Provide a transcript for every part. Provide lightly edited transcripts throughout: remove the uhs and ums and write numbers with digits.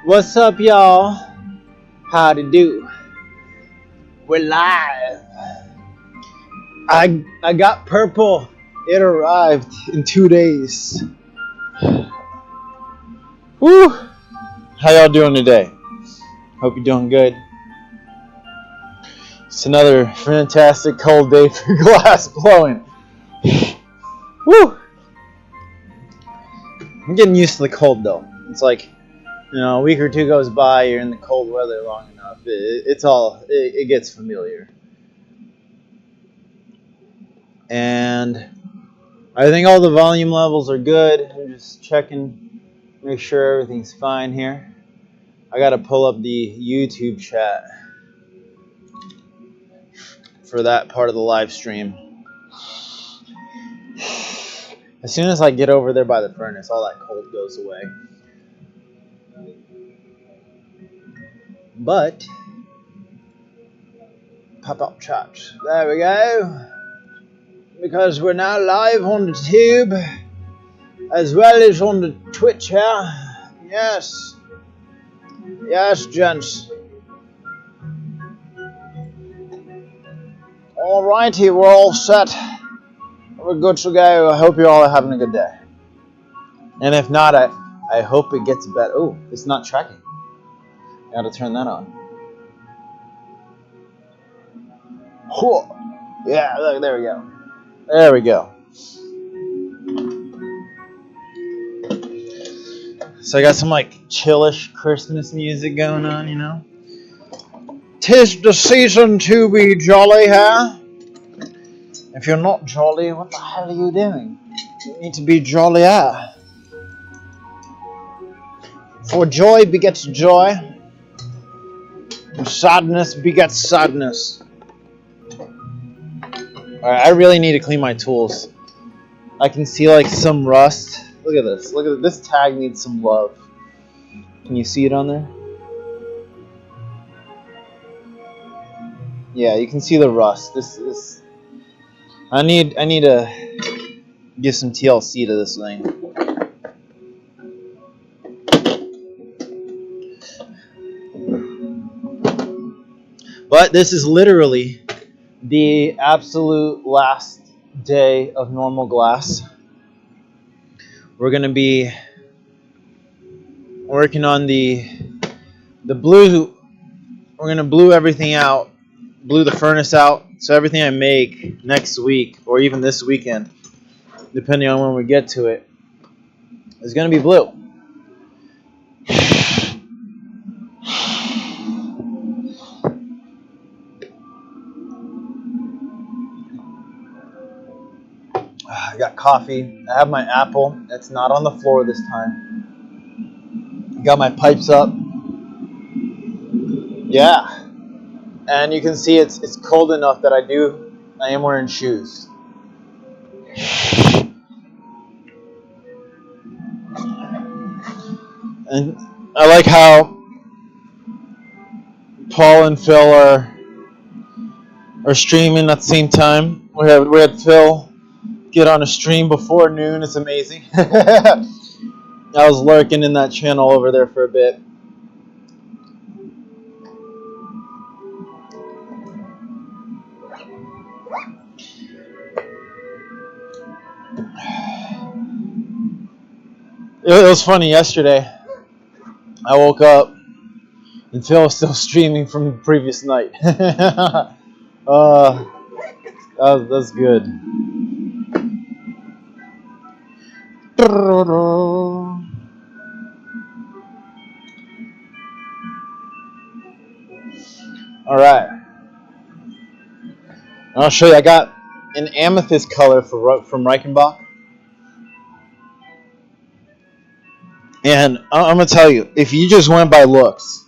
What's up, y'all? Howdy do? We're live. I got purple. It arrived in 2 days. Woo! How y'all doing today? Hope you're doing good. It's another fantastic cold day for glass blowing. Woo! I'm getting used to the cold though. It's like, a week or two goes by, you're in the cold weather long enough. It gets familiar. And I think all the volume levels are good. I'm just checking, make sure everything's fine here. I gotta pull up the YouTube chat for that part of the live stream. As soon as I get over there by the furnace, all that cold goes away. But pop up chat. There we go. Because we're now live on the tube as well as on the Twitch here. Yes. Yes, gents. Alrighty, we're all set. We're good to go. I hope you all are having a good day. And if not, I hope it gets better. Oh, it's not tracking. I gotta turn that on. Yeah, look, there we go. There we go. So I got some chillish Christmas music going on, 'Tis the season to be jolly, huh? If you're not jolly, what the hell are you doing? You need to be jollier. For joy begets joy. And sadness begets sadness. Alright, I really need to clean my tools. I can see some rust. Look at this. Look at this. This tag needs some love. Can you see it on there? Yeah, you can see the rust. This. I need to give some TLC to this thing. But this is literally the absolute last day of normal glass. We're going to be working on the blue. We're going to blue everything out, blue the furnace out, so everything I make next week or even this weekend, depending on when we get to it, is going to be blue. I got coffee. I have my apple. It's not on the floor this time. Got my pipes up. Yeah. And you can see it's cold enough that I am wearing shoes. And I like how Paul and Phil are streaming at the same time. We had Phil get on a stream before noon. It's amazing. I was lurking in that channel over there for a bit. It was funny yesterday. I woke up and Phil was still streaming from the previous night. That's good. Alright. I'll show you. I got an amethyst color from Reichenbach. And I'm going to tell you, if you just went by looks,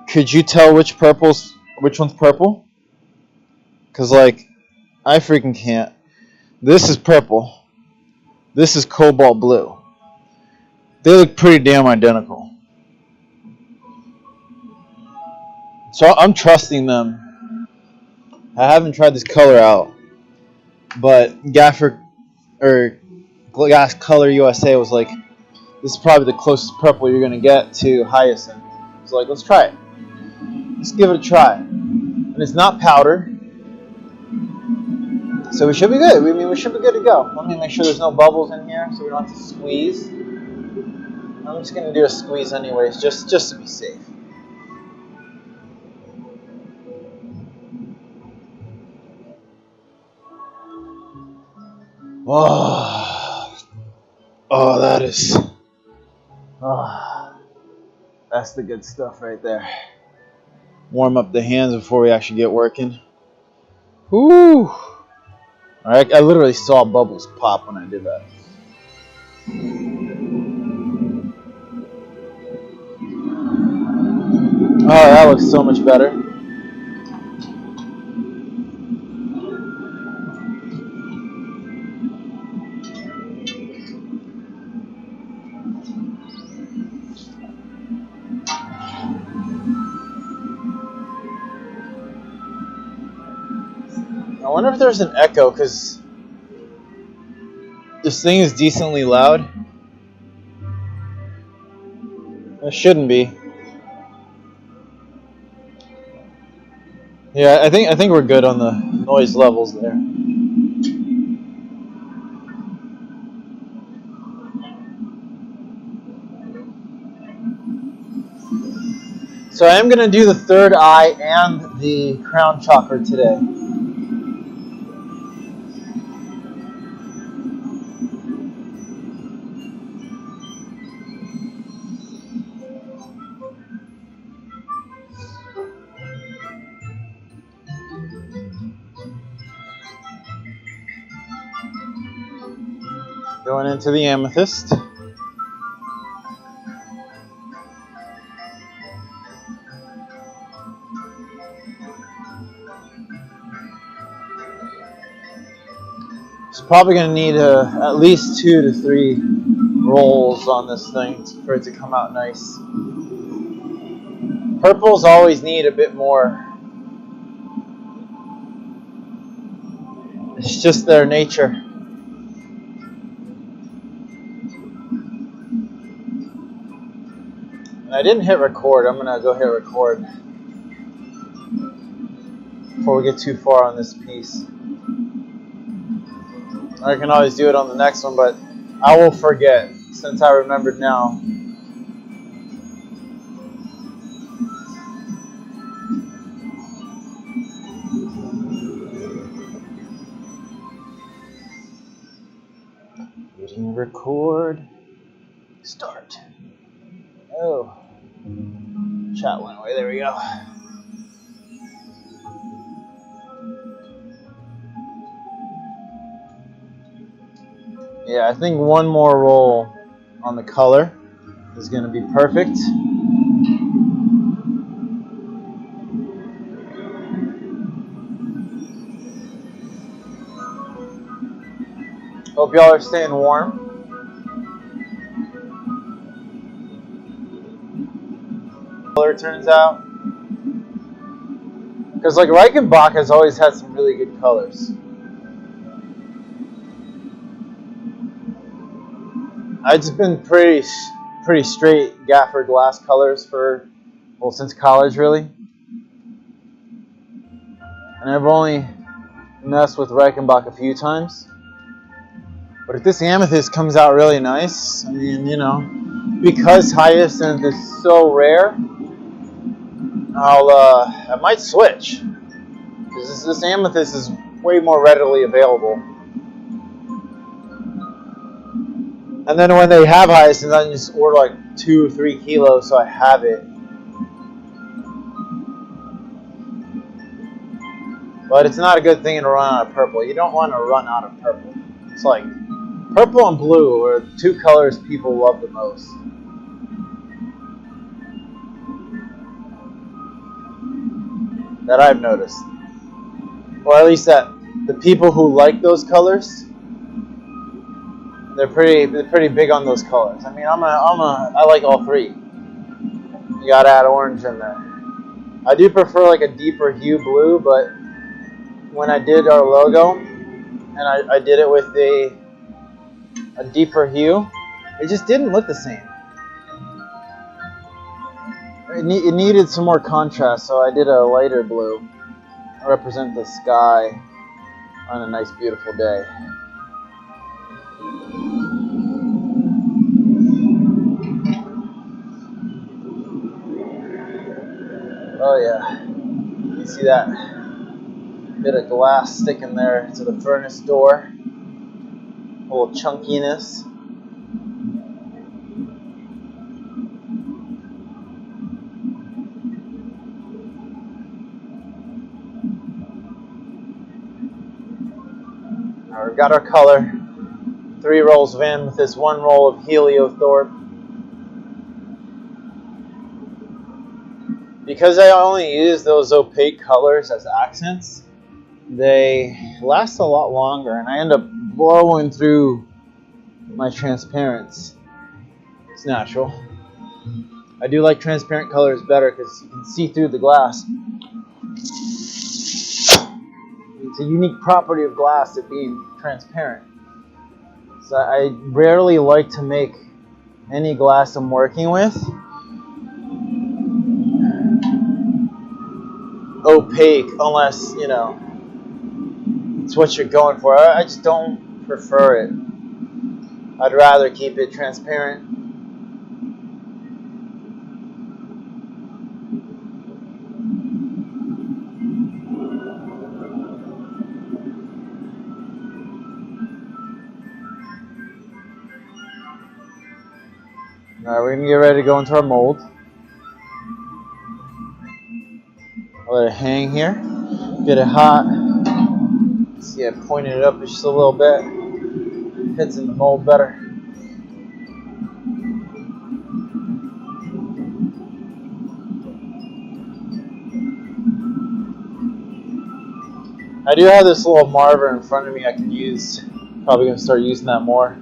could you tell which one's purple? Because, I freaking can't. This is purple. This is cobalt blue. They look pretty damn identical. So I'm trusting them. I haven't tried this color out, but Glass Color USA was like, this is probably the closest purple you're going to get to hyacinth. So like, let's try it. Let's give it a try. And it's not powder. So we should be good. We should be good to go. Let me make sure there's no bubbles in here so we don't have to squeeze. I'm just going to do a squeeze anyways, just to be safe. Oh, that is... Oh, that's the good stuff right there. Warm up the hands before we actually get working. Whoo! Alright, I literally saw bubbles pop when I did that. Oh, that looks so much better. I wonder if there's an echo, because this thing is decently loud. There shouldn't be. Yeah, I think we're good on the noise levels there. So I am going to do the third eye and the crown chakra today. Going into the amethyst. It's probably going to need at least 2 to 3 rolls on this thing for it to come out nice. Purples always need a bit more. It's just their nature. I didn't hit record. I'm going to go hit record before we get too far on this piece. I can always do it on the next one, but I will forget since I remembered now. Hitting record. Start. Oh. Chat went away. There we go. Yeah, I think one more roll on the color is going to be perfect. Hope y'all are staying warm. Color turns out. Because like Reichenbach has always had some really good colors. I've just been pretty straight gaffer glass colors for, well, since college really. And I've only messed with Reichenbach a few times. But if this amethyst comes out really nice, I mean, you know, because hyacinth is so rare, I might switch. Because this amethyst is way more readily available. And then when they have hyacinth, I can just order like 2 or 3 kilos so I have it. But it's not a good thing to run out of purple. You don't want to run out of purple. It's like purple and blue are the 2 colors people love the most. That I've noticed. Or at least that the people who like those colors, they're pretty big on those colors. I mean, I like all 3. You gotta add orange in there. I do prefer like a deeper hue blue, but when I did our logo, and I did it with a deeper hue, it just didn't look the same. It needed some more contrast, so I did a lighter blue to represent the sky on a nice, beautiful day. Oh yeah, you see that bit of glass sticking there to the furnace door, a little chunkiness. Now we've got our color, 3 rolls of in with this 1 roll of heliothorpe. Because I only use those opaque colors as accents, they last a lot longer, and I end up blowing through my transparents. It's natural. I do like transparent colors better because you can see through the glass. It's a unique property of glass, it being transparent. So I rarely like to make any glass I'm working with opaque, unless, you know, it's what you're going for. I just don't prefer it. I'd rather keep it transparent. Alright, we're going to get ready to go into our mold. I'll let it hang here. Get it hot. See, I pointed it up just a little bit. Fits in the mold better. I do have this little marver in front of me I can use. Probably going to start using that more.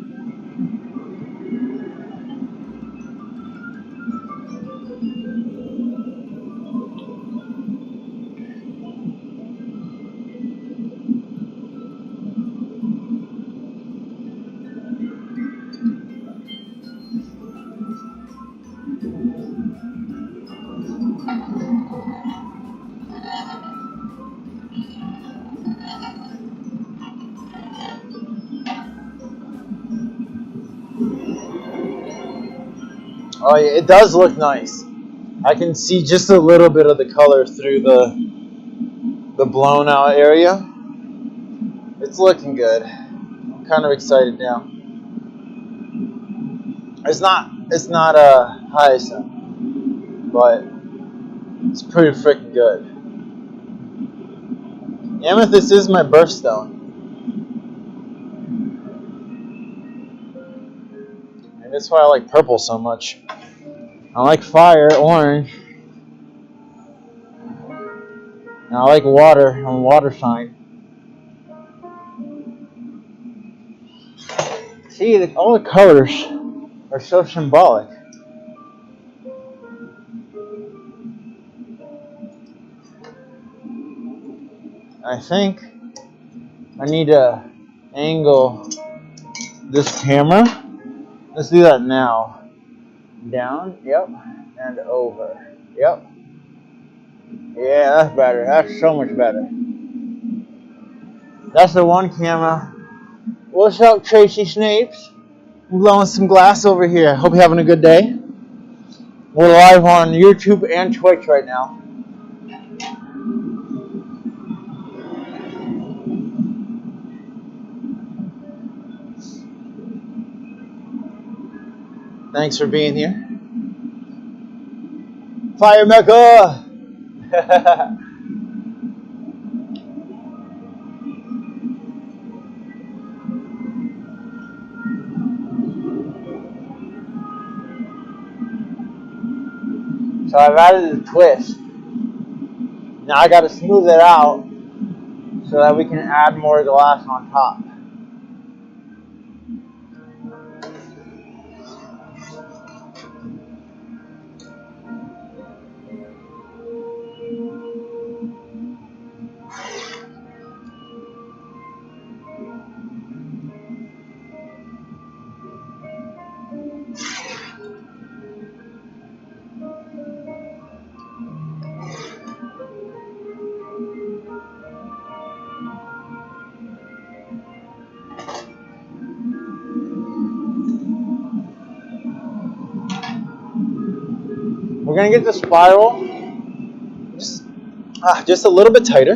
Oh yeah, it does look nice. I can see just a little bit of the color through the blown out area. It's looking good. I'm kind of excited now. It's not a hyacinth, but it's pretty freaking good. Amethyst is my birthstone. And that's why I like purple so much. I like fire, orange. And I like water. I'm a water sign. See, all the colors are so symbolic. I think I need to angle this camera. Let's do that now. Down, yep, and over, yep. Yeah, that's better. That's so much better. That's the one camera. What's up, Tracy Snapes? I'm blowing some glass over here. Hope you're having a good day. We're live on YouTube and Twitch right now. Thanks for being here. Fire Mecca! So I've added a twist. Now I gotta smooth it out so that we can add more glass on top. We're gonna get the spiral just a little bit tighter.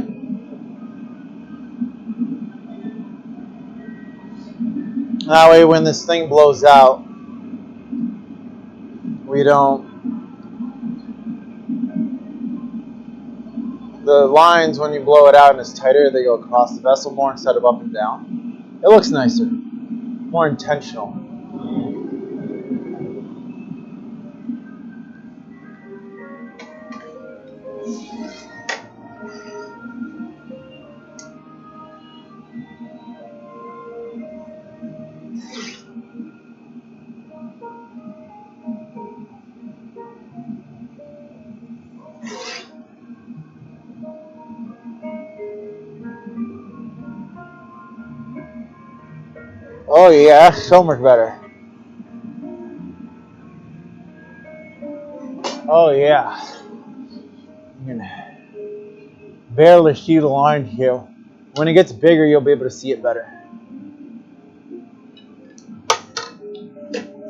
That way when this thing blows out, we don't, the lines when you blow it out and it's tighter, they go across the vessel more instead of up and down. It looks nicer, more intentional. Oh yeah, so much better. Oh yeah. You can barely see the line here. When it gets bigger, you'll be able to see it better.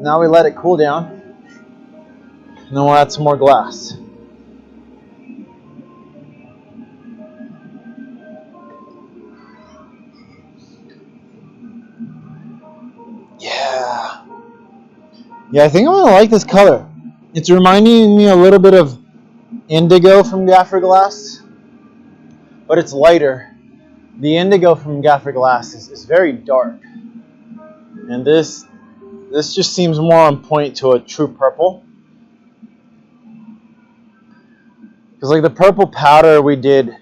Now we let it cool down, and then we'll add some more glass. Yeah. Yeah, I think I'm gonna like this color. It's reminding me a little bit of indigo from Gaffer Glass, but it's lighter. The indigo from Gaffer Glass is very dark, and this just seems more on point to a true purple. Because like the purple powder we did,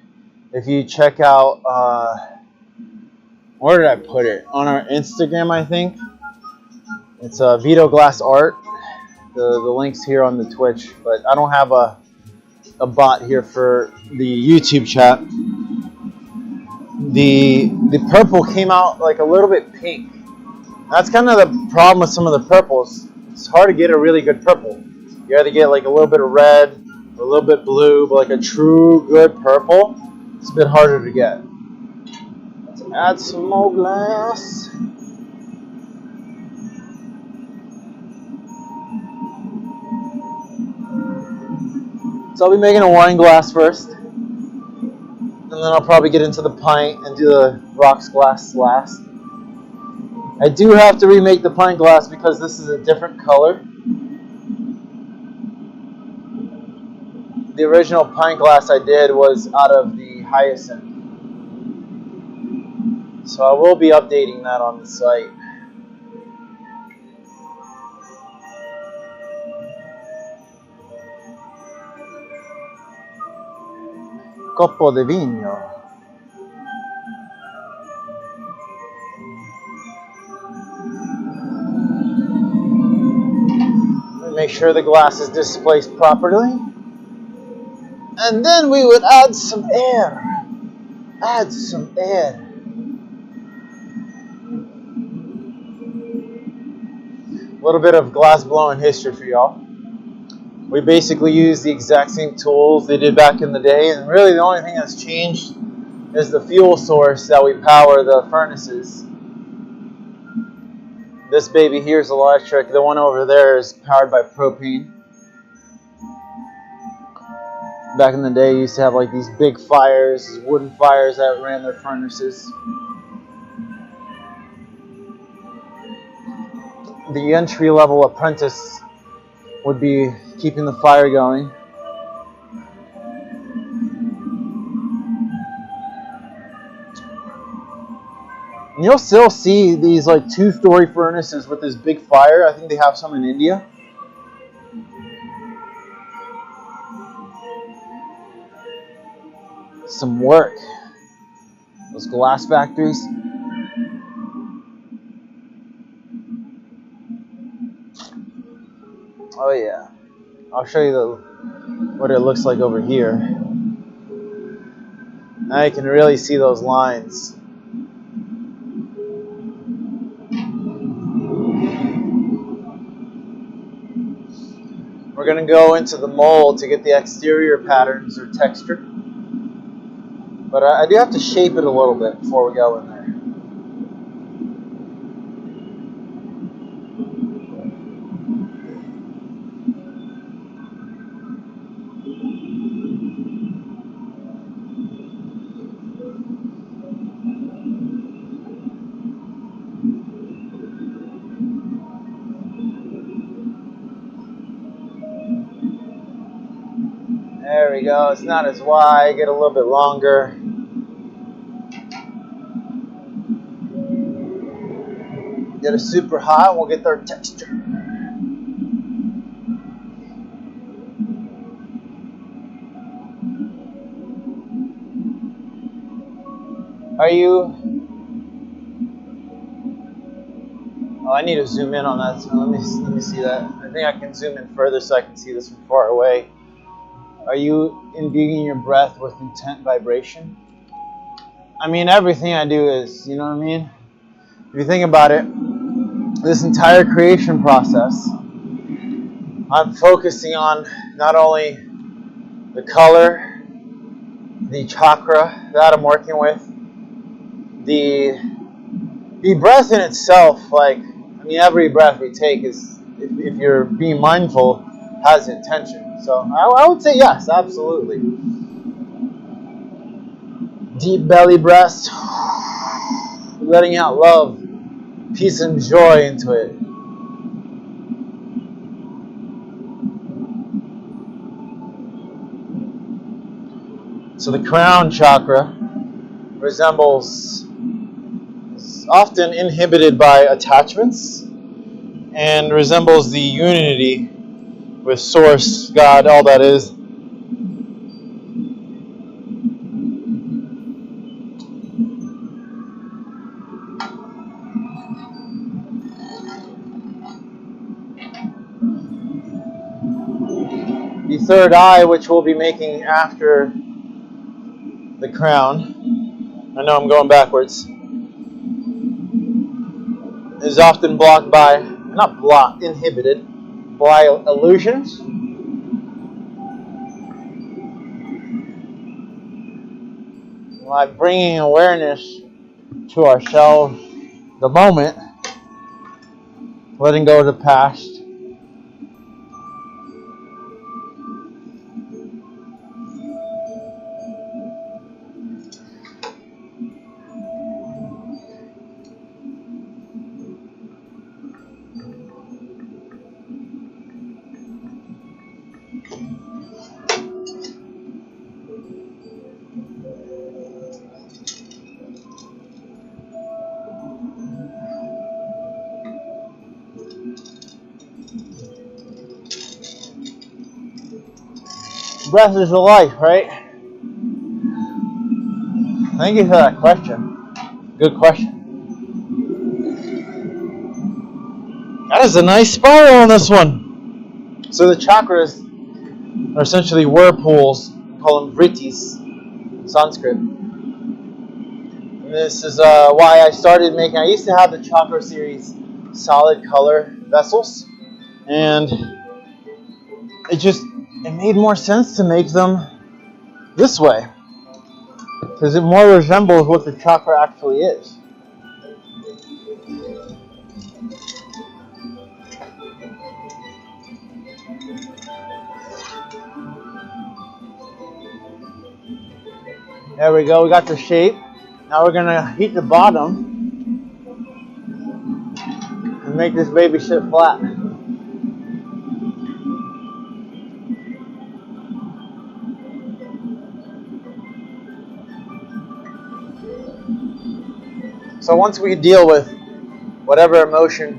if you check out, where did I put it? On our Instagram, I think. It's Vito Glass Art. The link's here on the Twitch, but I don't have a bot here for the YouTube chat. The purple came out like a little bit pink. That's kind of the problem with some of the purples. It's hard to get a really good purple. You either get like a little bit of red or a little bit blue, but like a true good purple, it's a bit harder to get. Let's add some more glass. So I'll be making a wine glass first, and then I'll probably get into the pint and do the rocks glass last. I do have to remake the pint glass because this is a different color. The original pint glass I did was out of the hyacinth. So I will be updating that on the site. Coppo de vino. Make sure the glass is displaced properly. And then we would add some air. Add some air. A little bit of glass blowing history for y'all. We basically use the exact same tools they did back in the day, and really the only thing that's changed is the fuel source that we power the furnaces. This baby here is electric. The one over there is powered by propane. Back in the day, you used to have like these big fires, wooden fires that ran their furnaces. The entry-level apprentice would be keeping the fire going. And you'll still see these like 2-story furnaces with this big fire. I think they have some in India. Some work. Those glass factories. Oh yeah. I'll show you what it looks like over here. Now you can really see those lines. We're going to go into the mold to get the exterior patterns or texture. But I do have to shape it a little bit before we go in there. we go. It's not as wide. Get a little bit longer. Get it super hot. We'll get our texture. Are you? Oh, I need to zoom in on that. So let me see that. I think I can zoom in further so I can see this from far away. Are you imbuing your breath with intent vibration? I mean, everything I do is, you know what I mean? If you think about it, this entire creation process, I'm focusing on not only the color, the chakra that I'm working with, the breath in itself, like, I mean, every breath we take is, if you're being mindful, has intention. So I would say yes, absolutely. Deep belly breaths, letting out love, peace, and joy into it. So the crown chakra resembles, is often inhibited by attachments, and resembles the unity with Source, God, all that is. The third eye, which we'll be making after the crown, I know I'm going backwards, is often blocked by, not blocked, inhibited by illusions. Like bringing awareness to ourselves, the moment, letting go of the past. Breath is the life, right? Thank you for that question. Good question. That is a nice spiral on this one. So the chakras are essentially whirlpools. We call them vrittis in Sanskrit. And this is why I started making. I used to have the chakra series solid color vessels, and it made more sense to make them this way because it more resembles what the chakra actually is. There we go. We got the shape. Now we're gonna heat the bottom and make this baby sit flat. So once we deal with whatever emotion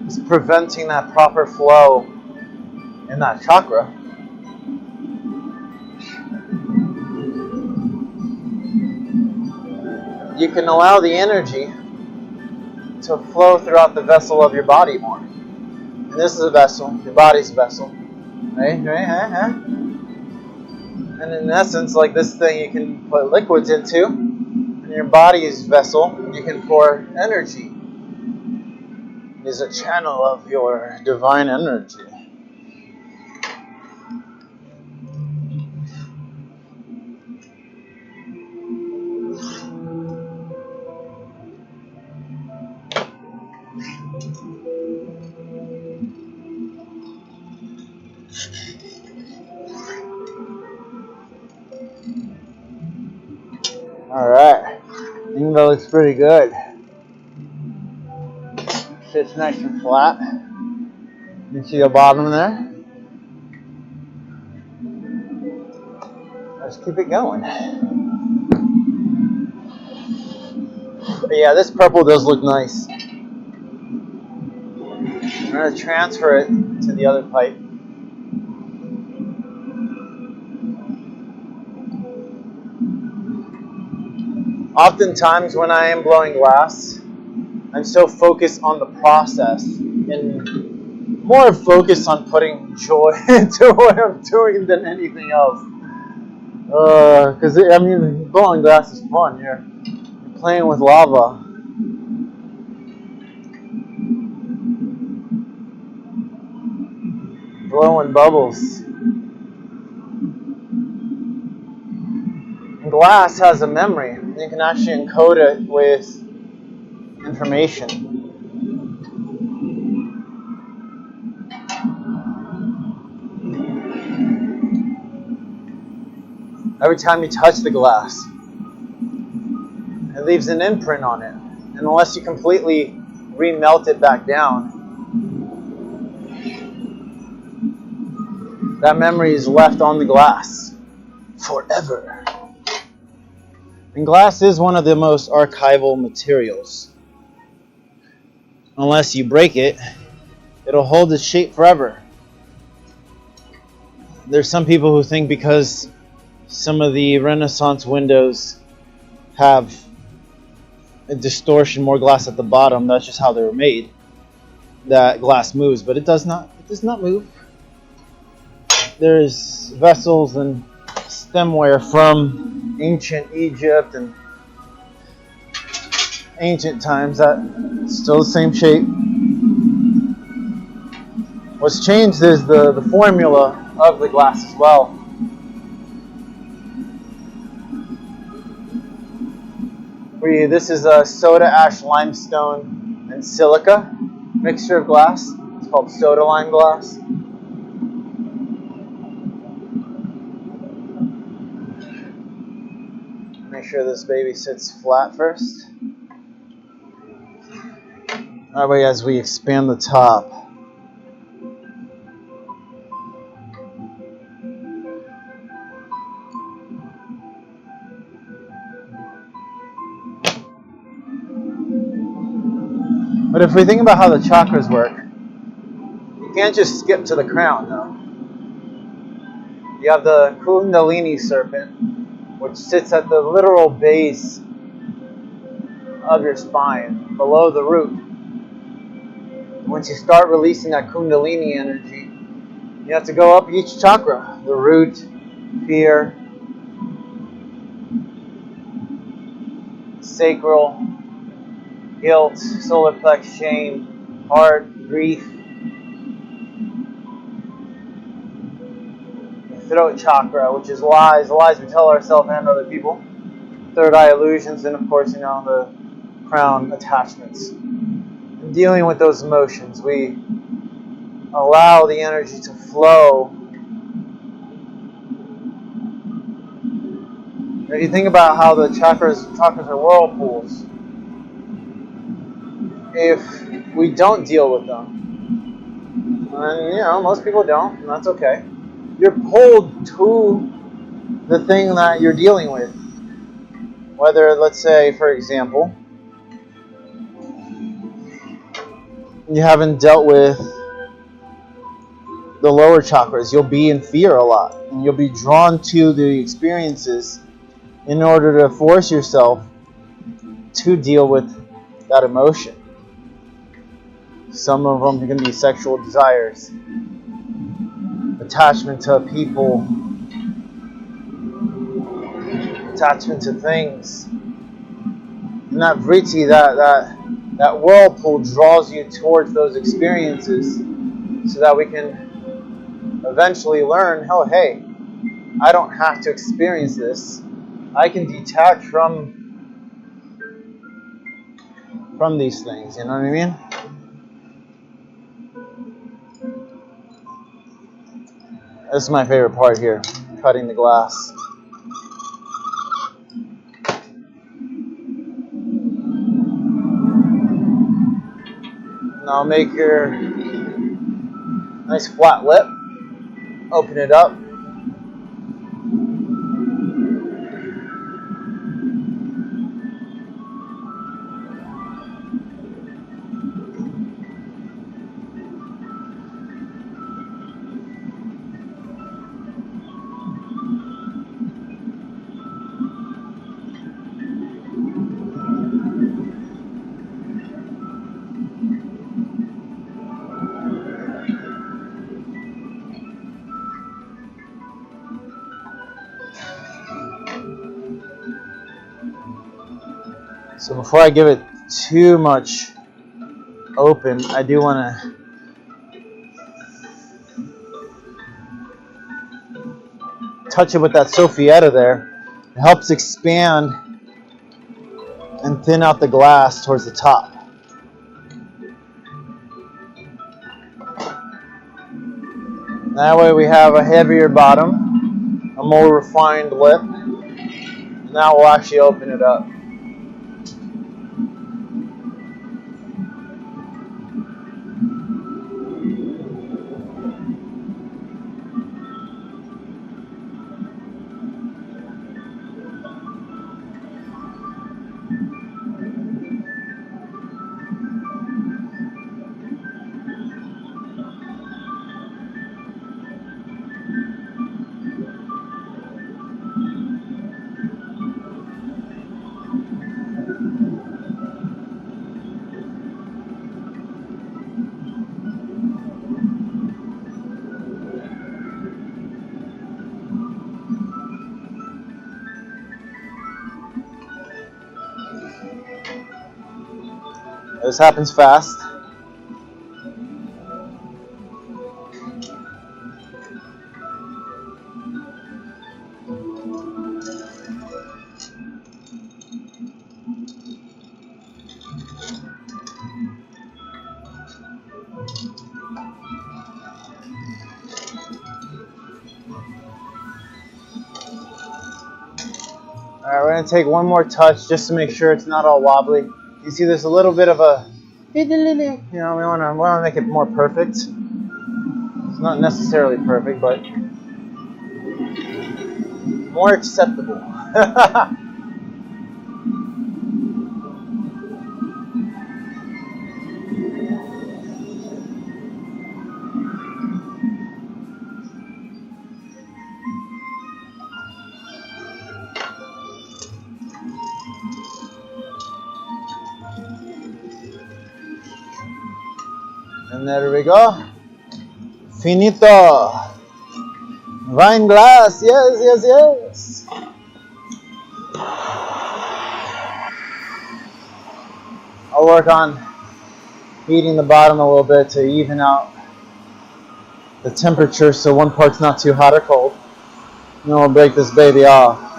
is preventing that proper flow in that chakra, you can allow the energy to flow throughout the vessel of your body more. And this is a vessel, your body's a vessel. Right? And in essence, like this thing you can put liquids into, and your body's vessel, you can pour energy. It is a channel of your divine energy. Alright. I think that looks pretty good. Sits nice and flat. You can see the bottom there. Let's keep it going. But yeah, this purple does look nice. I'm going to transfer it to the other pipe. Oftentimes when I am blowing glass, I'm so focused on the process and more focused on putting joy into what I'm doing than anything else. Because, blowing glass is fun. You're playing with lava. Blowing bubbles. And glass has a memory. You can actually encode it with information. Every time you touch the glass, it leaves an imprint on it. And unless you completely remelt it back down, that memory is left on the glass forever. And glass is one of the most archival materials. Unless you break it, it'll hold its shape forever. There's some people who think because some of the Renaissance windows have a distortion, more glass at the bottom, that's just how they were made, that glass moves, but it does not move. There's vessels and stemware from ancient Egypt and ancient times that still the same shape. What's changed is the formula of the glass as well. This is a soda ash limestone and silica mixture of glass. It's called soda lime glass. Make sure this baby sits flat first. That way, as we expand the top, but if we think about how the chakras work, you can't just skip to the crown, though. You have the Kundalini serpent, which sits at the literal base of your spine, below the root. Once you start releasing that Kundalini energy, you have to go up each chakra. The root, fear, sacral, guilt, solar plex, shame, heart, grief, throat chakra, which is lies we tell ourselves and other people, third eye illusions, and of course, the crown attachments. And dealing with those emotions, we allow the energy to flow. If you think about how the chakras are whirlpools, if we don't deal with them, and most people don't, and that's okay, you're pulled to the thing that you're dealing with. Whether, let's say, for example, you haven't dealt with the lower chakras, you'll be in fear a lot, and you'll be drawn to the experiences in order to force yourself to deal with that emotion. Some of them are going to be sexual desires, attachment to people, attachment to things. And that vritti, that whirlpool draws you towards those experiences so that we can eventually learn, oh, hey, I don't have to experience this. I can detach from these things, you know what I mean? This is my favorite part here, cutting the glass. Now make your nice flat lip, open it up, So before I give it too much open, I do want to touch it with that Soffietta there. It helps expand and thin out the glass towards the top. That way we have a heavier bottom, a more refined lip. Now we'll actually open it up. This happens fast. Alright, we're going to take one more touch just to make sure it's not all wobbly. You see there's a little bit of a, we want to make it more perfect. It's not necessarily perfect, but more acceptable. And there we go. Finito. Wine glass. Yes, yes, yes. I'll work on heating the bottom a little bit to even out the temperature so one part's not too hot or cold. And then we'll break this baby off.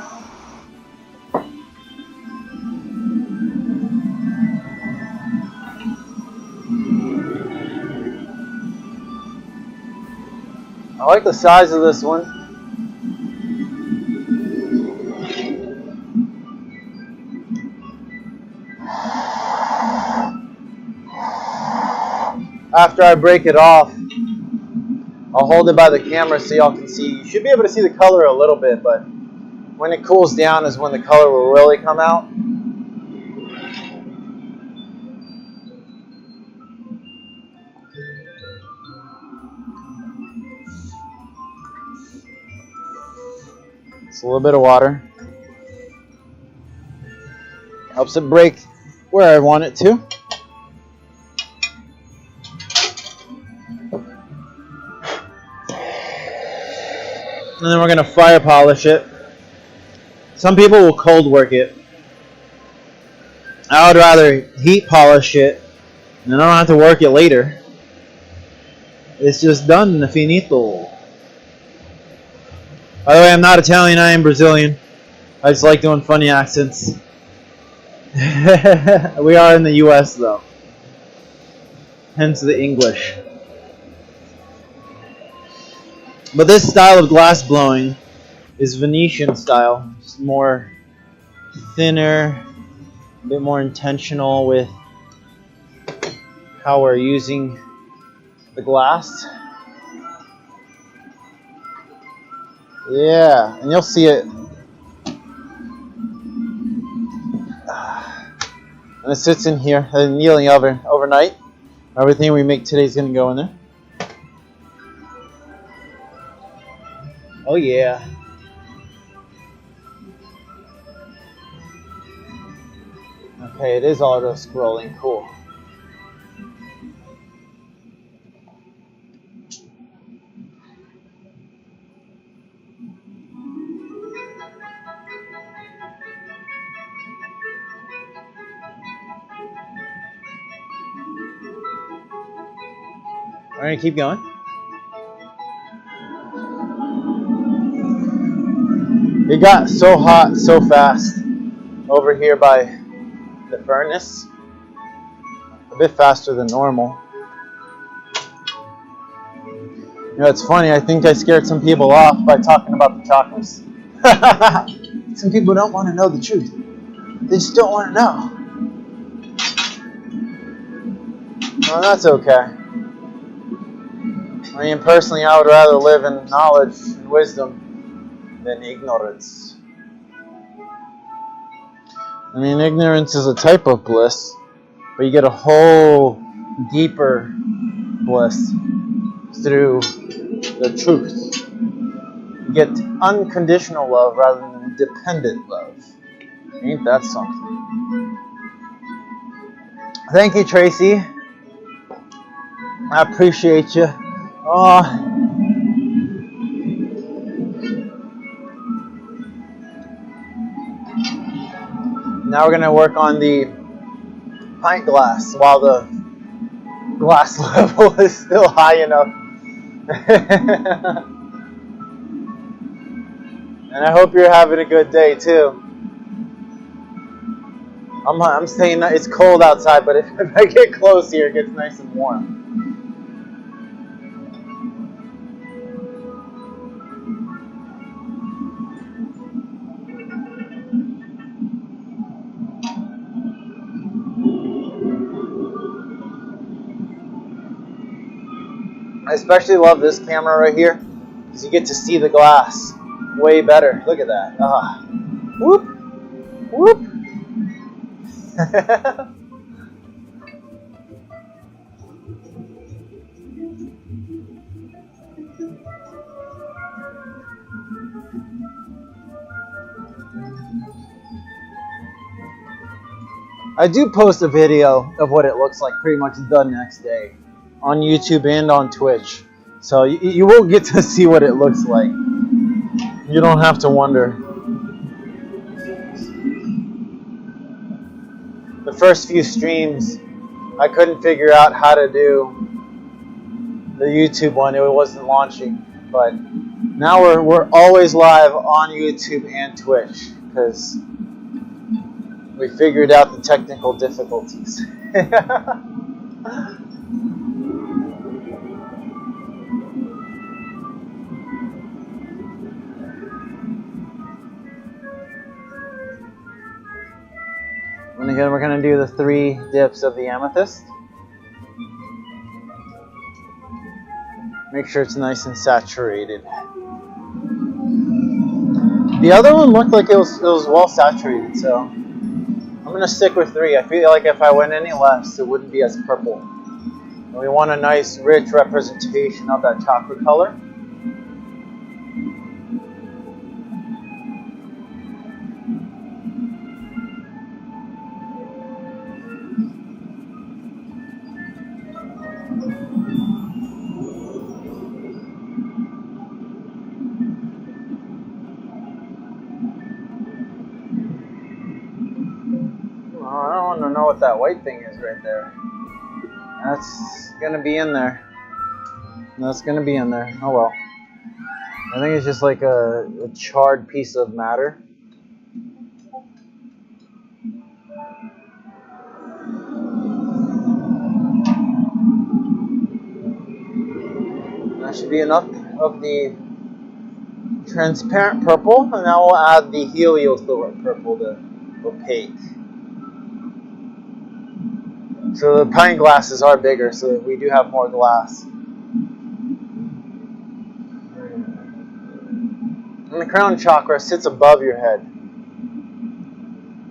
I like the size of this one. After I break it off, I'll hold it by the camera so y'all can see. You should be able to see the color a little bit, but when it cools down is when the color will really come out. It's a little bit of water. Helps it break where I want it to. And then we're going to fire polish it. Some people will cold work it. I would rather heat polish it and I don't have to work it later. It's just done, finito. By the way, I'm not Italian, I am Brazilian. I just like doing funny accents. We are in the US though. Hence the English. But this style of glass blowing is Venetian style. It's more thinner, a bit more intentional with how we're using the glass. Yeah, and you'll see it. And it sits in here, in the annealing oven overnight. Everything we make today is going to go in there. Oh yeah. Okay, it is auto scrolling. Cool. We're gonna keep going. It got so hot so fast over here by the furnace. A bit faster than normal. You know, it's funny, I think I scared some people off by talking about the chakras. Some people don't want to know the truth. They just don't want to know. Well, that's okay. I mean, personally, I would rather live in knowledge and wisdom than ignorance. I mean, ignorance is a type of bliss, but you get a whole deeper bliss through the truth. You get unconditional love rather than dependent love. Ain't that something? Thank you, Tracy. I appreciate you. Oh, now we're going to work on the pint glass while the glass level is still high enough. And I hope you're having a good day too. I'm saying that it's cold outside, but if I get close here, it gets nice and warm. I especially love this camera right here because you get to see the glass way better. Look at that. Ah. Whoop. Whoop. I do post a video of what it looks like pretty much the next day on YouTube and on Twitch. So you will get to see what it looks like. You don't have to wonder. The first few streams, I couldn't figure out how to do the YouTube one. It wasn't launching. But now we're always live on YouTube and Twitch because we figured out the technical difficulties. And again, we're going to do the 3 dips of the amethyst. Make sure it's nice and saturated. The other one looked like it was well saturated, so I'm going to stick with 3. I feel like if I went any less, it wouldn't be as purple. And we want a nice, rich representation of that chakra color. I don't want to know what that white thing is right there. That's going to be in there. That's going to be in there. Oh well. I think it's just like a charred piece of matter. That should be enough of the transparent purple, and now we'll add the heliothoric purple, the opaque. So the pint glasses are bigger, so we do have more glass. And the crown chakra sits above your head.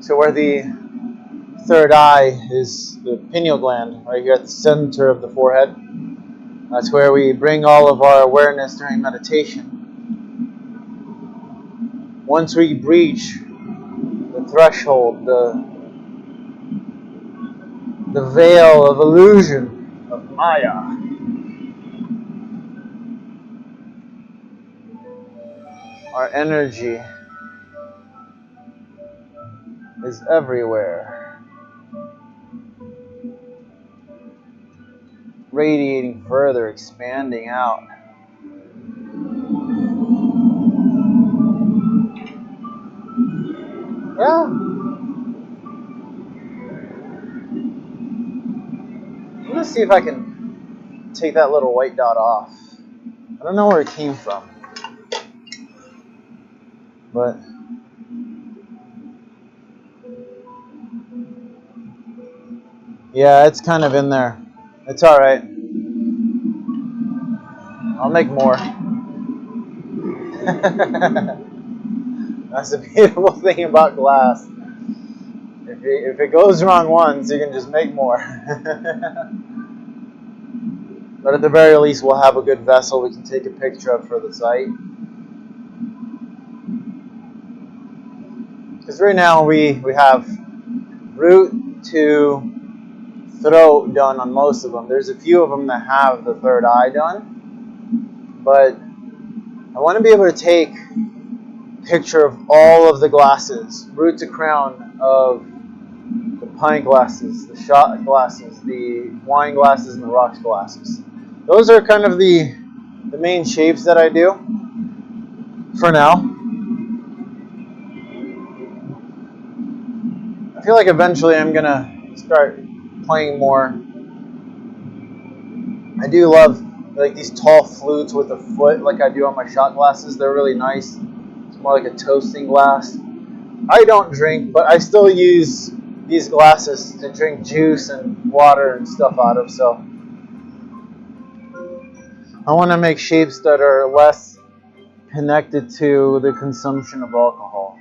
So where the third eye is the pineal gland, right here at the center of the forehead. That's where we bring all of our awareness during meditation. Once we breach the threshold, the veil of illusion of Maya, our energy is everywhere. radiating further, expanding out. Yeah. I'm gonna see if I can take that little white dot off. I don't know where it came from, but yeah, it's kind of in there. It's all right. I'll make more. That's the beautiful thing about glass. If it goes wrong once, you can just make more. But at the very least, we'll have a good vessel we can take a picture of for the site. Because right now we have root to throat done on most of them. There's a few of them that have the third eye done. But I want to be able to take a picture of all of the glasses, root to crown of the pint glasses, the shot glasses, the wine glasses, and the rocks glasses. Those are kind of the main shapes that I do for now. I feel like eventually I'm going to start playing more. I do love like these tall flutes with a foot like I do on my shot glasses. They're really nice. It's more like a toasting glass. I don't drink, but I still use these glasses to drink juice and water and stuff out of. So I want to make shapes that are less connected to the consumption of alcohol.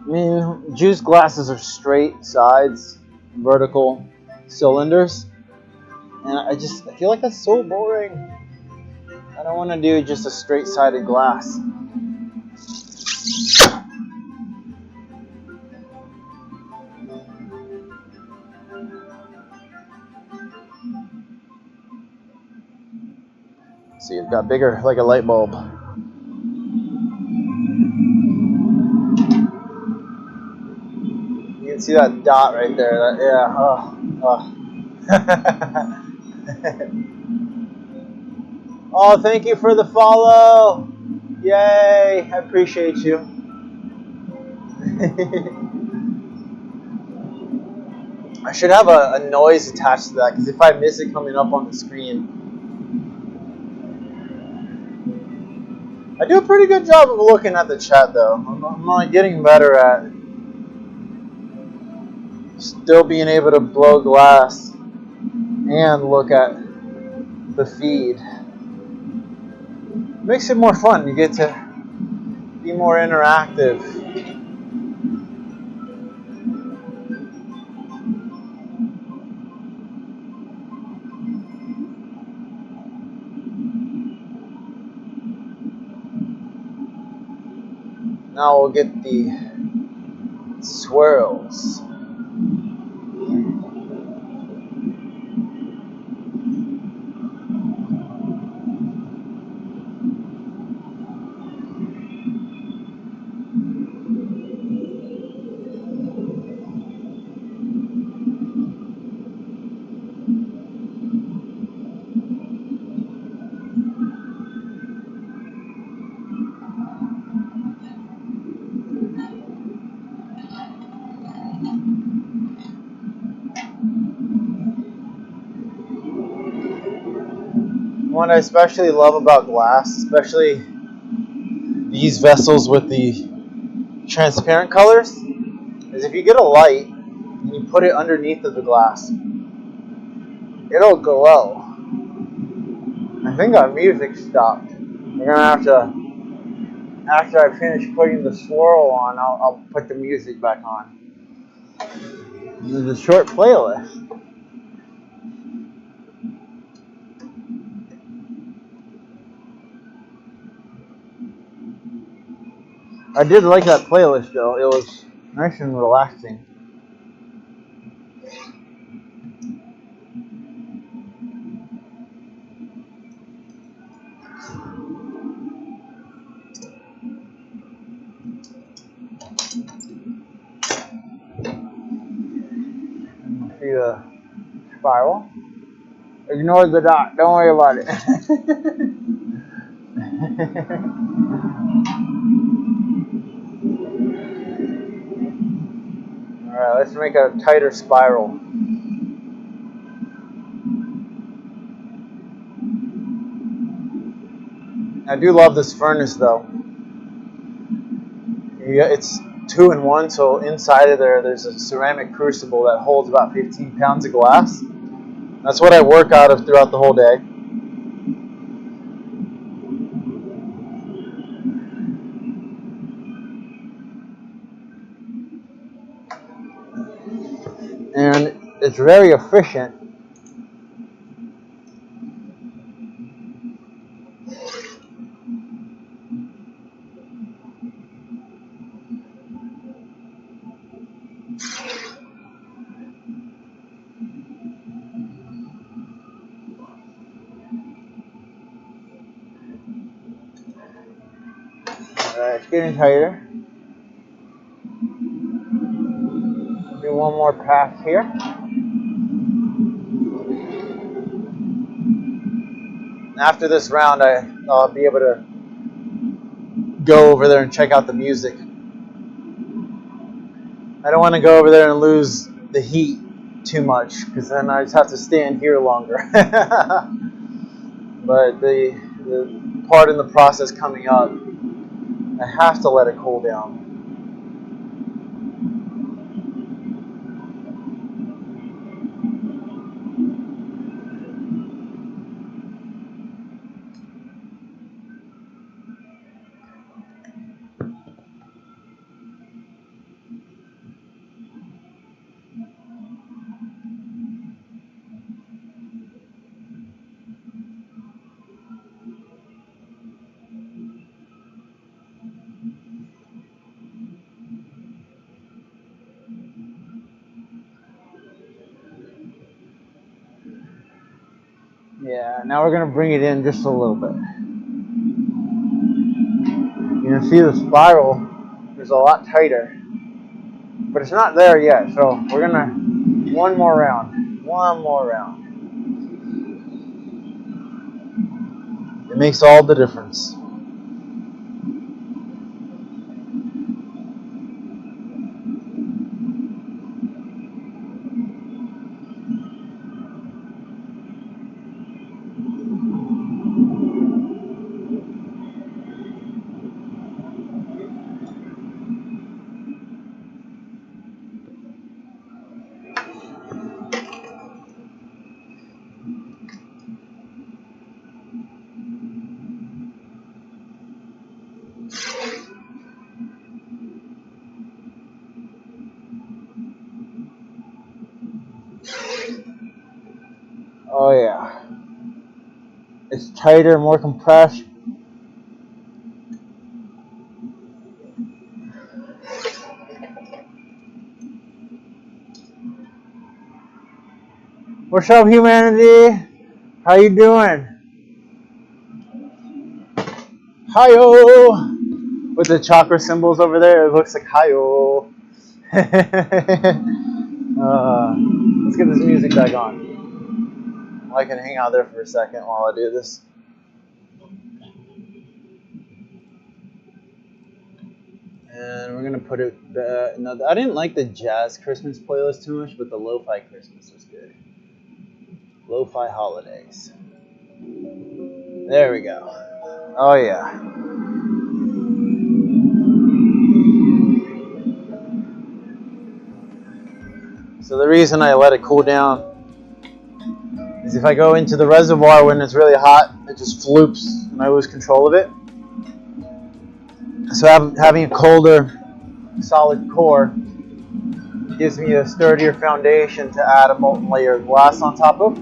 I mean, juice glasses are straight sides, vertical cylinders, and I feel like that's so boring. I don't want to do just a straight-sided glass. See, you've got bigger, like a light bulb. You can see that dot right there. That, yeah. Oh, thank you for the follow. Yay, I appreciate you. I should have a noise attached to that, because if I miss it coming up on the screen. I do a pretty good job of looking at the chat, though. I'm like getting better at still being able to blow glass and look at the feed. It makes it more fun. You get to be more interactive. Now we'll get the swirls. What I especially love about glass, especially these vessels with the transparent colors, is if you get a light and you put it underneath of the glass, it'll glow. I think our music stopped. We're gonna have to, after I finish putting the swirl on, I'll put the music back on. This is a short playlist. I did like that playlist though. It was nice and relaxing. See the spiral? Ignore the dot. Don't worry about it. Alright, let's make a tighter spiral. I do love this furnace though. It's 2-in-1, so inside of there's a ceramic crucible that holds about 15 pounds of glass. That's what I work out of throughout the whole day. And it's very efficient. Alright, it's getting tighter. Do one more pass here. After this round, I'll be able to go over there and check out the music. I don't want to go over there and lose the heat too much, because then I just have to stand here longer. But the part in the process coming up, I have to let it cool down. Yeah, now we're going to bring it in just a little bit. You can see the spiral is a lot tighter, but it's not there yet, so we're going to, one more round. It makes all the difference. Oh yeah. It's tighter, more compressed. What's up, humanity? How you doing? Hi-yo! With the chakra symbols over there, it looks like hi-yo. Let's get this music back on. I can hang out there for a second while I do this. And we're gonna put it back. No, I didn't like the jazz Christmas playlist too much, but the lo-fi Christmas was good. Lo-fi holidays. There we go. Oh yeah. So the reason I let it cool down is if I go into the reservoir when it's really hot, it just floops and I lose control of it. So having a colder, solid core gives me a sturdier foundation to add a molten layer of glass on top of.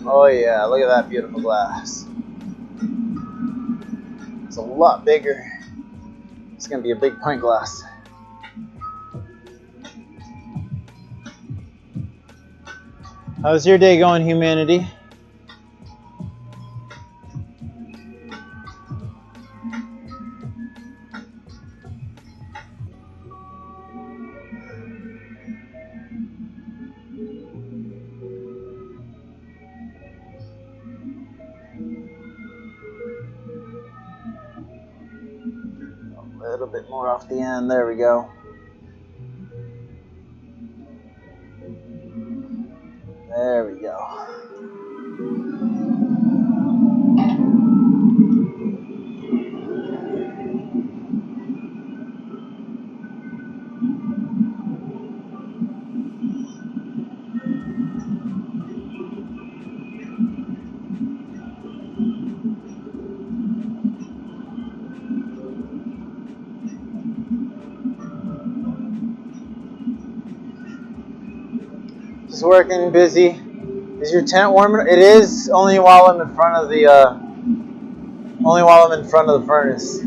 Oh yeah, look at that beautiful glass. It's a lot bigger. It's gonna be a big pint glass. How's your day going, humanity? A little bit more off the end. There we go. There we go. Just working, busy. Is your tent warm? It is, only while I'm in front of the furnace.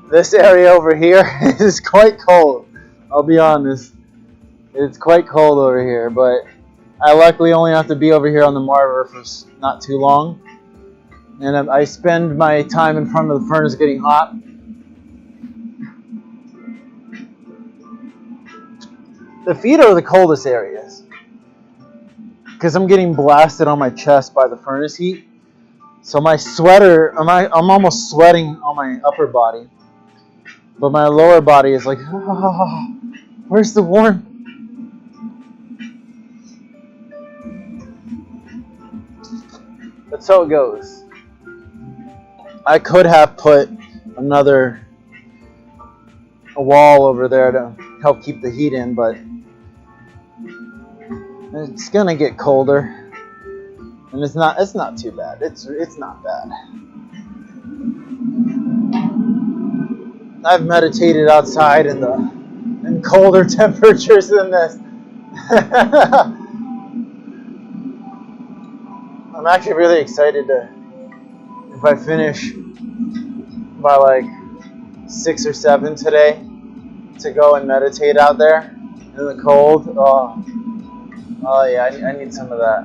This area over here is quite cold. I'll be honest. It's quite cold over here, but I luckily only have to be over here on the Marver for not too long. And I spend my time in front of the furnace getting hot. The feet are the coldest areas because I'm getting blasted on my chest by the furnace heat. So my sweater, I'm almost sweating on my upper body, but my lower body is like, oh, where's the warmth? That's how it goes. I could have put a wall over there to help keep the heat in, but it's gonna get colder, and it's not too bad. It's not bad. I've meditated outside in colder temperatures than this. I'm actually really excited if I finish by like 6 or 7 today, to go and meditate out there in the cold. Oh yeah, I need some of that.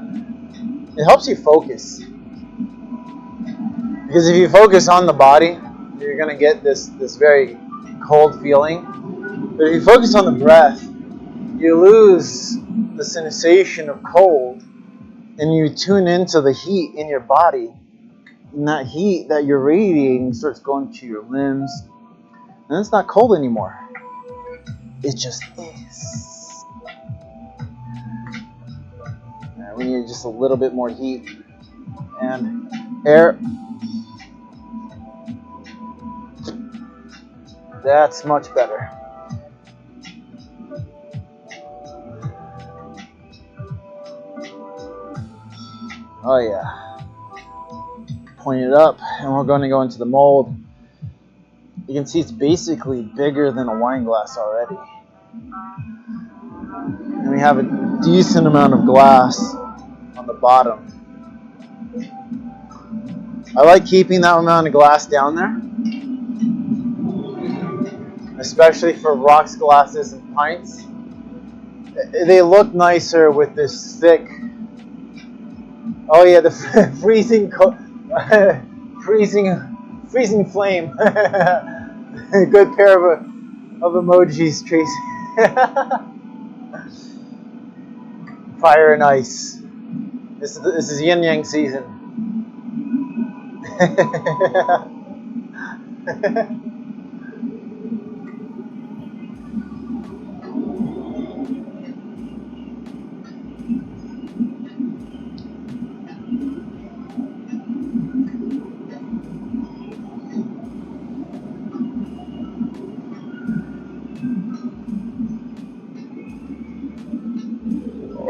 It helps you focus. Because if you focus on the body, you're going to get this very cold feeling. But if you focus on the breath, you lose the sensation of cold, and you tune into the heat in your body. And that heat that you're radiating starts going to your limbs. And it's not cold anymore. It just is. We need just a little bit more heat and air. That's much better. Oh yeah. Point it up, and we're going to go into the mold. You can see it's basically bigger than a wine glass already. And we have a decent amount of glass on the bottom. I like keeping that amount of glass down there, especially for rocks, glasses, and pints. They look nicer with this thick. Oh yeah, the freezing flame. A good pair of emojis, Tracy. Fire and ice. This is yin yang season.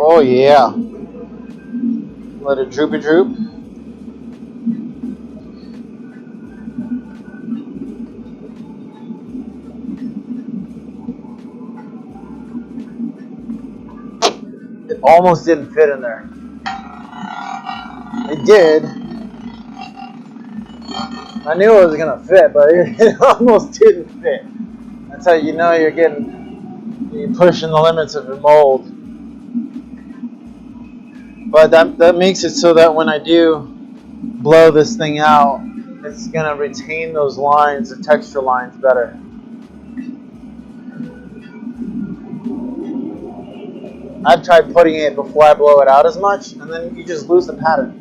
Oh yeah. Let it droopy droop. almost didn't fit in there. It did. I knew it was gonna fit, but it almost didn't fit. That's how you know you're pushing the limits of your mold. But that makes it so that when I do blow this thing out, it's gonna retain those lines, the texture lines, better. I've tried putting it before I blow it out as much, and then you just lose the pattern.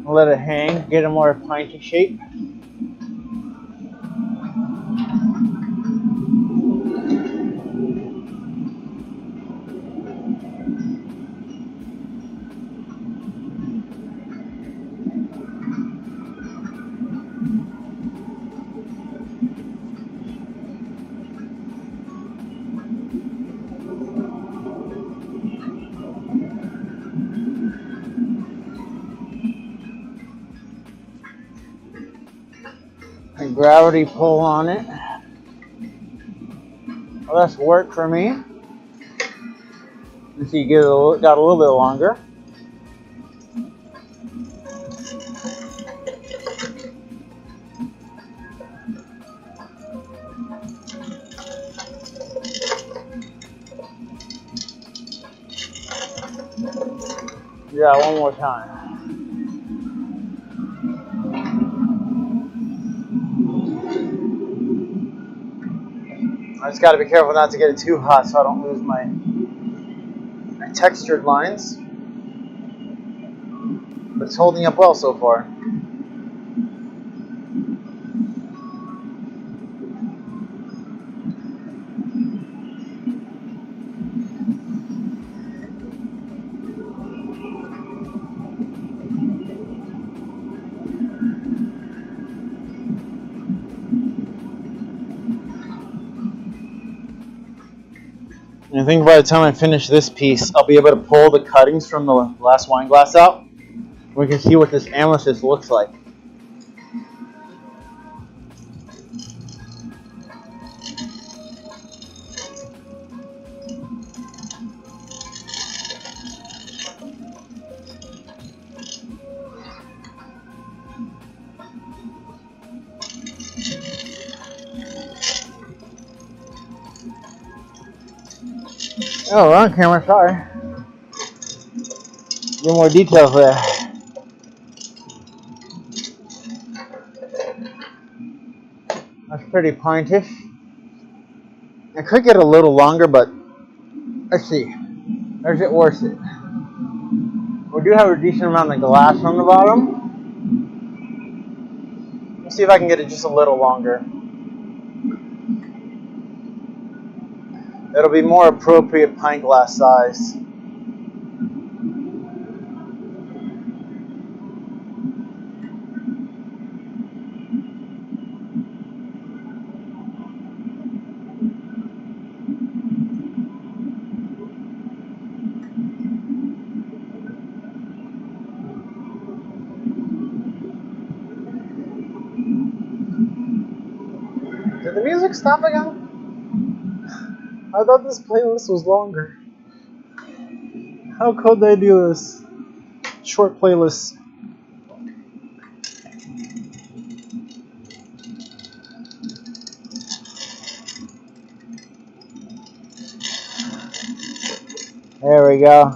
Let it hang, get a more pinty shape. A gravity pull on it. Less work for me. You see, got a little bit longer. Yeah, one more time. I just got to be careful not to get it too hot so I don't lose my textured lines. But it's holding up well so far. And I think by the time I finish this piece, I'll be able to pull the cuttings from the last wine glass out. We can see what this amethyst looks like. Oh, wrong camera, sorry. Get more details there. That's pretty pintish. I could get a little longer, but let's see. Or is it worth it? We do have a decent amount of glass on the bottom. Let's see if I can get it just a little longer. It'll be more appropriate pint glass size. Did the music stop again? I thought this playlist was longer. How could they do this? Short playlist. There we go.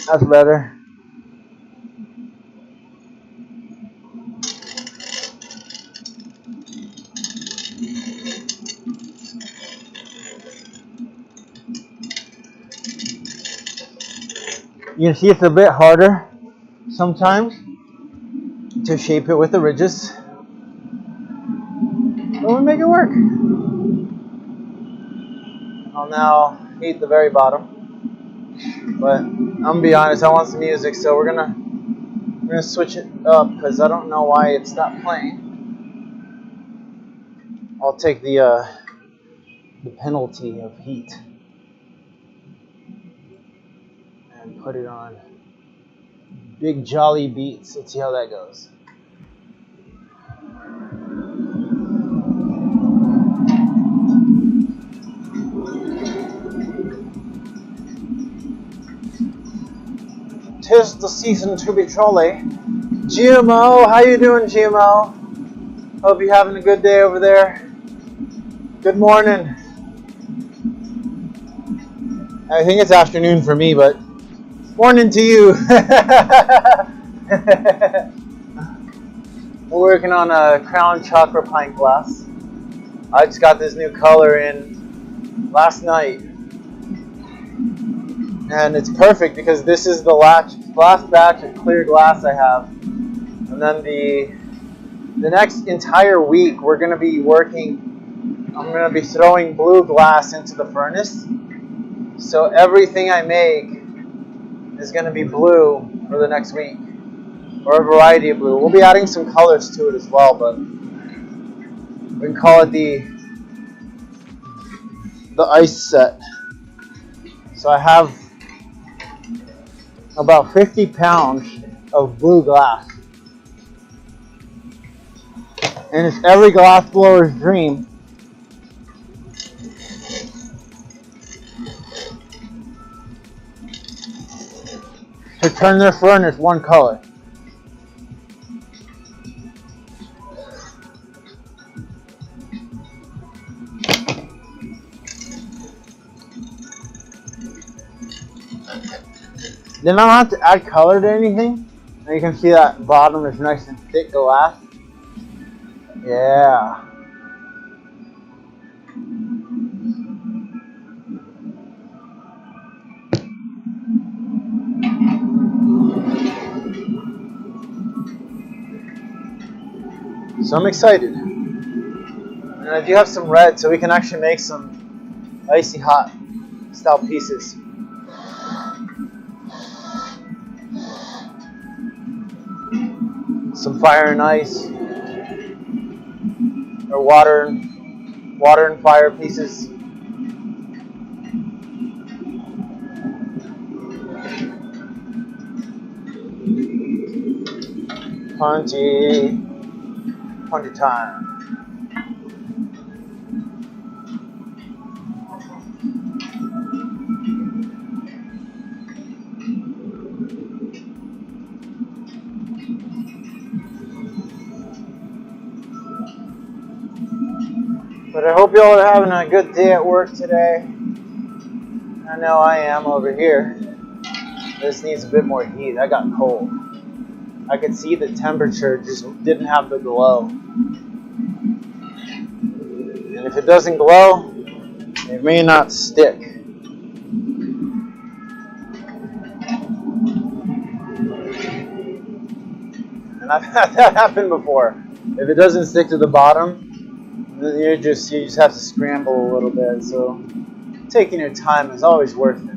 That's better. You can see it's a bit harder sometimes to shape it with the ridges, but we make it work. I'll now heat the very bottom. But I'm gonna be honest, I want some music, so we're gonna switch it up because I don't know why it stopped playing. I'll take the penalty of heat and put it on Big Jolly Beats. Let's see how that goes. Tis the season to be jolly. GMO, how you doing, GMO? Hope you're having a good day over there. Good morning. I think it's afternoon for me, but morning to you. We're working on a Crown Chakra pint glass. I just got this new color in last night. And it's perfect because this is the last batch of clear glass I have. And then the next entire week we're going to be I'm going to be throwing blue glass into the furnace. So everything I make is going to be blue for the next week. Or a variety of blue. We'll be adding some colors to it as well, but we can call it the ice set. So I have about 50 pounds of blue glass. And it's every glass blower's dream to turn their furnace one color. Then I don't have to add color to anything. And you can see that bottom is nice and thick glass. Yeah. So I'm excited. And I do have some red, so we can actually make some icy hot style pieces. Some fire and ice, or water and fire pieces. Punchy time. But I hope y'all are having a good day at work today. I know I am over here. This needs a bit more heat. I got cold. I could see the temperature just didn't have the glow. And if it doesn't glow, it may not stick. And I've had that happen before. If it doesn't stick to the bottom, then you just have to scramble a little bit. So taking your time is always worth it.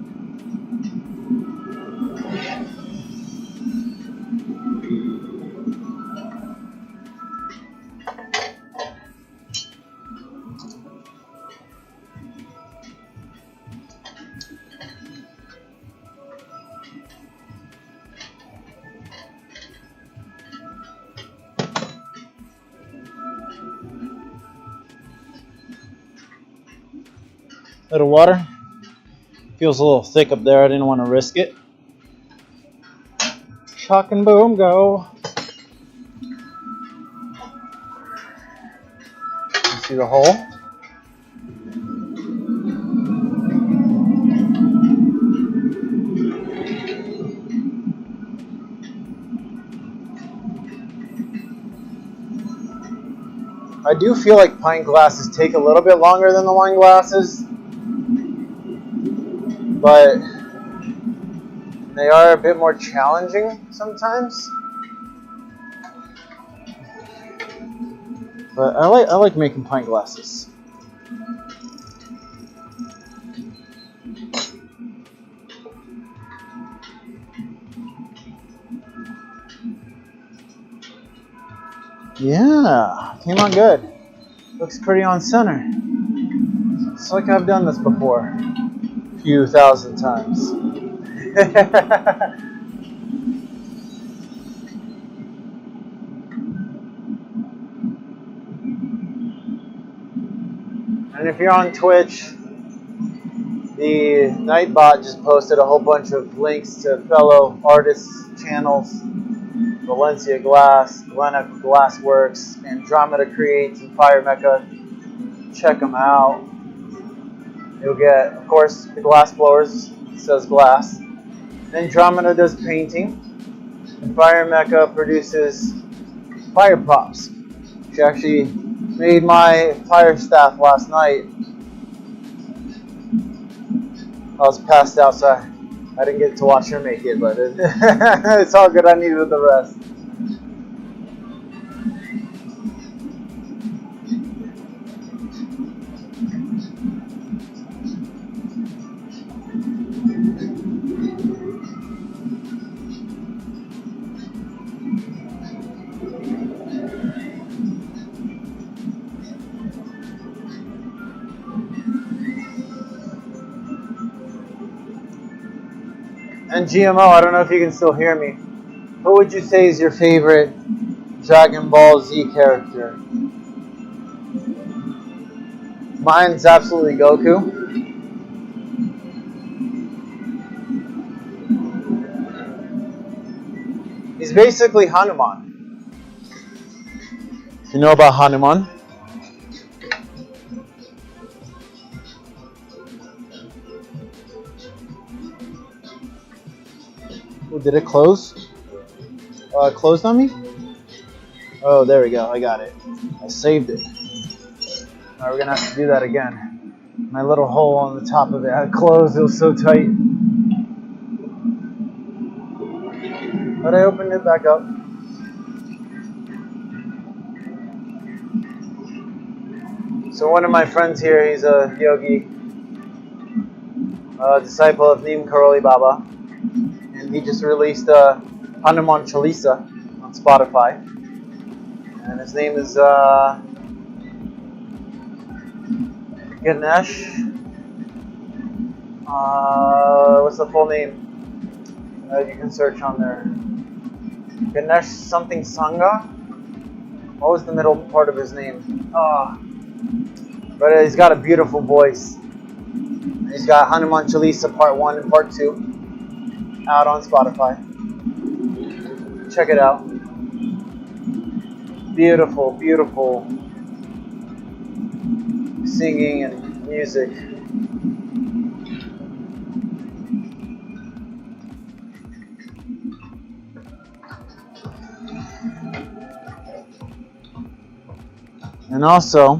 Little water. Feels a little thick up there. I didn't want to risk it. Shock and boom, go. You see the hole? I do feel like pint glasses take a little bit longer than the wine glasses, but they are a bit more challenging sometimes. But I like making pint glasses. Yeah, came out good. Looks pretty on center. It's like I've done this before. A few thousand times. And if you're on Twitch, the Nightbot just posted a whole bunch of links to fellow artists' channels. Valencia Glass, Glenna Glassworks, Andromeda Creates, and Fire Mecha. Check them out. You'll get, of course, the glass blowers. It says glass. Andromeda does painting. And Fire Mecha produces fire props. She actually made my fire staff last night. I was passed out, so I didn't get to watch her make it, but it's all good. I needed the rest. And GMO, I don't know if you can still hear me. What would you say is your favorite Dragon Ball Z character? Mine's absolutely Goku. He's basically Hanuman. You know about Hanuman? Oh, did it close? Closed on me? Oh, there we go. I got it. I saved it. Now we're gonna have to do that again. My little hole on the top of it had closed. It was so tight. But I opened it back up. So one of my friends here, he's a yogi, a disciple of Neem Karoli Baba, and he just released a Hanuman Chalisa on Spotify, and his name is Ganesh. What's the full name? You can search on there. Ganesh something Sangha. What was the middle part of his name? But he's got a beautiful voice. He's got Hanuman Chalisa Part 1 and Part 2 out on Spotify. Check it out. Beautiful, beautiful singing and music. And also,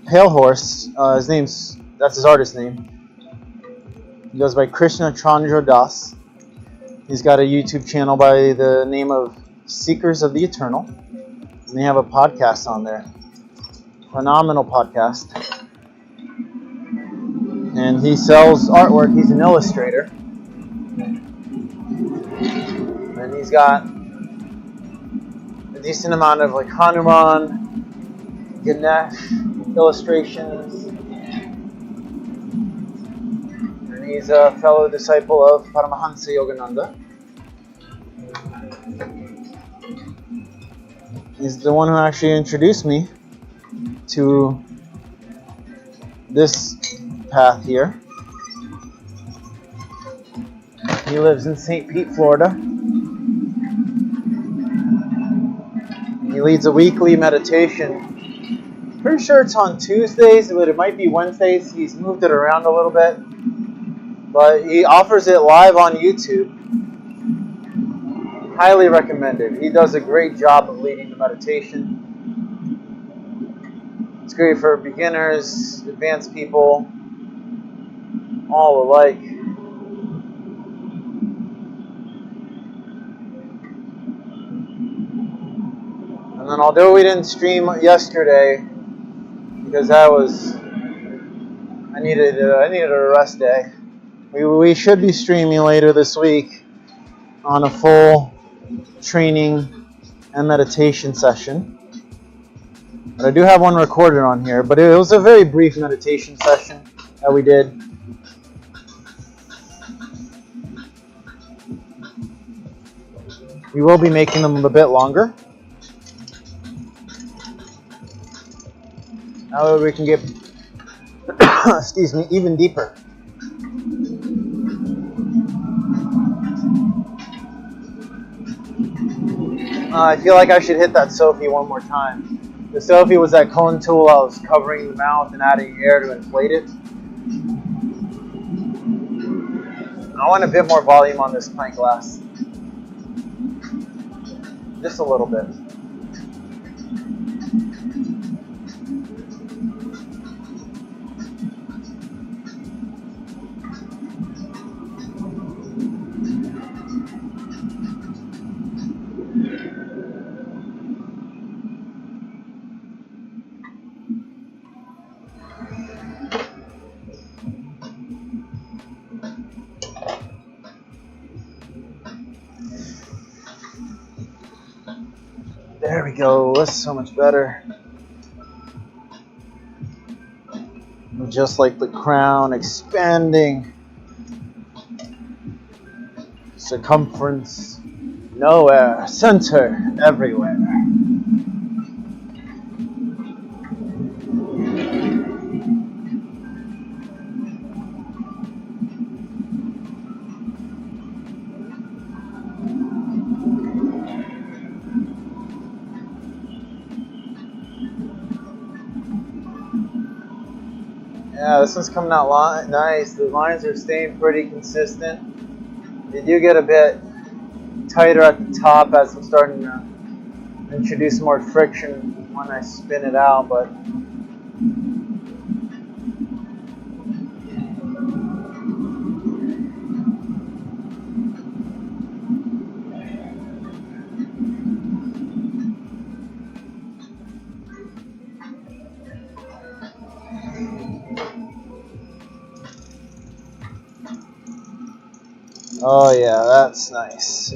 Pale Horse, that's his artist name. He goes by Krishna Chandra Das. He's got a YouTube channel by the name of Seekers of the Eternal. And they have a podcast on there. Phenomenal podcast. And he sells artwork. He's an illustrator. And he's got a decent amount of like Hanuman, Ganesh illustrations. And he's a fellow disciple of Paramahansa Yogananda. He's the one who actually introduced me to this path here. He lives in St. Pete, Florida. He leads a weekly meditation. Pretty sure it's on Tuesdays, but it might be Wednesdays. He's moved it around a little bit. But he offers it live on YouTube. Highly recommended. He does a great job of leading the meditation. It's great for beginners, advanced people, all alike. And then although we didn't stream yesterday, because I needed a rest day, we should be streaming later this week on a full training and meditation session. But I do have one recorded on here, but it was a very brief meditation session that we did. We will be making them a bit longer. That way we can get, excuse me, even deeper. I feel like I should hit that Sophie one more time. The Sophie was that cone tool I was covering the mouth and adding air to inflate it. I want a bit more volume on this pint glass. Just a little bit. There we go, that's so much better. Just like the crown expanding. Circumference, nowhere. Center, everywhere. Yeah, this one's coming out nice. The lines are staying pretty consistent. They do get a bit tighter at the top as I'm starting to introduce more friction when I spin it out, but oh yeah, that's nice.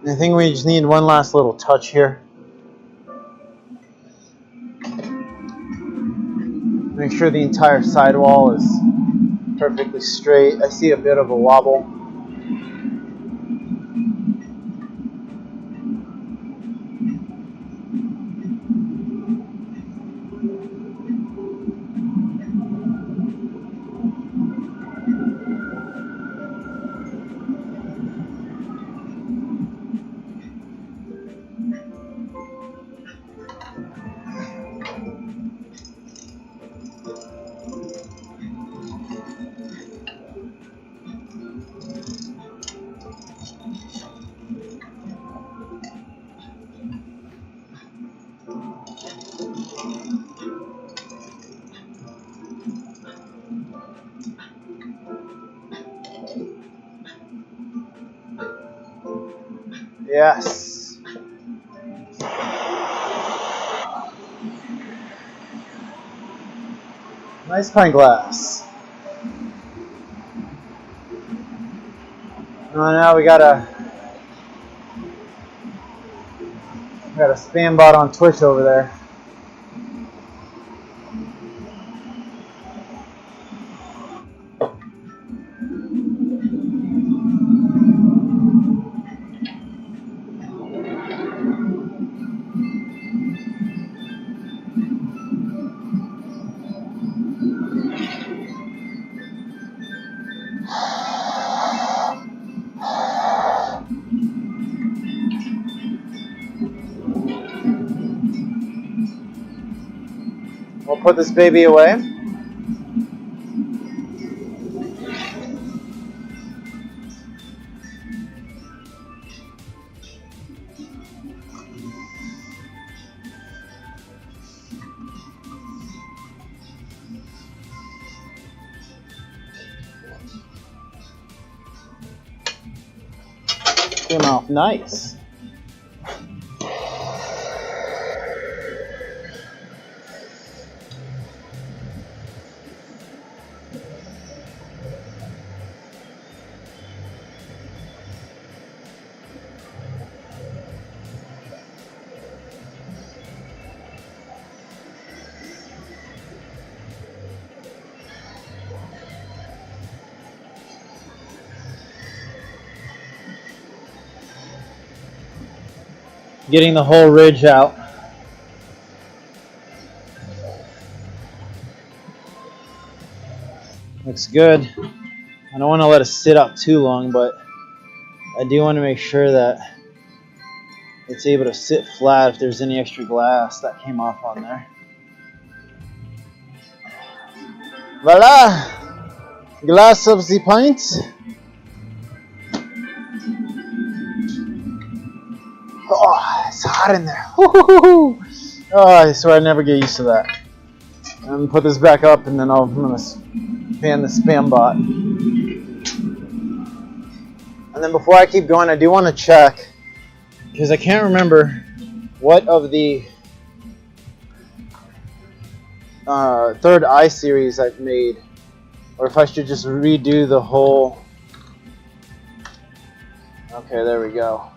I think we just need one last little touch here. Make sure the entire sidewall is perfectly straight. I see a bit of a wobble. Yes. Nice pint glass. Now we got a spam bot on Twitch over there. We'll put this baby away. Came off nice. getting the whole ridge out. Looks good. I don't want to let it sit up too long, but I do want to make sure that it's able to sit flat if there's any extra glass that came off on there. Voila! Glass of the pint. Oh, it's hot in there. Woo-hoo-hoo-hoo. Oh, I swear I never get used to that. I'm going to put this back up and then I'm going to fan the spam bot. And then before I keep going, I do want to check, because I can't remember what of the third eye series I've made, or if I should just redo the whole. Okay, there we go.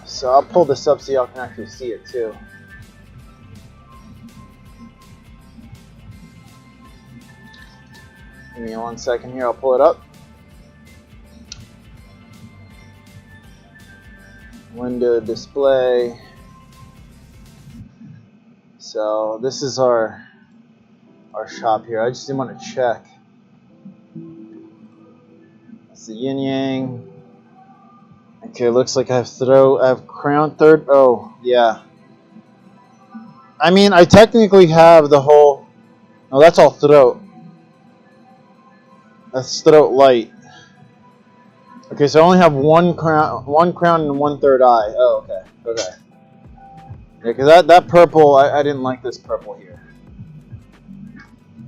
So I'll pull this up so y'all can actually see it too. Give me 1 second here, I'll pull it up. Window display. So this is our shop here. I just didn't want to check. That's the yin yang. Okay, looks like I have crown third. Oh, yeah. I mean, I technically have the whole. No, that's all throat. That's throat light. Okay, so I only have one crown and 1/3 eye. Oh, okay. Okay. Yeah, because that purple, I didn't like this purple here.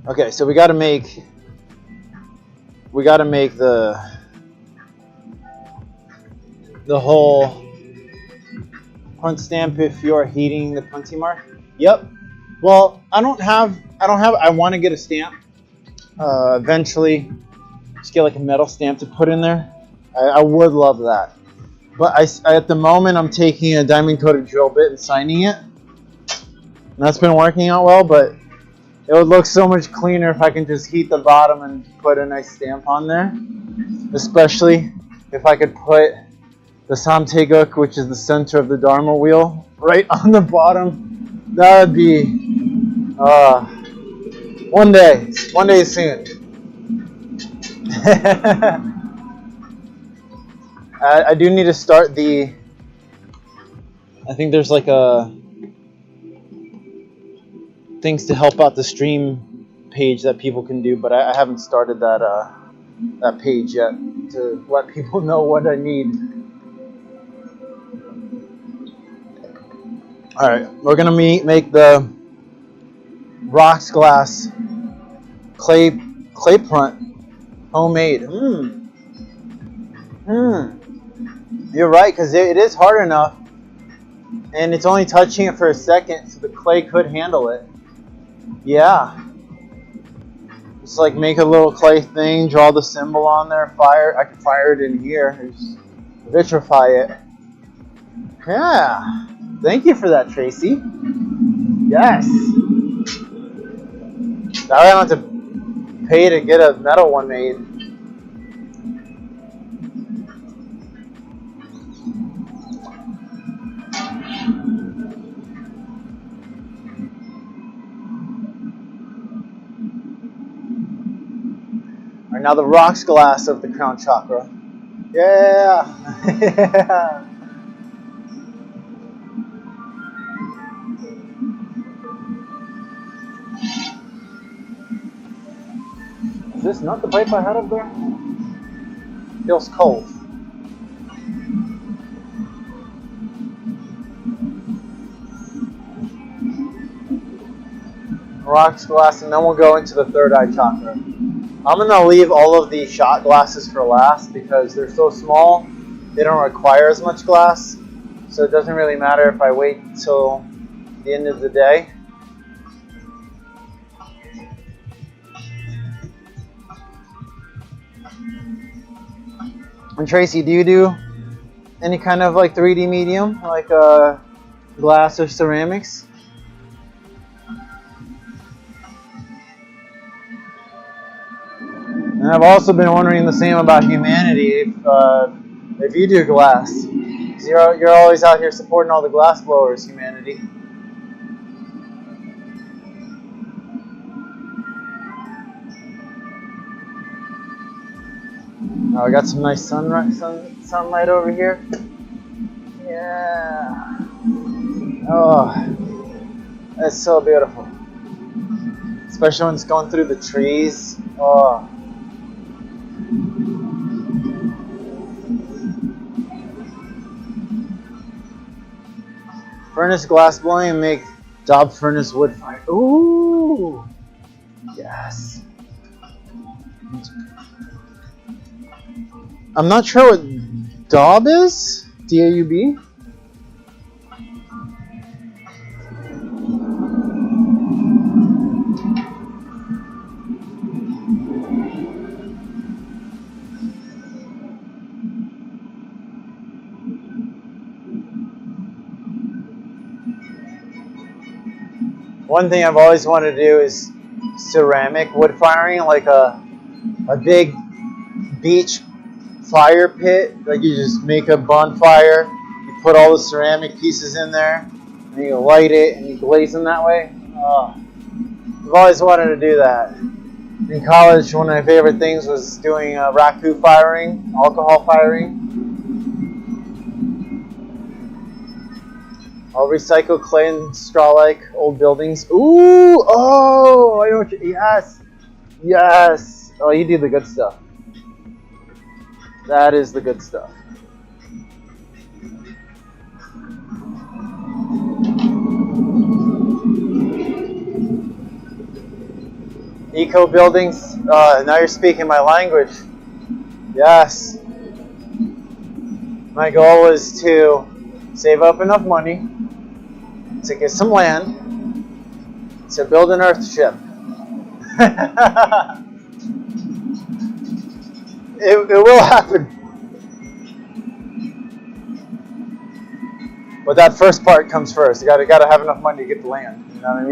Okay, so we got to make the whole punch stamp if you're heating the punchy mark. Yep. Well, I want to get a stamp. Eventually, just get like a metal stamp to put in there. I would love that. But at the moment, I'm taking a diamond-coated drill bit and signing it. And that's been working out well, but it would look so much cleaner if I can just heat the bottom and put a nice stamp on there. Especially if I could put the Samteguk, which is the center of the Dharma wheel, right on the bottom. That would be one day soon. I do need to start I think there's like things to help out the stream page that people can do, but I haven't started that page yet to let people know what I need. All right, we're gonna make the rocks glass clay print homemade. You're right, because it is hard enough, and it's only touching it for a second, so the clay could handle it. Yeah. Just like make a little clay thing, draw the symbol on there, I can fire it in here, just vitrify it. Yeah. Thank you for that, Tracy. Yes. Now I don't have to pay to get a metal one made. Alright, now the rocks glass of the crown chakra. Yeah. Is this not the pipe I had up there? Feels cold. Rocks glass, and then we'll go into the third eye chakra. I'm going to leave all of the shot glasses for last because they're so small, they don't require as much glass, so it doesn't really matter if I wait till the end of the day. And Tracy, do you do any kind of like 3D medium, like glass or ceramics? And I've also been wondering the same about humanity, if you do glass. Because you're always out here supporting all the glass blowers, humanity. Oh, we got some nice sunlight over here. Yeah. Oh, that's so beautiful. Especially when it's going through the trees. Oh. Furnace glass blowing and make daub furnace wood fire. Ooh. Yes. I'm not sure what daub is. D-A-U-B? One thing I've always wanted to do is ceramic wood firing, like a big beach fire pit. Like you just make a bonfire, you put all the ceramic pieces in there, and you light it and you glaze them that way. Oh, I've always wanted to do that. In college, one of my favorite things was doing raku firing, alcohol firing. I'll recycle clay and straw like old buildings. Ooh, oh, I know what you, yes, yes. Oh, you do the good stuff. That is the good stuff. Eco buildings. Now you're speaking my language. Yes. My goal was to save up enough money to get some land to build an Earthship. It will happen. But that first part comes first. You gotta have enough money to get the land. You know what I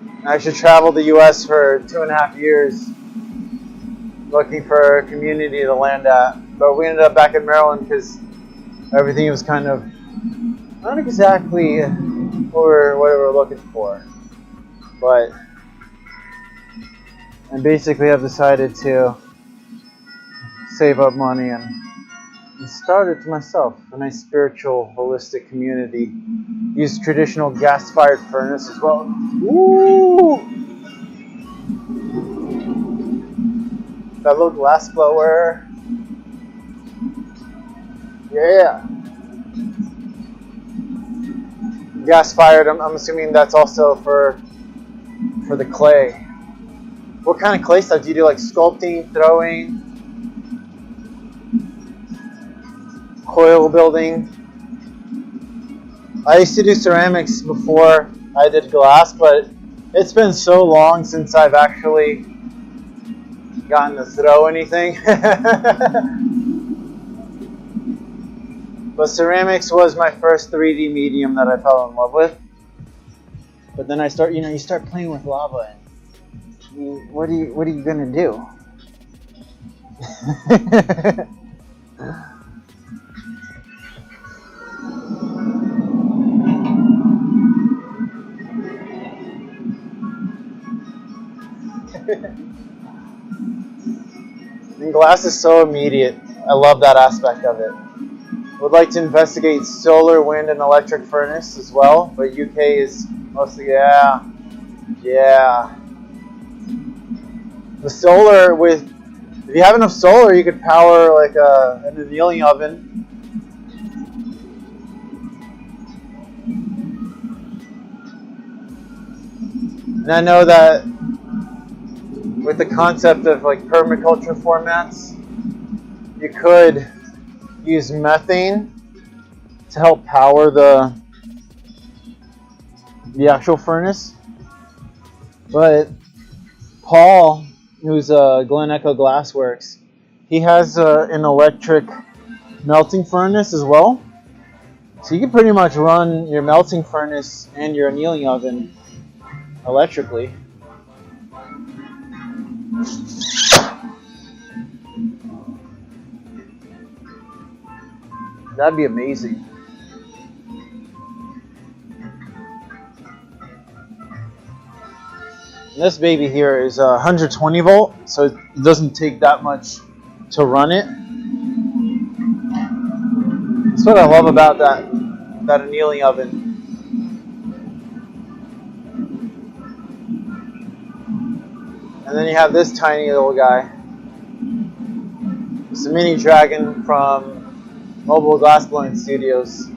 mean? I should travel the U.S. for 2.5 years looking for a community to land at. But we ended up back in Maryland because everything was kind of not exactly what we were looking for. But I basically have decided to save up money and start it myself. A nice spiritual, holistic community. Use traditional gas-fired furnace as well. Ooh! That little glass blower. Yeah. Gas-fired. I'm assuming that's also for the clay. What kind of clay stuff do you do? Like sculpting, throwing, coil building? I used to do ceramics before I did glass, but it's been so long since I've actually gotten to throw anything. But ceramics was my first 3D medium that I fell in love with. But then you start playing with lava, and what are you gonna do? And glass is so immediate. I love that aspect of it. Would like to investigate solar, wind, and electric furnace as well, but UK is mostly, yeah. The solar, if you have enough solar, you could power like an annealing oven. And I know that with the concept of like permaculture formats, you could use methane to help power the actual furnace. But Paul, who's Glen Echo Glassworks, he has an electric melting furnace as well. So you can pretty much run your melting furnace and your annealing oven electrically. That'd be amazing. And this baby here is 120 volt, so it doesn't take that much to run it. That's what I love about that annealing oven. And then you have this tiny little guy. It's a mini dragon from Mobile Glassblowing Studios.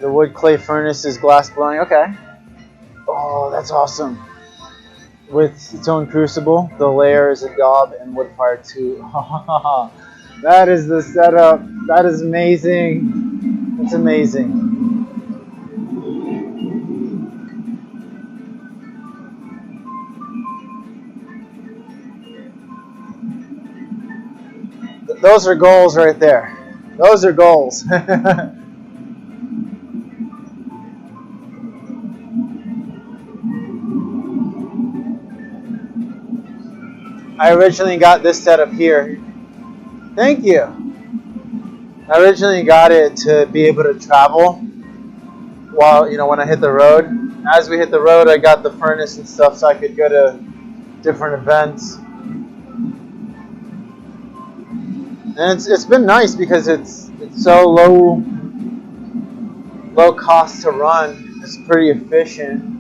The wood clay furnace is glass blowing. Okay. Oh, that's awesome. With its own crucible, the layer is a daub and wood fire too. That is the setup. That is amazing. It's amazing. Those are goals right there. Those are goals. I originally got this setup here. Thank you. I originally got it to be able to travel while, when I hit the road. As we hit the road, I got the furnace and stuff so I could go to different events. And it's been nice because it's so low cost to run. It's pretty efficient.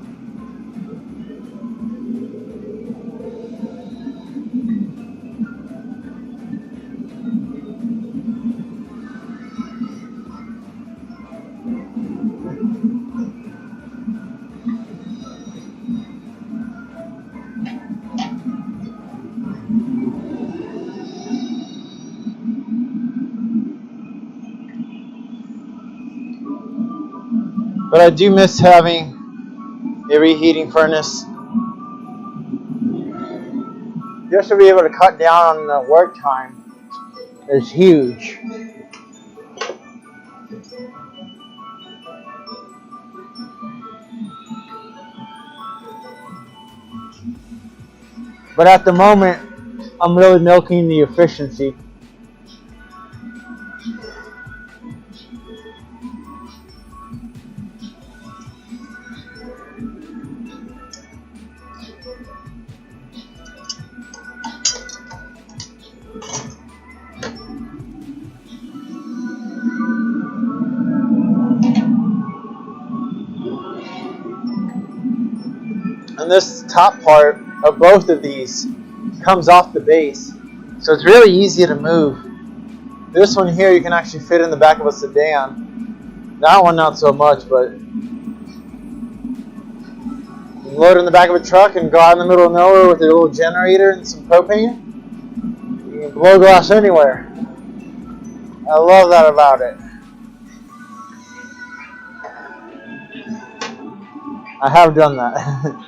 But I do miss having a reheating furnace. Just to be able to cut down on the work time is huge. But at the moment, I'm really milking the efficiency. And this top part of both of these comes off the base, so it's really easy to move. This one here you can actually fit in the back of a sedan. That one not so much, but you can load it in the back of a truck and go out in the middle of nowhere with your little generator and some propane. You can blow glass anywhere. I love that about it. I have done that.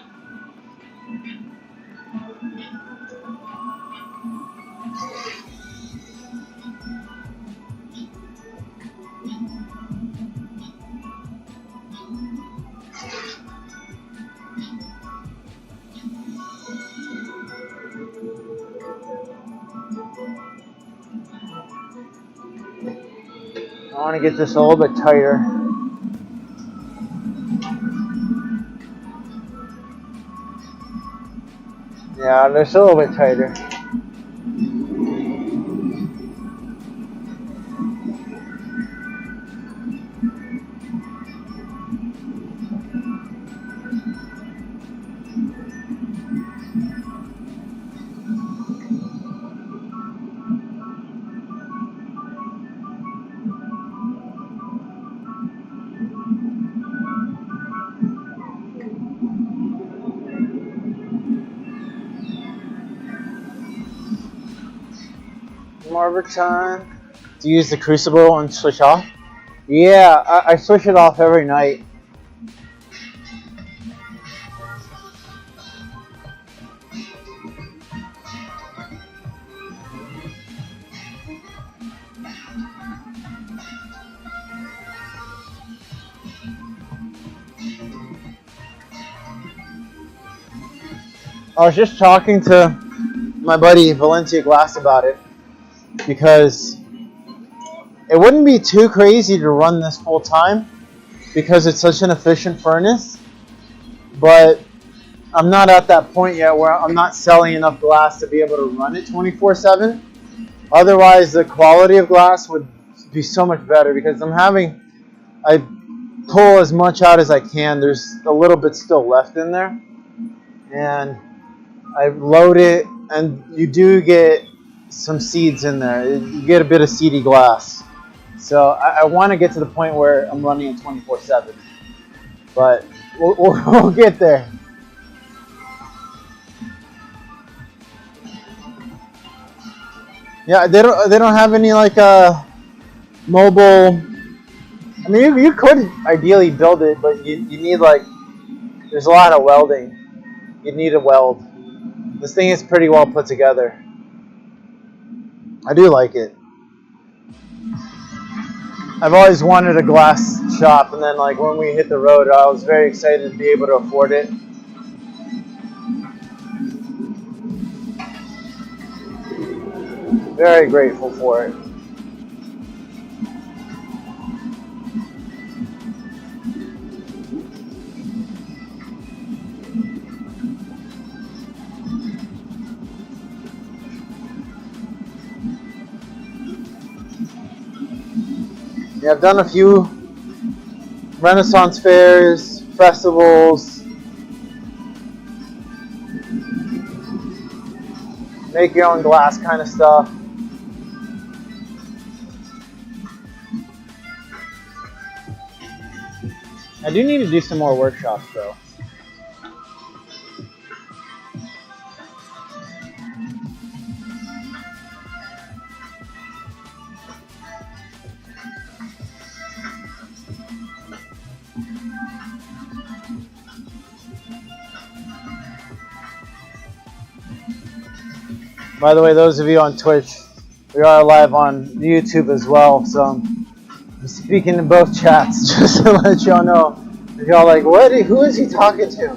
I want to get this a little bit tighter. Yeah, just a little bit tighter. More time to use the crucible and switch off. Yeah, I switch it off every night. I was just talking to my buddy Valencia Glass about it, because it wouldn't be too crazy to run this full time because it's such an efficient furnace, but I'm not at that point yet where I'm not selling enough glass to be able to run it 24/7. Otherwise, the quality of glass would be so much better, because I pull as much out as I can. There's a little bit still left in there, and I load it, and you do get some seeds in there. You get a bit of seedy glass. So I want to get to the point where I'm running it 24/7, but we'll get there. Yeah, they don't have any like mobile. I mean, you could ideally build it, but you need like, there's a lot of welding. You need a weld. This thing is pretty well put together. I do like it. I've always wanted a glass shop, and then like when we hit the road, I was very excited to be able to afford it. Very grateful for it. Yeah, I've done a few Renaissance fairs, festivals, make your own glass kind of stuff. I do need to do some more workshops though. By the way, those of you on Twitch, we are live on YouTube as well, so I'm speaking in both chats just to let y'all know. If y'all like, what? Who is he talking to?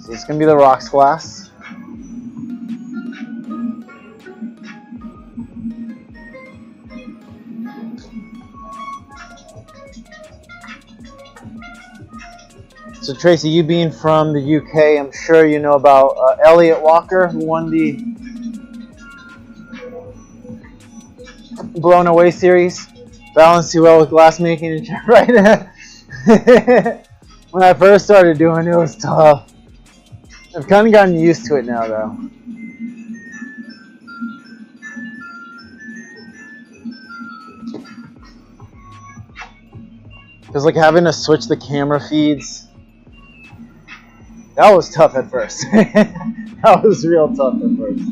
So it's going to be the rocks glass. So Tracy, you being from the UK, I'm sure you know about Elliot Walker, who won the Blown Away series. Balanced too well with glass making, right? When I first started doing it, it was tough. I've kind of gotten used to it now, though. Because like having to switch the camera feeds, that was tough at first. That was real tough at first.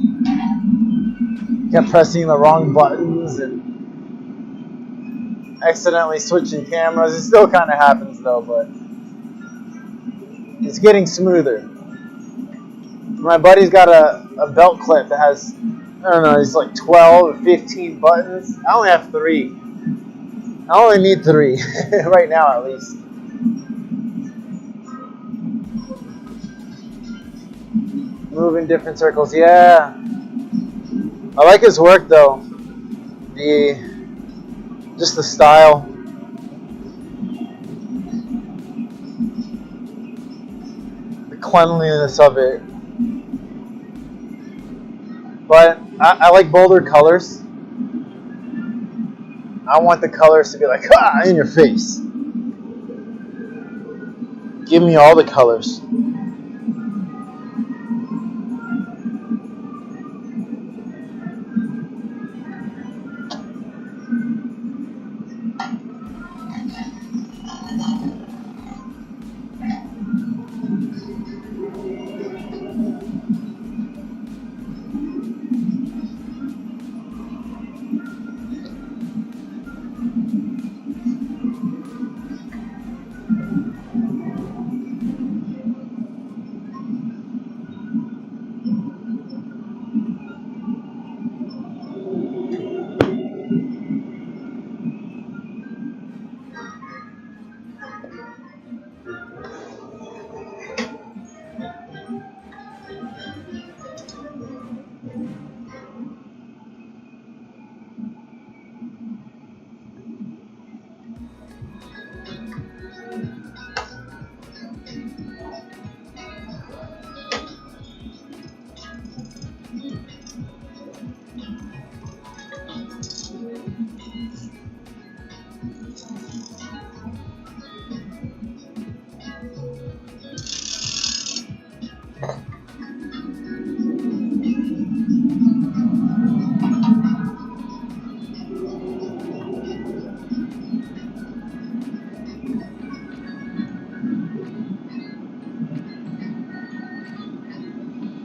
Kept pressing the wrong buttons and accidentally switching cameras. It still kind of happens though, but it's getting smoother. My buddy's got a belt clip that has, I don't know, it's like 12 or 15 buttons. I only have 3. I only need 3, right now at least. Move in different circles, yeah. I like his work though. Just the style. The cleanliness of it. But I like bolder colors. I want the colors to be like, in your face. Give me all the colors.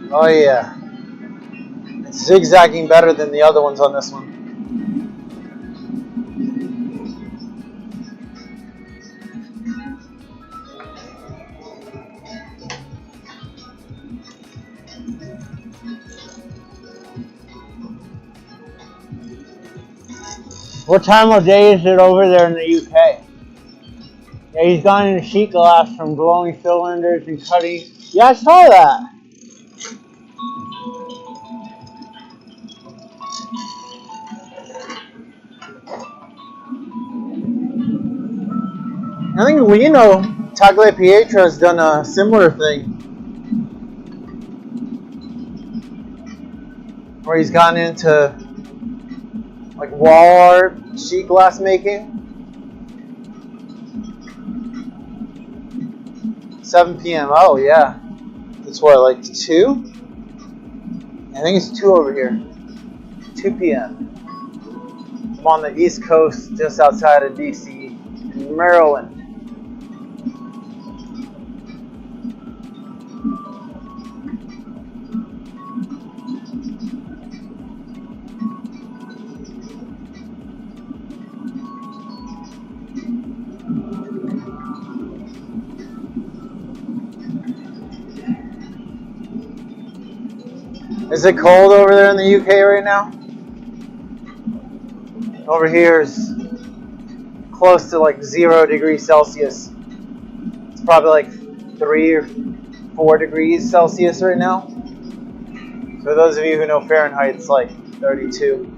Oh yeah. It's zigzagging better than the other ones on this one. What time of day is it over there in the UK? Yeah, he's gone into sheet glass from glowing cylinders and cutting. Yeah, I saw that. I think Lino Tagliapietro has done a similar thing, where he's gone into like wall art, sheet glass making. 7 p.m. Oh yeah, it's what, like 2? I think it's 2 over here. 2 p.m. I'm on the East Coast, just outside of DC, in Maryland. Is it cold over there in the UK right now? Over here is close to like 0 degrees Celsius. It's probably like 3 or 4 degrees Celsius right now. For those of you who know Fahrenheit, it's like 32.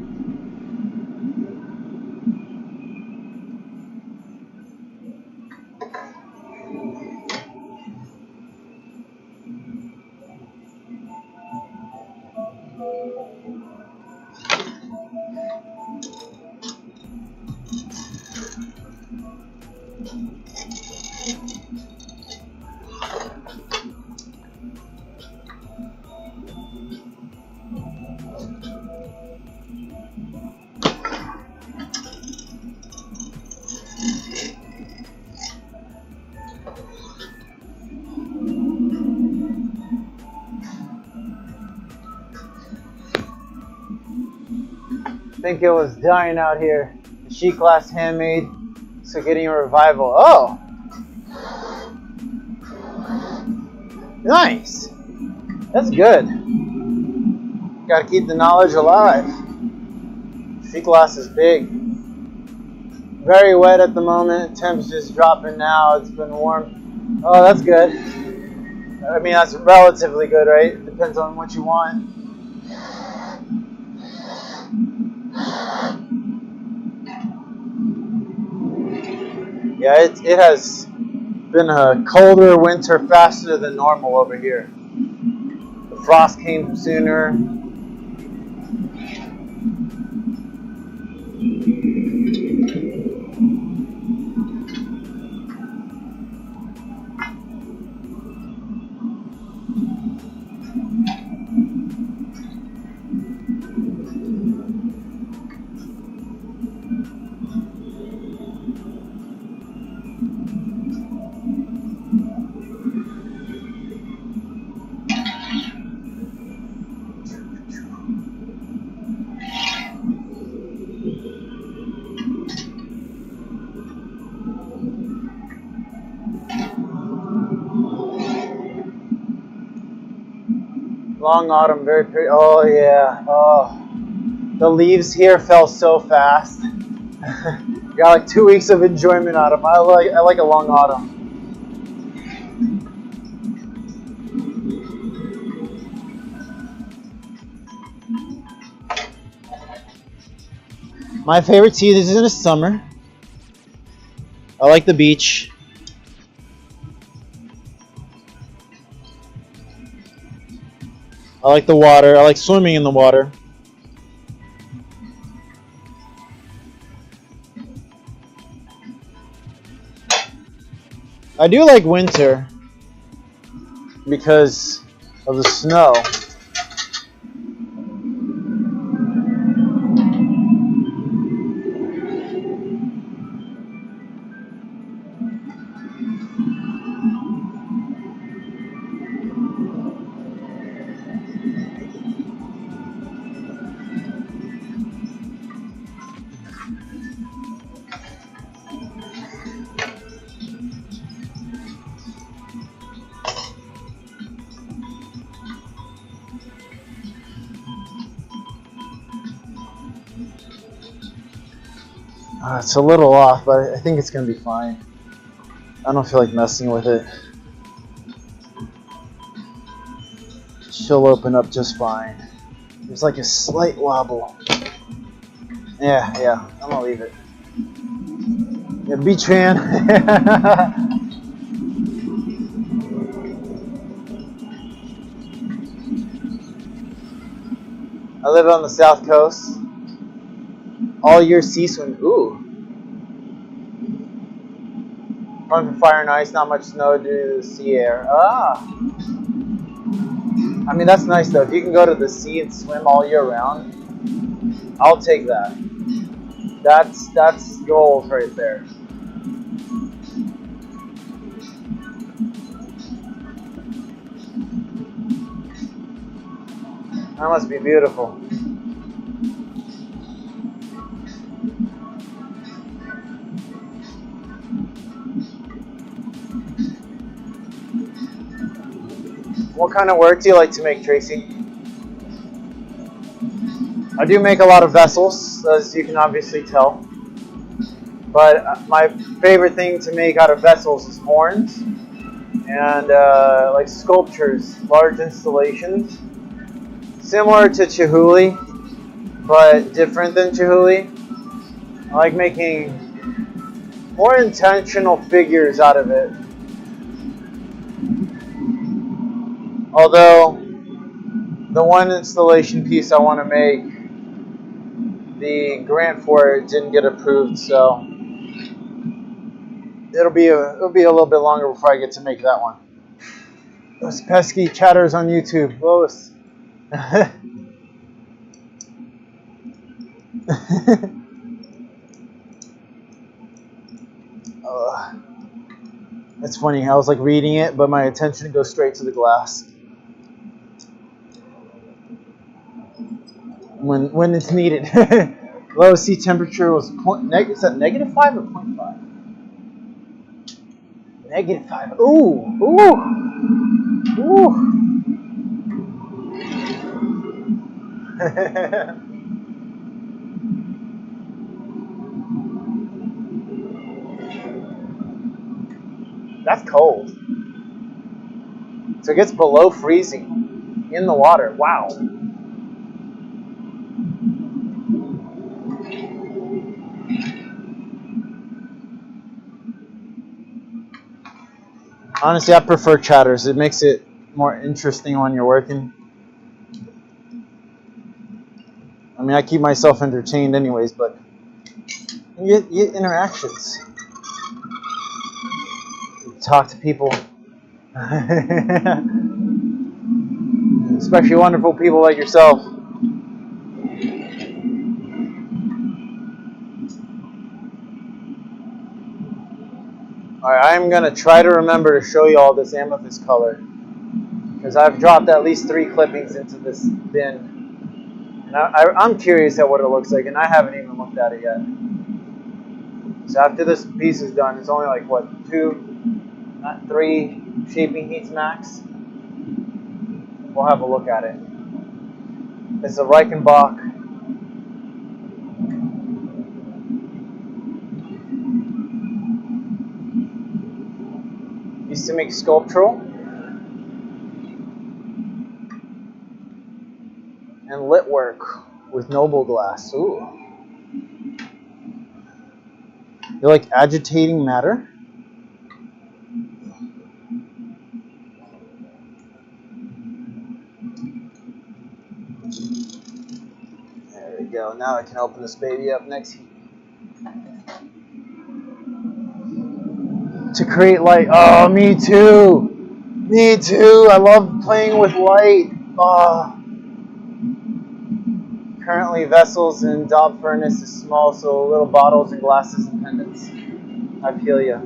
I think it was dying out here. The sheet glass handmade, so getting a revival. Oh! Nice! That's good. Gotta keep the knowledge alive. Sheet glass is big. Very wet at the moment. Temperature's dropping now. It's been warm. Oh, that's good. I mean, that's relatively good, right? It depends on what you want. Yeah, it has been a colder winter faster than normal over here. The frost came sooner. Long autumn, very pretty. Oh yeah. Oh, the leaves here fell so fast. Got like 2 weeks of enjoyment out of them. I like a long autumn. My favorite season is summer. I like the beach. I like the water. I like swimming in the water. I do like winter because of the snow. It's a little off, but I think it's going to be fine. I don't feel like messing with it. She'll open up just fine. There's like a slight wobble. Yeah, I'm gonna leave it. Yeah, beach fan. I live on the south coast. All year sea swim. Ooh. Fun for fire and ice, not much snow due to the sea air. Ah. I mean, that's nice though. If you can go to the sea and swim all year round, I'll take that. That's gold right there. That must be beautiful. What kind of work do you like to make, Tracy? I do make a lot of vessels, as you can obviously tell. But my favorite thing to make out of vessels is horns and like sculptures, large installations. Similar to Chihuly, but different than Chihuly. I like making more intentional figures out of it. Although, the one installation piece I want to make, the grant for it didn't get approved, so it'll be a little bit longer before I get to make that one. Those pesky chatters on YouTube, Lois. It's funny. I was like reading it, but my attention goes straight to the glass when it's needed. Low sea temperature was is that -5 or 0.5? -5. Ooh. That's cold. So it gets below freezing in the water. Wow. Honestly, I prefer chatters. It makes it more interesting when you're working. I mean, I keep myself entertained anyways, but you get interactions. You talk to people. Especially wonderful people like yourself. Alright, I'm going to try to remember to show you all this amethyst color. Because I've dropped at least 3 clippings into this bin. And I'm curious at what it looks like, and I haven't even looked at it yet. So after this piece is done, it's only like, what, 3 shaping heats max? We'll have a look at it. It's a Reichenbach. Used to make sculptural and lit work with noble glass. Ooh. You like agitating matter? There we go. Now I can open this baby up next to create light. Oh, me too. Me too. I love playing with light. Oh. Currently, vessels in Daub furnace is small, so little bottles and glasses and pendants. I feel you.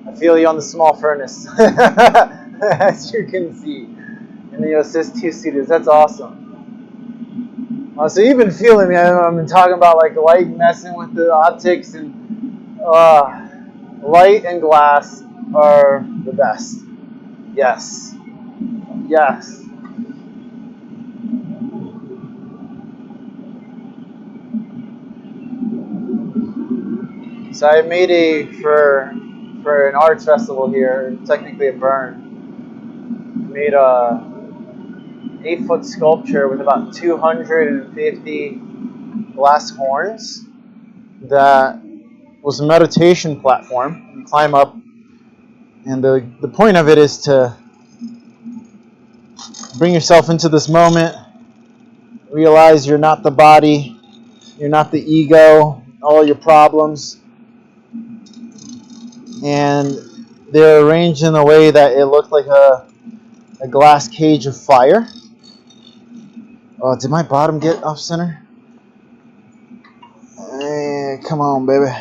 I feel you on the small furnace, as you can see in the Assist 2-seaters. That's awesome. So you've been feeling me. I've been talking about like light messing with the optics, and light and glass are the best. Yes. Yes. So I made for an arts festival here, technically a burn. Made a 8-foot sculpture with about 250 glass horns that was a meditation platform. You climb up, and the point of it is to bring yourself into this moment, realize you're not the body, you're not the ego, all your problems, and they're arranged in a way that it looked like a glass cage of fire. Oh, did my bottom get off center? Hey, come on, baby.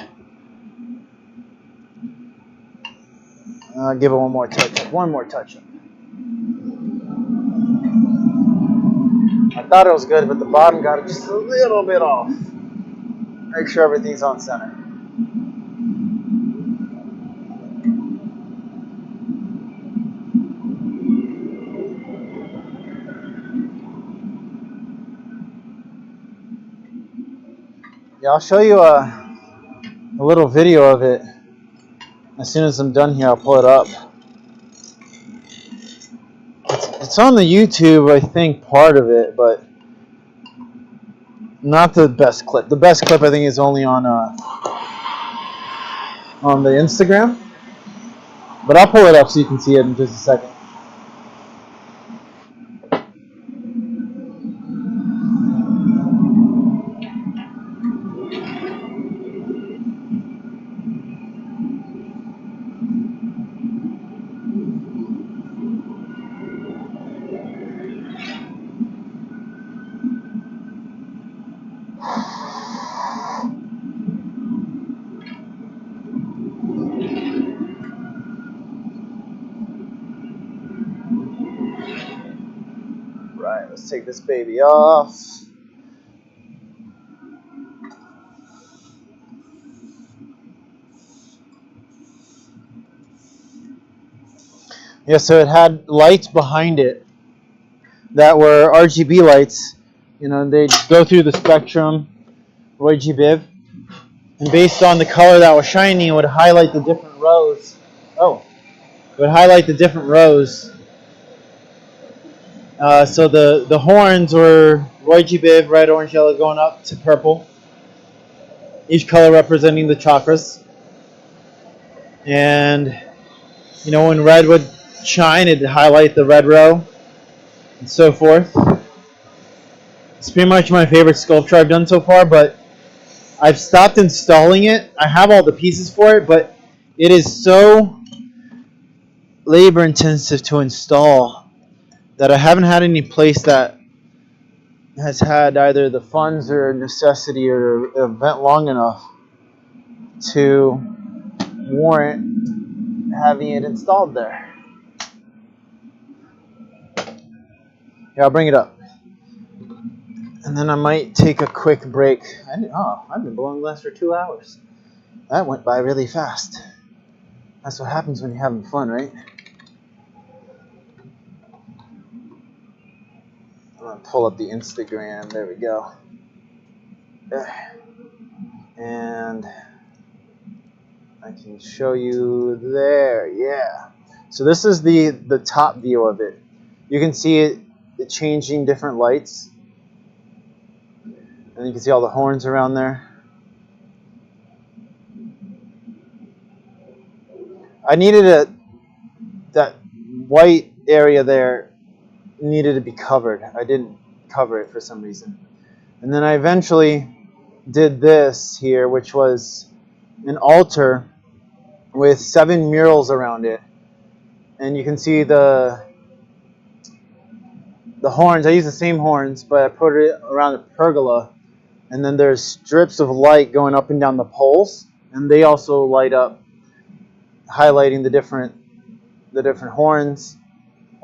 I'll give it one more touch up. One more touch up. I thought it was good, but the bottom got it just a little bit off. Make sure everything's on center. Yeah, I'll show you a little video of it. As soon as I'm done here, I'll pull it up. It's on the YouTube, I think, part of it, but not the best clip. The best clip, I think, is only on the Instagram. But I'll pull it up so you can see it in just a second. Right, let's take this baby off. Yeah, so it had lights behind it that were RGB lights. You know, they go through the spectrum, RGB, and based on the color that was shining, it would highlight the different rows. Oh, it would highlight the different rows. So the horns were RGB, red, orange, yellow, going up to purple. Each color representing the chakras. And, you know, when red would shine, it'd highlight the red row, and so forth. It's pretty much my favorite sculpture I've done so far, but I've stopped installing it. I have all the pieces for it, but it is so labor intensive to install that I haven't had any place that has had either the funds or necessity or event long enough to warrant having it installed there. Yeah, I'll bring it up. And then I might take a quick break. I've been blowing glass for 2 hours. That went by really fast. That's what happens when you're having fun, right? I'm going to pull up the Instagram. There we go. And I can show you there. Yeah. So this is the top view of it. You can see it changing different lights. And you can see all the horns around there. I needed that white area there needed to be covered. I didn't cover it for some reason. And then I eventually did this here, which was an altar with 7 murals around it. And you can see the horns. I used the same horns, but I put it around a pergola. And then there's strips of light going up and down the poles, and they also light up, highlighting the different horns.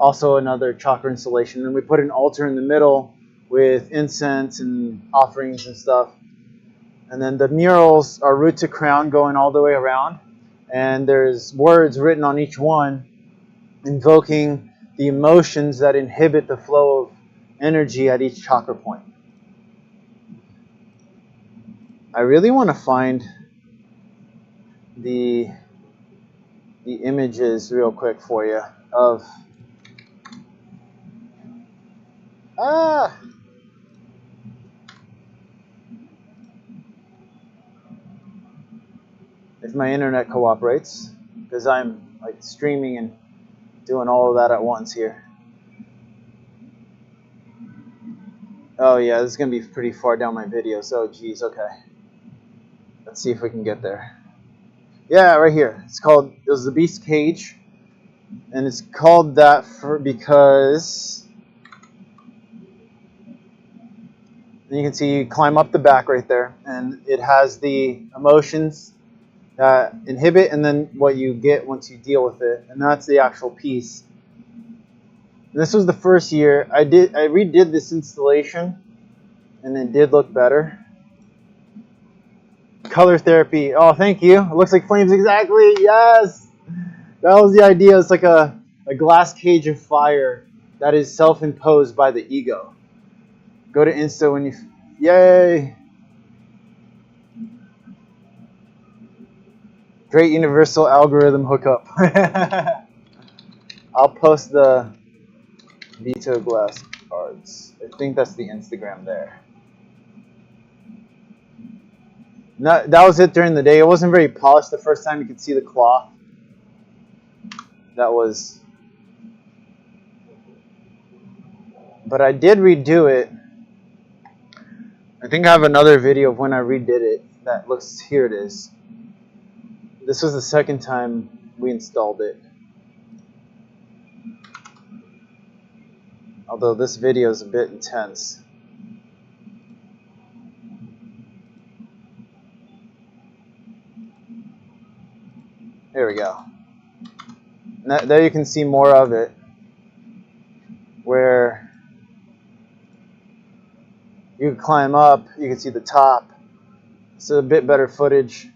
Also another chakra installation. And we put an altar in the middle with incense and offerings and stuff. And then the murals are root to crown going all the way around. And there's words written on each one invoking the emotions that inhibit the flow of energy at each chakra point. I really want to find the images real quick for you of if my internet cooperates, because I'm like streaming and doing all of that at once here. Oh yeah, this is gonna be pretty far down my video, so geez, okay. Let's see if we can get there. Yeah, right here. It was the Beast Cage, and it's called that because you can see you climb up the back right there, and it has the emotions that inhibit, and then what you get once you deal with it, and that's the actual piece. And this was the first year I redid this installation, and it did look better. Color therapy. Oh, thank you. It looks like flames exactly. Yes, that was the idea. It's like a glass cage of fire that is self-imposed by the ego. Go to Insta when you... Yay! Great universal algorithm hookup. I'll post the Vito glass cards. I think that's the Instagram there. That was it during the day. It wasn't very polished the first time. You could see the cloth. That was... But I did redo it. I think I have another video of when I redid it. That looks... Here it is. This was the second time we installed it. Although this video is a bit intense. There we go. Now, there you can see more of it, where you can climb up, you can see the top. It's a bit better footage.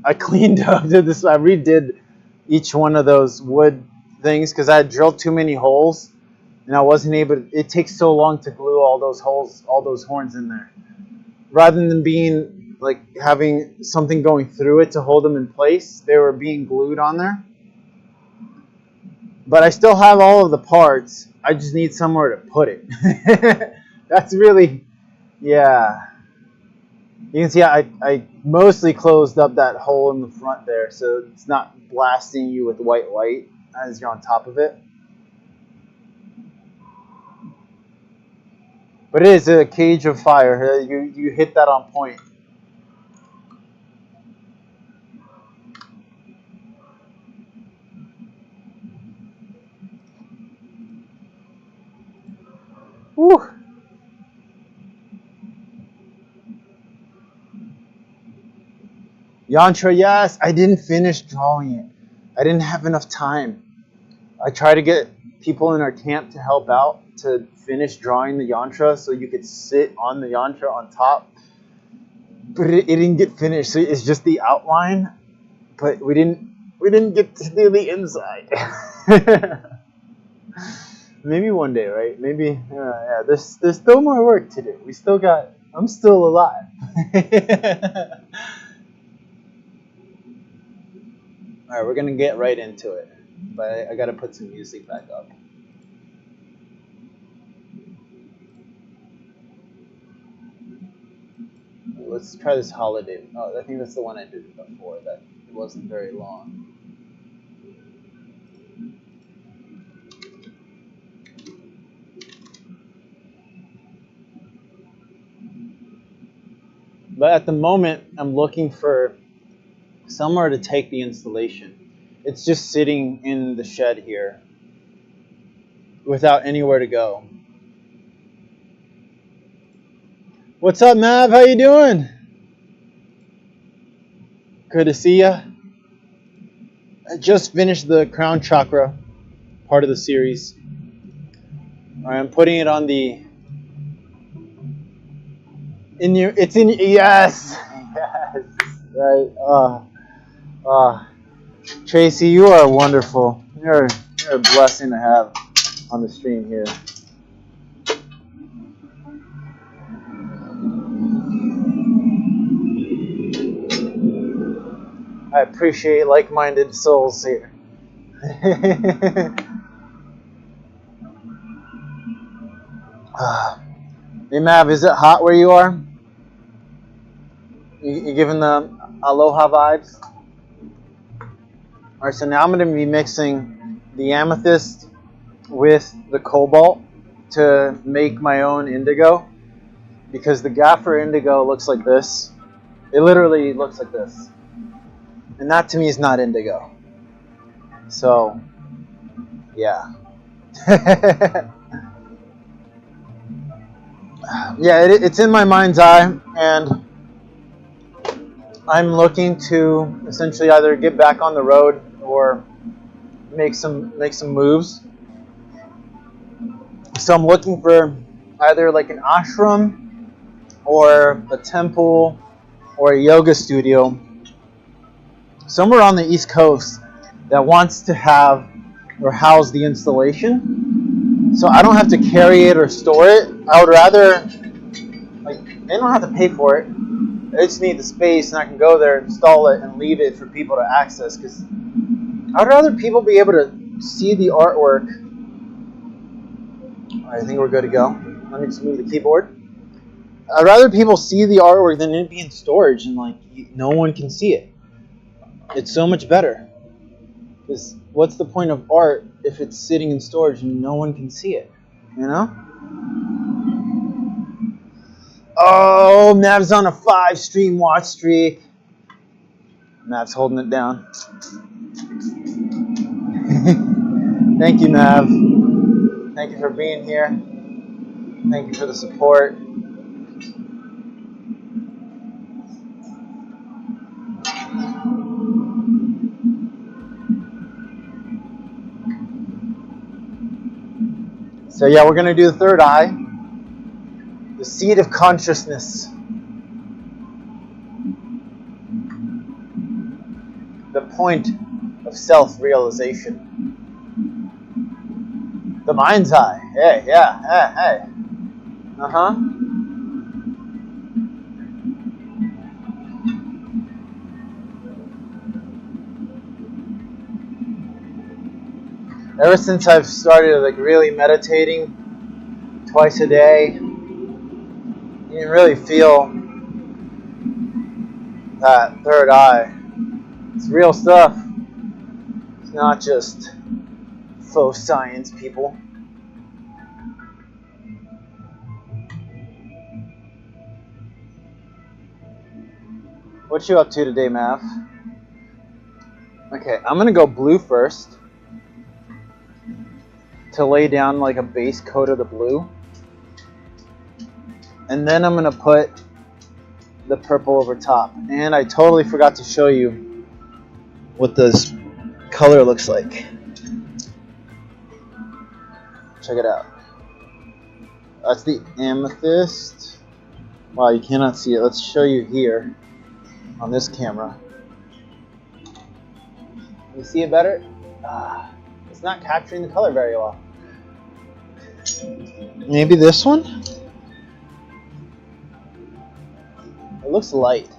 I cleaned up, did this. I redid each one of those wood things because I had drilled too many holes, and I wasn't able to, it takes so long to glue all those holes, all those horns in there. Rather than being like having something going through it to hold them in place, they were being glued on there. But I still have all of the parts. I just need somewhere to put it. That's really, yeah. You can see I mostly closed up that hole in the front there, so it's not blasting you with white light as you're on top of it. But it is a cage of fire. You hit that on point. Woo. Yantra, yes. I didn't finish drawing it. I didn't have enough time. I tried to get people in our camp to help out to finish drawing the yantra so you could sit on the yantra on top. But it didn't get finished. So it's just the outline. But we didn't get to do the inside. Maybe one day, right? Maybe, yeah. There's still more work to do. I'm still alive. All right, we're gonna get right into it, but I gotta put some music back up. Let's try this holiday. Oh, I think that's the one I did before. That it wasn't very long. But at the moment, I'm looking for somewhere to take the installation. It's just sitting in the shed here without anywhere to go. What's up, Mav? How you doing? Good to see ya. I just finished the Crown Chakra part of the series. All right, I'm putting it on the... Yes! Yes! Right. Tracy, you are wonderful. You're a blessing to have on the stream here. I appreciate like-minded souls here. Hey Mav, is it hot where you are? You giving the aloha vibes? Alright, so now I'm going to be mixing the amethyst with the cobalt to make my own indigo, because the gaffer indigo looks like this. It literally looks like this. And that to me is not indigo. So, yeah. Yeah, it's in my mind's eye, and I'm looking to essentially either get back on the road or make some moves. So I'm looking for either like an ashram or a temple or a yoga studio somewhere on the East Coast that wants to have or house the installation, so I don't have to carry it or store it. I would rather, like, they don't have to pay for it. I just need the space, and I can go there, install it, and leave it for people to access. Because I would rather people be able to see the artwork. I think we're good to go. Let me just move the keyboard. I'd rather people see the artwork than it be in storage and like no one can see it. It's so much better. Because what's the point of art if it's sitting in storage and no one can see it? You know? Oh, Mav's on a 5-stream watch streak. Mav's holding it down. Thank you, Mav. Thank you for being here. Thank you for the support. So yeah, we're going to do the third eye. The seat of consciousness. The point of self-realization. The mind's eye. Hey, yeah, hey. Uh-huh. Ever since I've started like really meditating twice a day, you can really feel that third eye. It's real stuff. It's not just faux science, people. What you up to today, Mav? Okay, I'm gonna go blue first to lay down like a base coat of the blue. And then I'm gonna put the purple over top. And I totally forgot to show you what this color looks like. Check it out. That's the amethyst. Wow, you cannot see it. Let's show you here on this camera. You see it better? It's not capturing the color very well. Maybe this one? It looks light.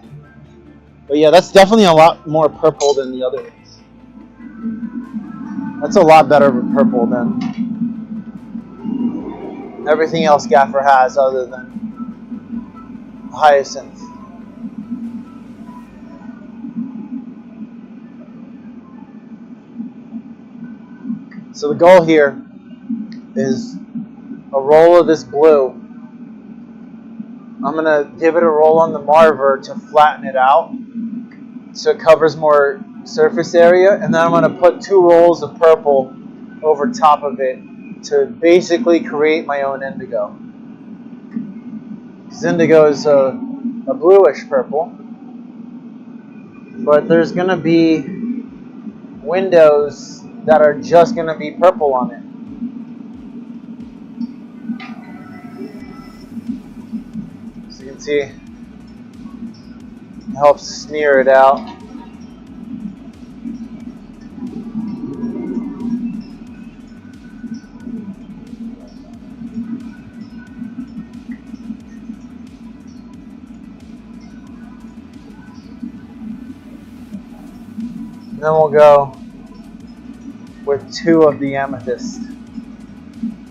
But yeah, that's definitely a lot more purple than the other ones. That's a lot better purple than everything else Gaffer has other than hyacinth. So the goal here is a roll of this blue. I'm going to give it a roll on the marver to flatten it out so it covers more surface area, and then I'm going to put 2 rolls of purple over top of it to basically create my own indigo. Because indigo is a bluish purple, but there's going to be windows that are just going to be purple on it. So you can see it helps smear it out. then we'll go with 2 of the amethyst.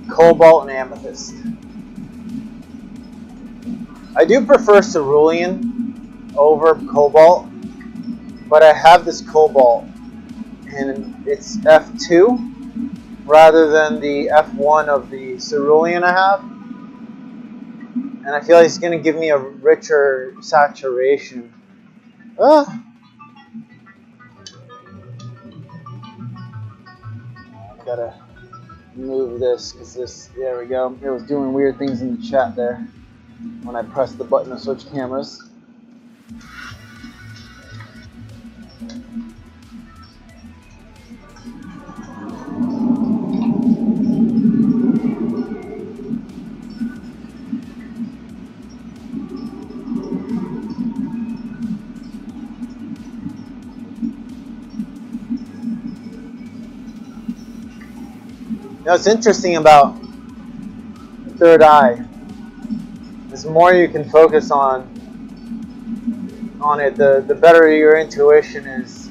Cobalt and amethyst. I do prefer cerulean over cobalt, but I have this cobalt and it's F2 rather than the F1 of the cerulean I have. And I feel like it's going to give me a richer saturation. Ah. I gotta move this because this, there we go. It was doing weird things in the chat there when I pressed the button to switch cameras. Now, what's interesting about the third eye is the more you can focus on it, the better your intuition is.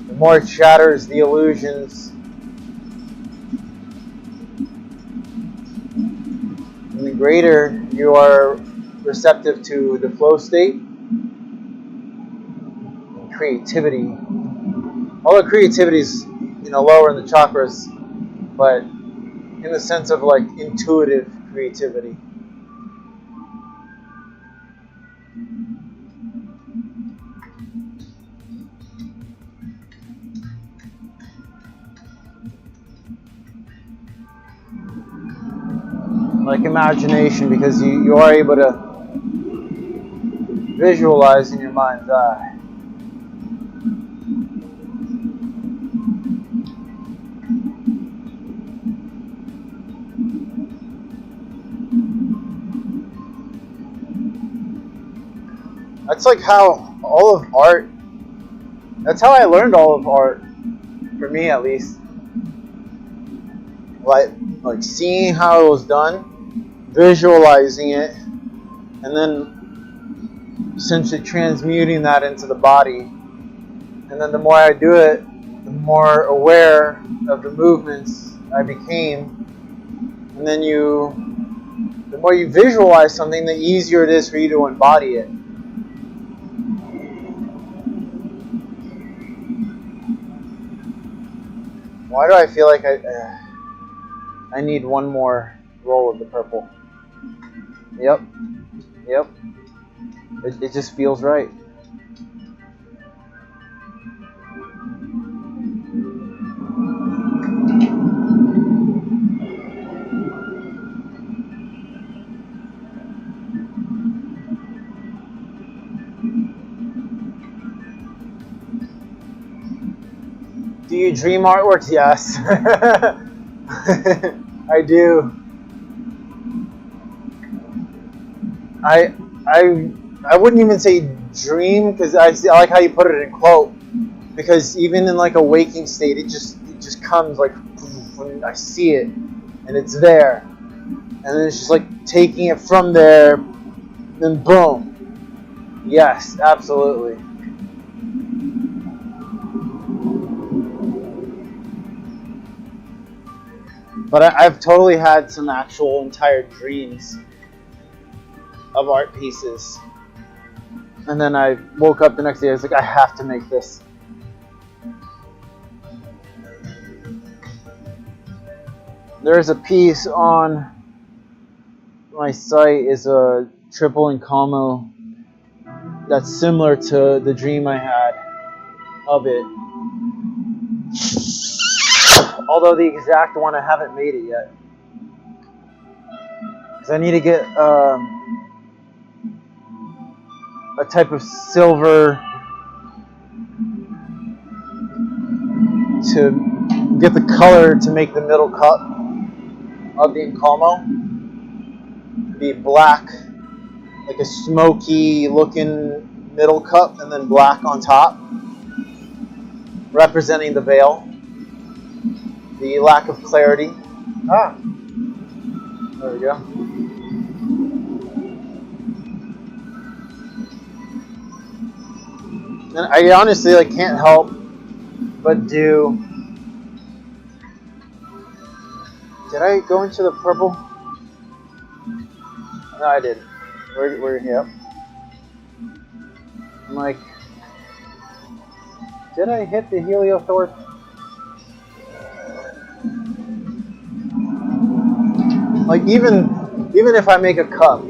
The more it shatters the illusions, and the greater you are receptive to the flow state and creativity. Although creativity is, lower in the chakras, but in the sense of like intuitive creativity. Like imagination, because you are able to visualize in your mind's eye. That's like how all of art, that's how I learned all of art, for me at least. Like seeing how it was done, visualizing it, and then essentially transmuting that into the body. And then the more I do it, the more aware of the movements I became. And then the more you visualize something, the easier it is for you to embody it. Why do I feel like I need one more roll of the purple? Yep. It just feels right. Do you dream artworks? Yes. I do. I wouldn't even say dream, because I like how you put it in quote, because even in like a waking state, it just comes like when I see it and it's there, and then it's just like taking it from there, then boom. Yes, absolutely. But I've totally had some actual entire dreams of art pieces. And then I woke up the next day, I was like, I have to make this. There's a piece on my site, is a triple incamo that's similar to the dream I had of it. Although the exact one, I haven't made it yet. Because I need to get a type of silver to get the color to make the middle cup of the incamo be black, like a smoky looking middle cup, and then black on top, representing the veil, the lack of clarity. There we go. And I honestly can't help but do. Did I go into the purple? No, I didn't. We're here. I'm like, did I hit the Heliotherp? Like even if I make a cup,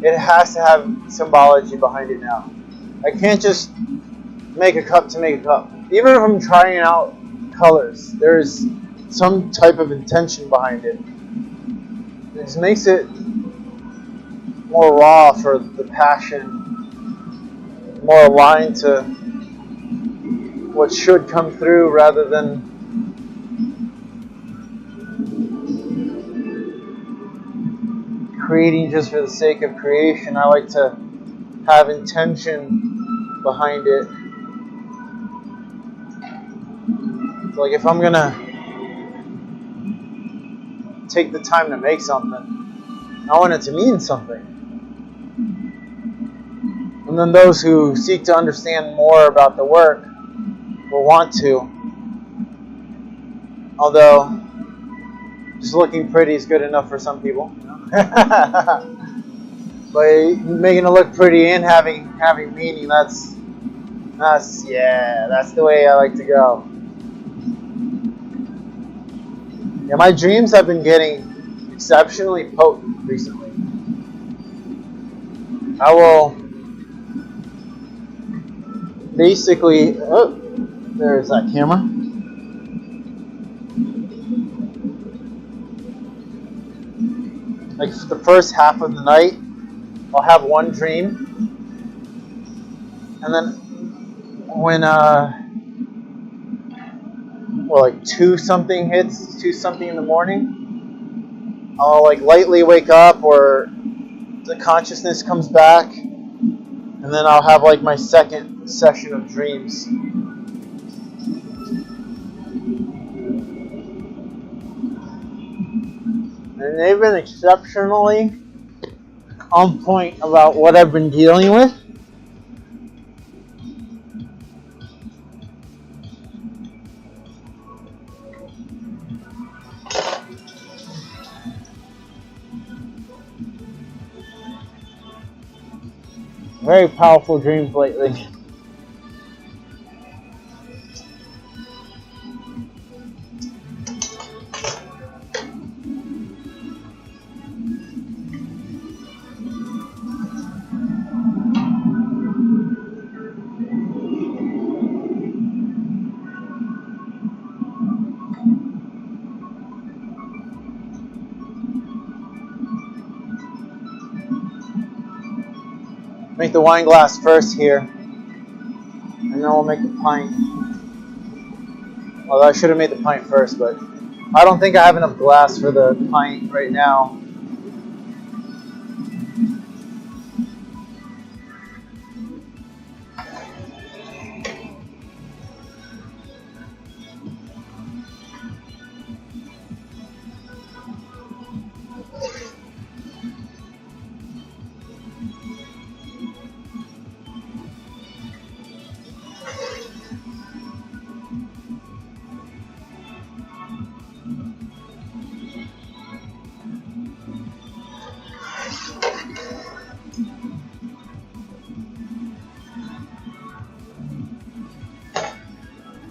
it has to have symbology behind it now. I can't just make a cup to make a cup. Even if I'm trying out colors, there's some type of intention behind it. It just makes it more raw for the passion, more aligned to what should come through rather than creating just for the sake of creation. I like to have intention behind it. So like if I'm gonna take the time to make something, I want it to mean something. And then those who seek to understand more about the work will want to. Although just looking pretty is good enough for some people. But making it look pretty and having meaning, that's the way I like to go. Yeah, my dreams have been getting exceptionally potent recently. I will basically, there's that camera. Like the first half of the night, I'll have one dream, and then when like 2 something in the morning, I'll like lightly wake up or the consciousness comes back, and then I'll have like my second session of dreams. And they've been exceptionally on point about what I've been dealing with. Very powerful dreams lately. Make the wine glass first here, and then we'll make the pint. Well, I should have made the pint first, but I don't think I have enough glass for the pint right now.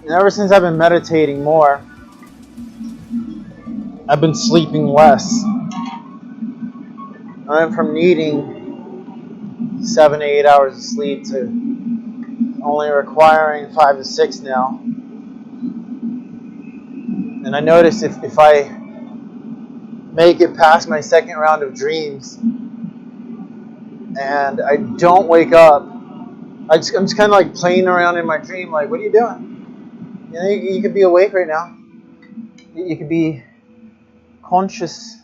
And ever since I've been meditating more, I've been sleeping less. I went from needing 7 to 8 hours of sleep to only requiring 5 to 6 now. And I noticed if I make it past my second round of dreams and I don't wake up, I'm just kind of like playing around in my dream, like, what are you doing? You know, you could be awake right now. You could be conscious.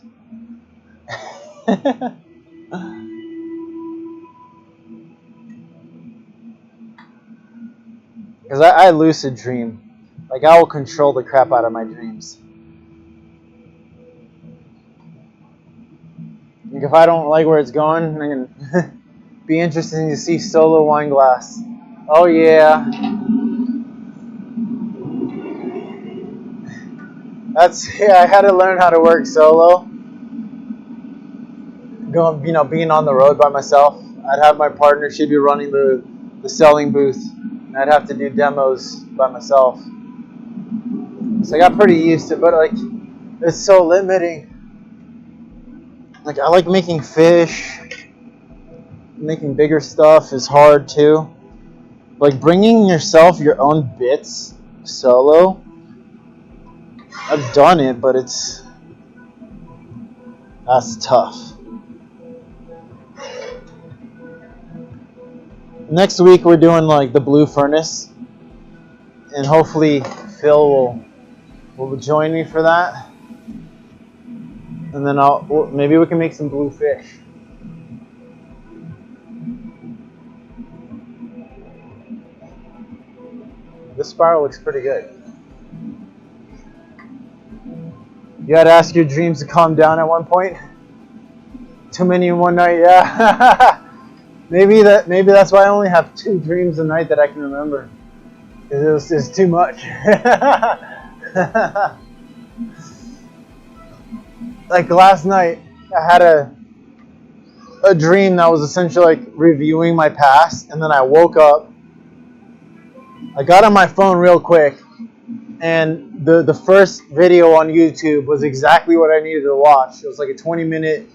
Because I lucid dream. Like, I will control the crap out of my dreams. Like, if I don't like where it's going, I can be interesting to see Solo Wine Glass. Oh, yeah. I had to learn how to work solo. Being on the road by myself. I'd have my partner, she'd be running the selling booth, and I'd have to do demos by myself. So I got pretty used to it, but like, it's so limiting. Like, I like making fish. Making bigger stuff is hard too. Like, bringing yourself your own bits solo, I've done it, but that's tough. Next week we're doing like the blue furnace, and hopefully Phil will join me for that, and then maybe we can make some blue fish. This spiral looks pretty good. You had to ask your dreams to calm down at one point. Too many in one night, yeah. maybe that's why I only have 2 dreams a night that I can remember. Because it was just too much. Like last night, I had a dream that was essentially like reviewing my past, and then I woke up. I got on my phone real quick, and the first video on YouTube was exactly what I needed to watch. It was like a 20-minute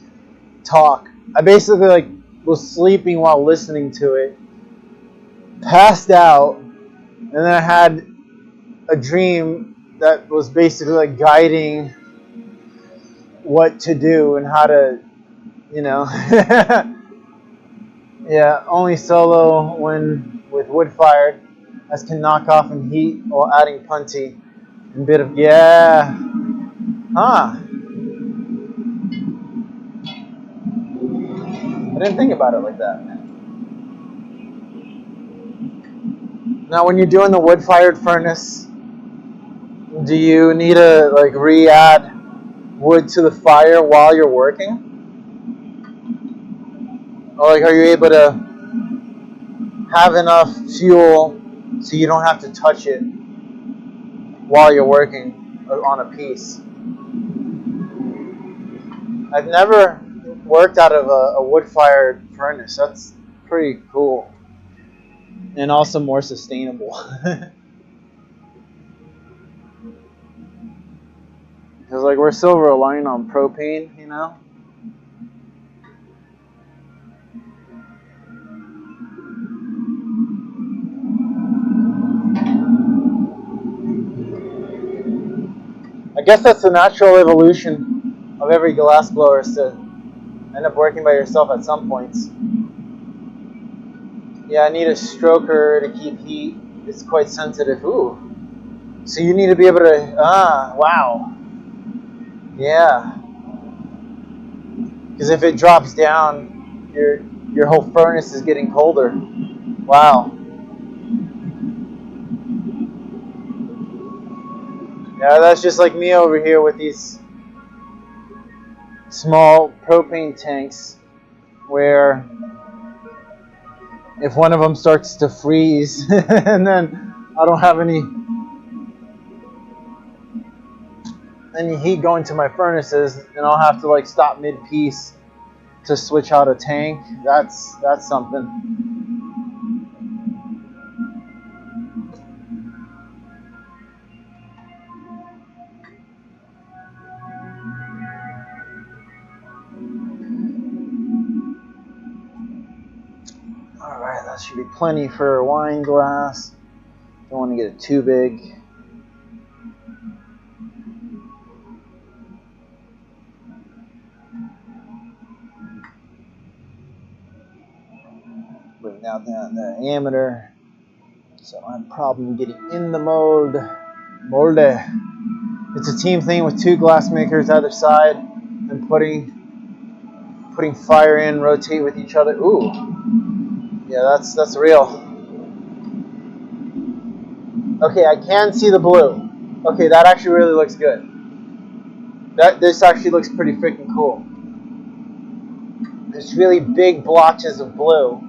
talk. I basically like was sleeping while listening to it, passed out, and then I had a dream that was basically like guiding what to do and how to, yeah, only solo when with wood fired, as can knock off and heat while adding punty and bit of, yeah, huh. I didn't think about it like that. Now, when you're doing the wood-fired furnace, do you need to like re-add wood to the fire while you're working? Or like, are you able to have enough fuel so you don't have to touch it while you're working on a piece? I've never worked out of a wood-fired furnace. That's pretty cool. And also more sustainable. Because like we're still relying on propane, I guess that's the natural evolution of every glass blower, is to end up working by yourself at some points. Yeah, I need a stroker to keep heat. It's quite sensitive. Ooh. So you need to be able to, wow. Yeah. Because if it drops down, your whole furnace is getting colder. Wow. Yeah, that's just like me over here with these small propane tanks where if one of them starts to freeze and then I don't have any heat going to my furnaces, and I'll have to like stop mid-piece to switch out a tank. That's something. Alright, that should be plenty for a wine glass. Don't want to get it too big. Bring down the diameter, so I have a problem getting in the molde. It's a team thing with 2 glass makers either side, and putting fire in, rotate with each other. Ooh, yeah, that's real. Okay, I can see the blue. Okay, that actually really looks good. This actually looks pretty freaking cool. There's really big blotches of blue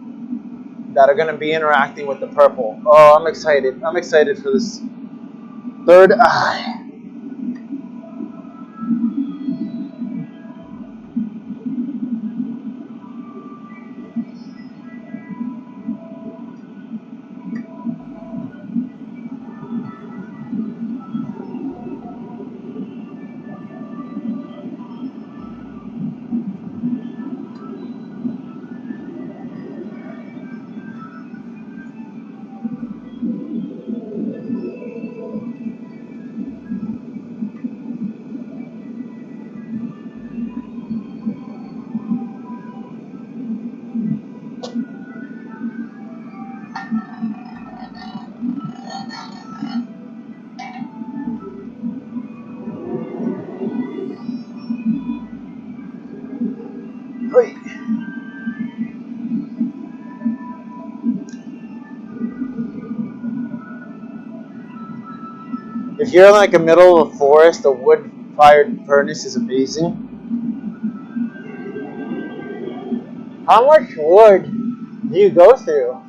that are going to be interacting with the purple. Oh, I'm excited. I'm excited for this third eye. If you're in like a middle of a forest, a wood-fired furnace is amazing. How much wood do you go through?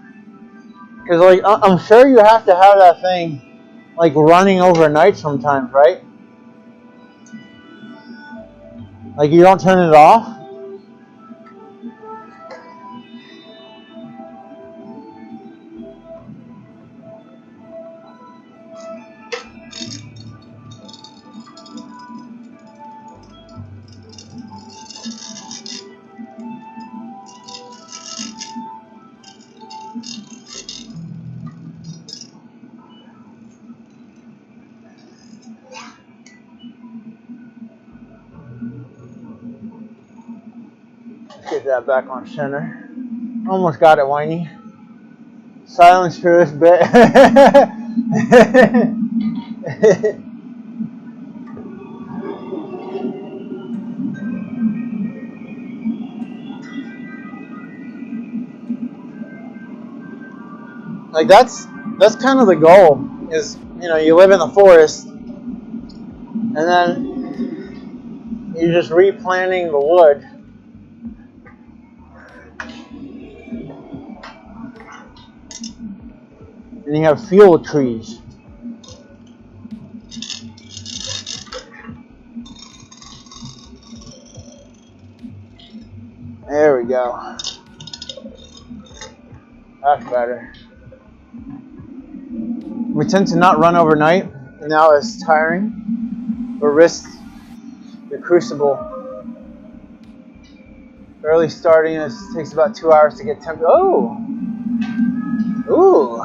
Because like I'm sure you have to have that thing like running overnight sometimes, right? Like you don't turn it off? Get that back on center. Almost got it, Whiny. Silence for this bit. Like that's kind of the goal. Is you live in the forest, and then you're just replanting the wood. And you have fuel trees. There we go. That's better. We tend to not run overnight, and now it's tiring. We risk the crucible. Early starting, it takes about 2 hours to get temperature. Oh! Ooh!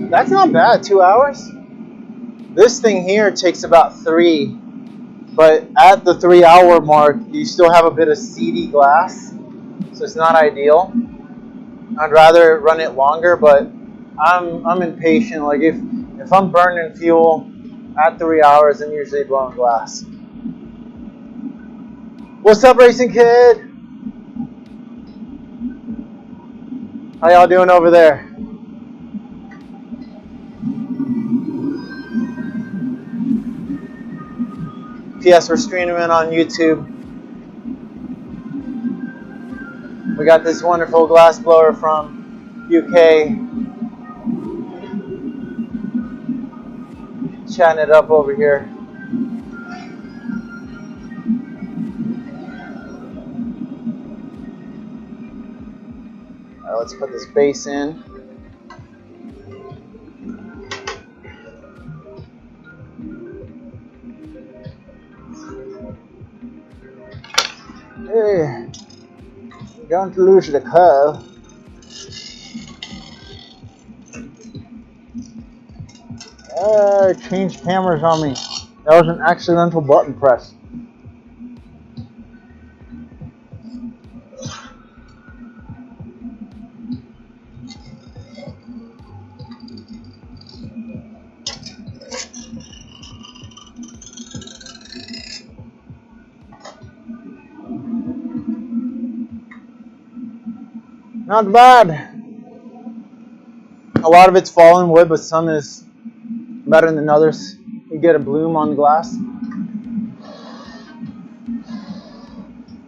That's not bad, 2 hours. This thing here takes about 3, but at the 3 hour mark, you still have a bit of seedy glass, so it's not ideal. I'd rather run it longer, but I'm impatient. Like if I'm burning fuel at 3 hours, I'm usually blowing glass. What's up, Racing Kid? How y'all doing over there? P.S. We're streaming on YouTube. We got this wonderful glass blower from UK. Chatting it up over here. Alright, let's put this base in. Hey, don't lose the curve. Changed cameras on me. That was an accidental button press. Not bad. A lot of it's fallen wood, but some is better than others. You get a bloom on the glass.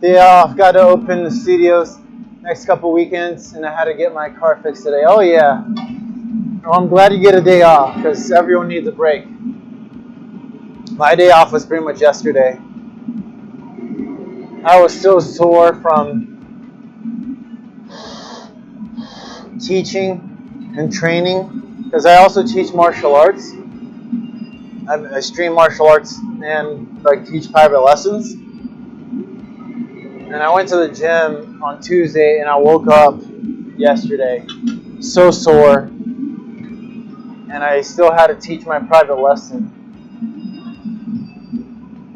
Yeah, I've got to open the studios next couple weekends, and I had to get my car fixed today. Oh yeah. Well, I'm glad you get a day off, because everyone needs a break. My day off was pretty much yesterday. I was still sore from teaching and training, because I also teach martial arts. I stream martial arts and like teach private lessons. And I went to the gym on Tuesday, and I woke up yesterday so sore, and I still had to teach my private lesson.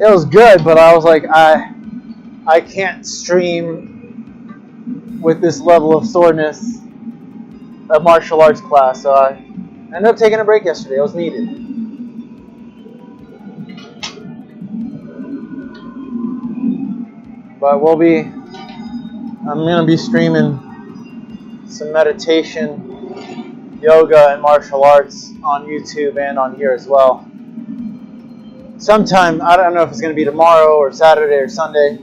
It was good, but I was like, I can't stream with this level of soreness a martial arts class, so I ended up taking a break yesterday. It was needed. But I'm going to be streaming some meditation yoga and martial arts on YouTube and on here as well. Sometime, I don't know if it's going to be tomorrow or Saturday or Sunday.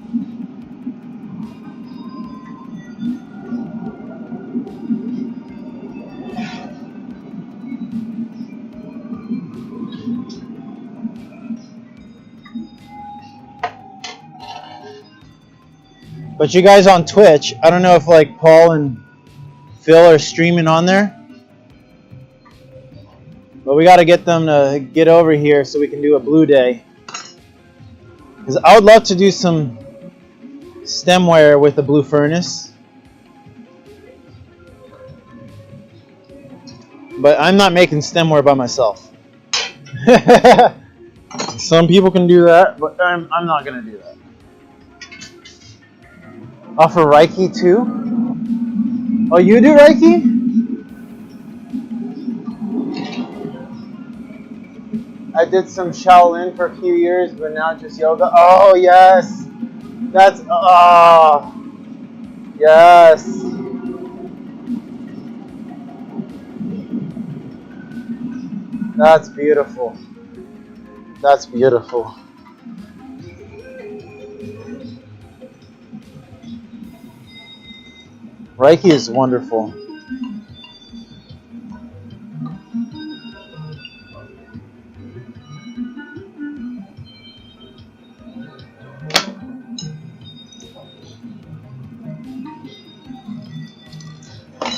But you guys on Twitch, I don't know if like Paul and Phil are streaming on there. But we got to get them to get over here so we can do a blue day. Because I would love to do some stemware with a blue furnace. But I'm not making stemware by myself. Some people can do that, but I'm not going to do that. Offer Reiki too? Oh, you do Reiki? I did some Shaolin for a few years, but now just yoga. Oh, yes. That's, oh, yes. That's beautiful. That's beautiful. Reiki is wonderful.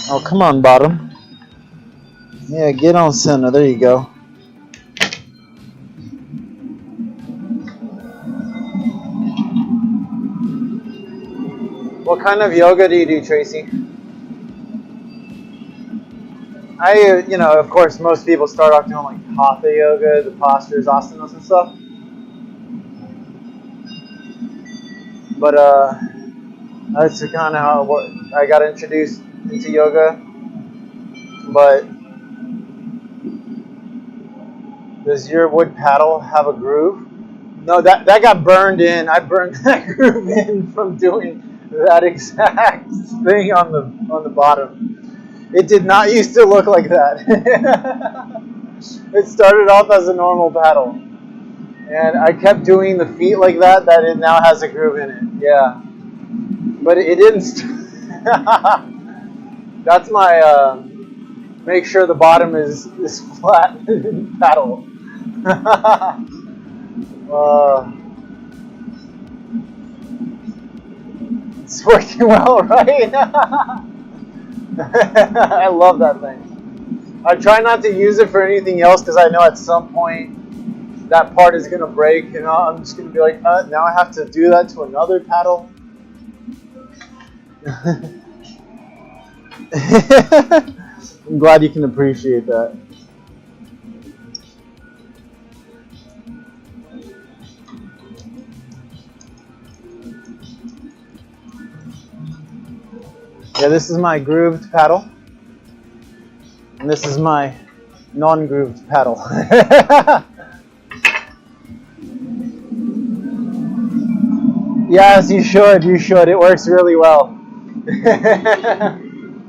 Oh, come on, bottom. Yeah, get on center. There you go. What kind of yoga do you do, Tracy? You know, of course, most people start off doing like hatha yoga, the postures, asanas and stuff. But that's kind of how I got introduced into yoga. But does your wood paddle have a groove? No, that got burned in. I burned that groove in from doing that exact thing on the bottom. It did not used to look like that. It started off as a normal paddle. And I kept doing the feet like that it now has a groove in it. Yeah. But it didn't. That's my make sure the bottom is flat paddle. It's working well, right? I love that thing. I try not to use it for anything else because I know at some point that part is going to break. You know, I'm just going to be like, now I have to do that to another paddle. I'm glad you can appreciate that. Yeah, this is my grooved paddle. And this is my non-grooved paddle. Yes, you should. You should. It works really well. I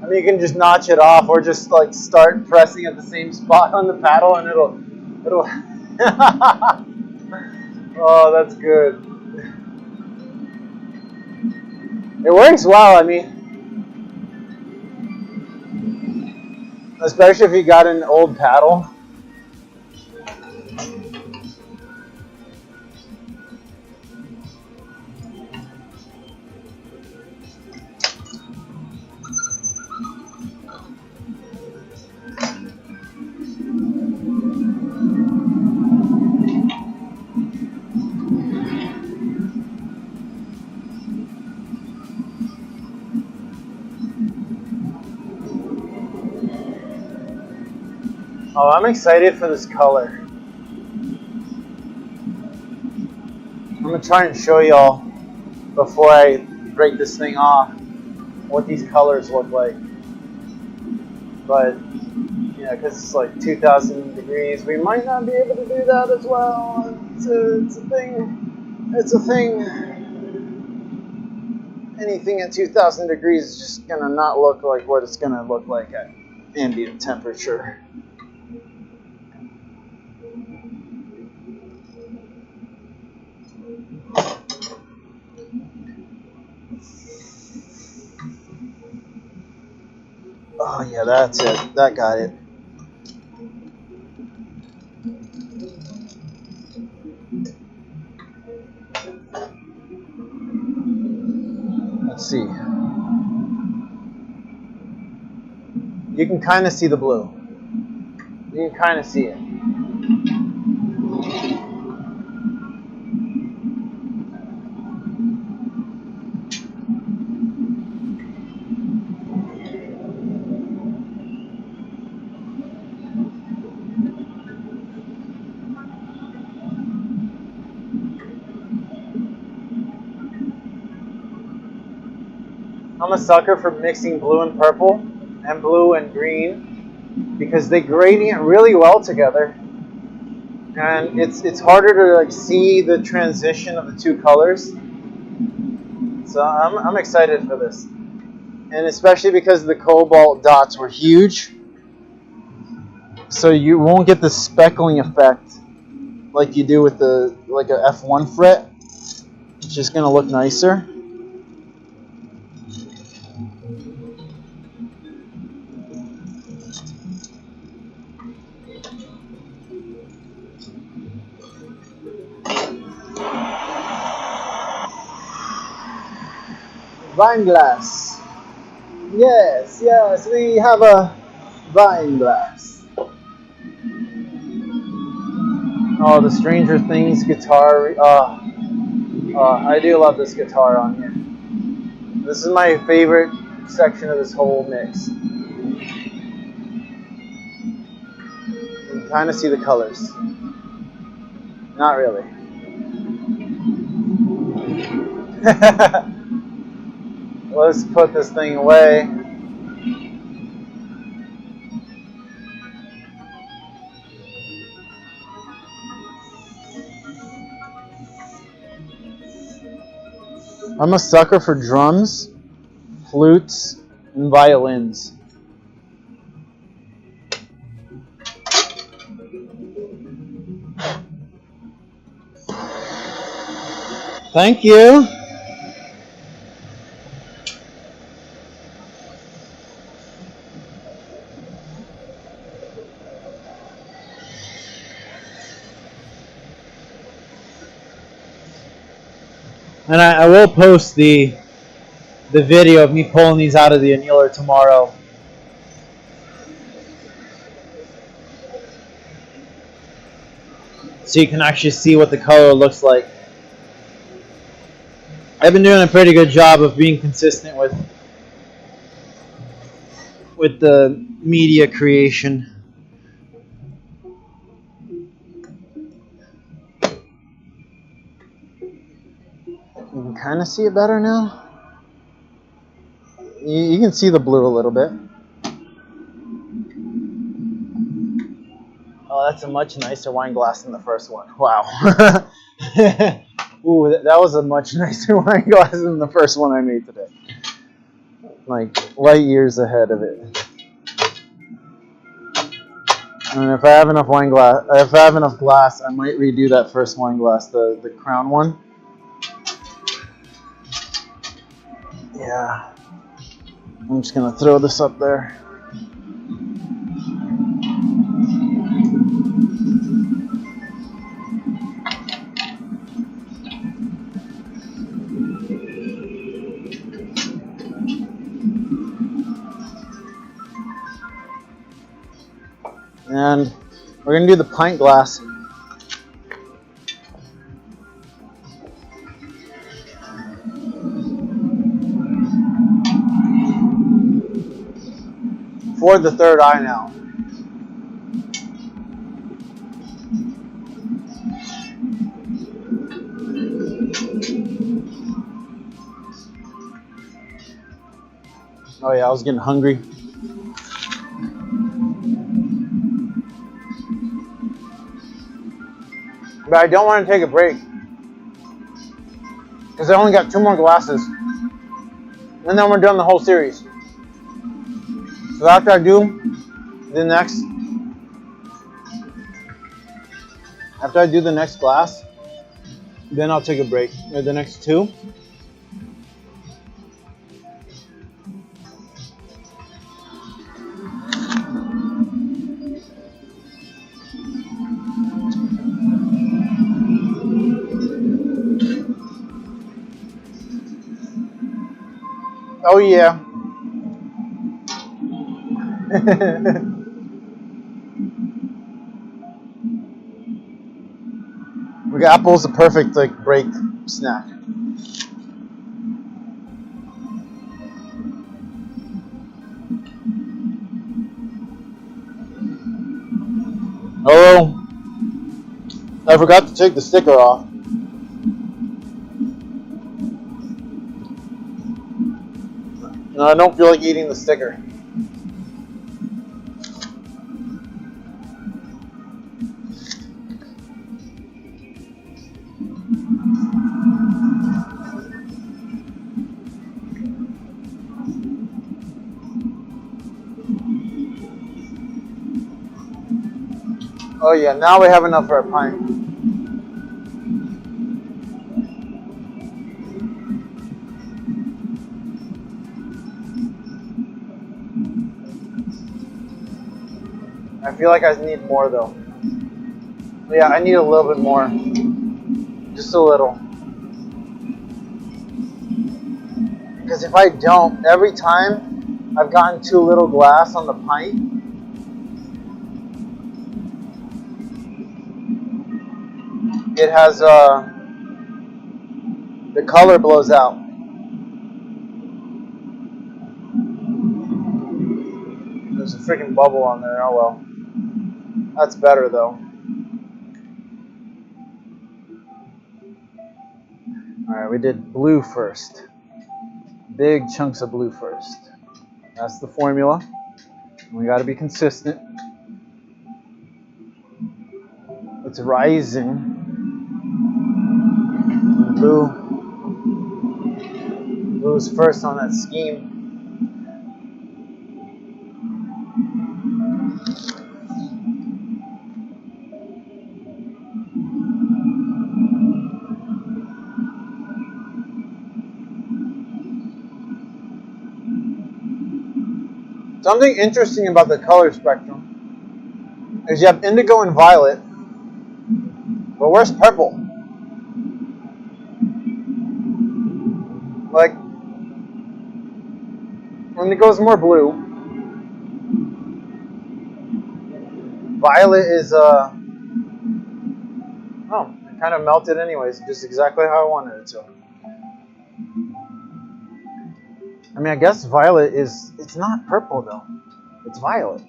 mean, you can just notch it off, or just like start pressing at the same spot on the paddle, and it'll. Oh, that's good. It works well. I mean, especially if you got an old paddle. Oh, I'm excited for this color. I'm going to try and show y'all before I break this thing off what these colors look like. But, yeah, because it's like 2,000 degrees, we might not be able to do that as well. It's a thing. It's a thing. Anything at 2,000 degrees is just going to not look like what it's going to look like at ambient temperature. Oh yeah, that's it. That got it. Let's see. You can kind of see the blue. You can kind of see it. I'm a sucker for mixing blue and purple and blue and green because they gradient really well together. And it's harder to like see the transition of the two colors. So I'm excited for this. And especially because the cobalt dots were huge. So you won't get the speckling effect like you do with the like a F1 fret. It's just gonna look nicer. Wine glass. Yes, yes, we have a wine glass. Oh, the Stranger Things guitar. I do love this guitar on here. This is my favorite section of this whole mix. You can kind of see the colors. Not really. Let's put this thing away. I'm a sucker for drums, flutes, and violins. Thank you. And I will post the video of me pulling these out of the annealer tomorrow. So you can actually see what the color looks like. I've been doing a pretty good job of being consistent with the media creation. You can kind of see it better now. You can see the blue a little bit. Oh, that's a much nicer wine glass than the first one. Wow. Ooh, that was a much nicer wine glass than the first one I made today. Like light years ahead of it. And if I have enough glass, I might redo that first wine glass, the crown one. Yeah. I'm just gonna throw this up there. And we're gonna do the pint glass. For the third eye now. Oh yeah, I was getting hungry. But I don't want to take a break. Because I only got 2 more glasses. And then we're done the whole series. So after I do the next, after I do the next glass, then I'll take a break. Or the next two. Oh yeah. Apple's the perfect like break snack. Oh, I forgot to take the sticker off. No, I don't feel like eating the sticker. Oh yeah, now we have enough for a pint. I feel like I need more though. Yeah, I need a little bit more. Just a little. Because if I don't, every time I've gotten too little glass on the pint, it has the color blows out. There's a freaking bubble on there. Oh well. That's better though. Alright, we did blue first. Big chunks of blue first. That's the formula. We got to be consistent. It's rising. Blue's first on that scheme. Something interesting about the color spectrum is you have indigo and violet, but where's purple? Like, indigo's more blue. Violet is, oh, it kind of melted anyways, just exactly how I wanted it to. I mean, I guess violet is, it's not purple though. It's violet.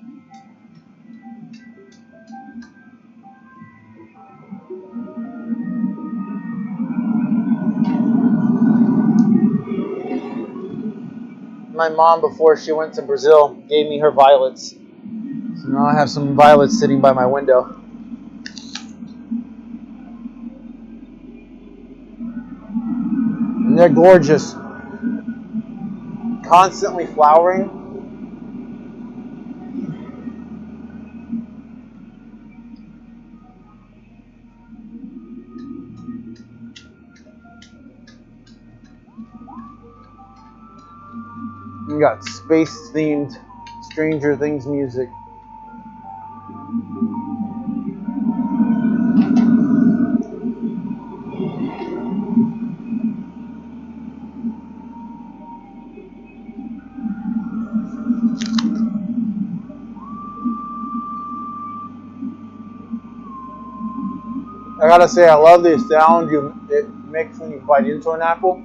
My mom, before she went to Brazil, gave me her violets. So now I have some violets sitting by my window. And they're gorgeous. Constantly flowering. We got space-themed Stranger Things music. I gotta say, I love the sound it makes when you bite into an apple.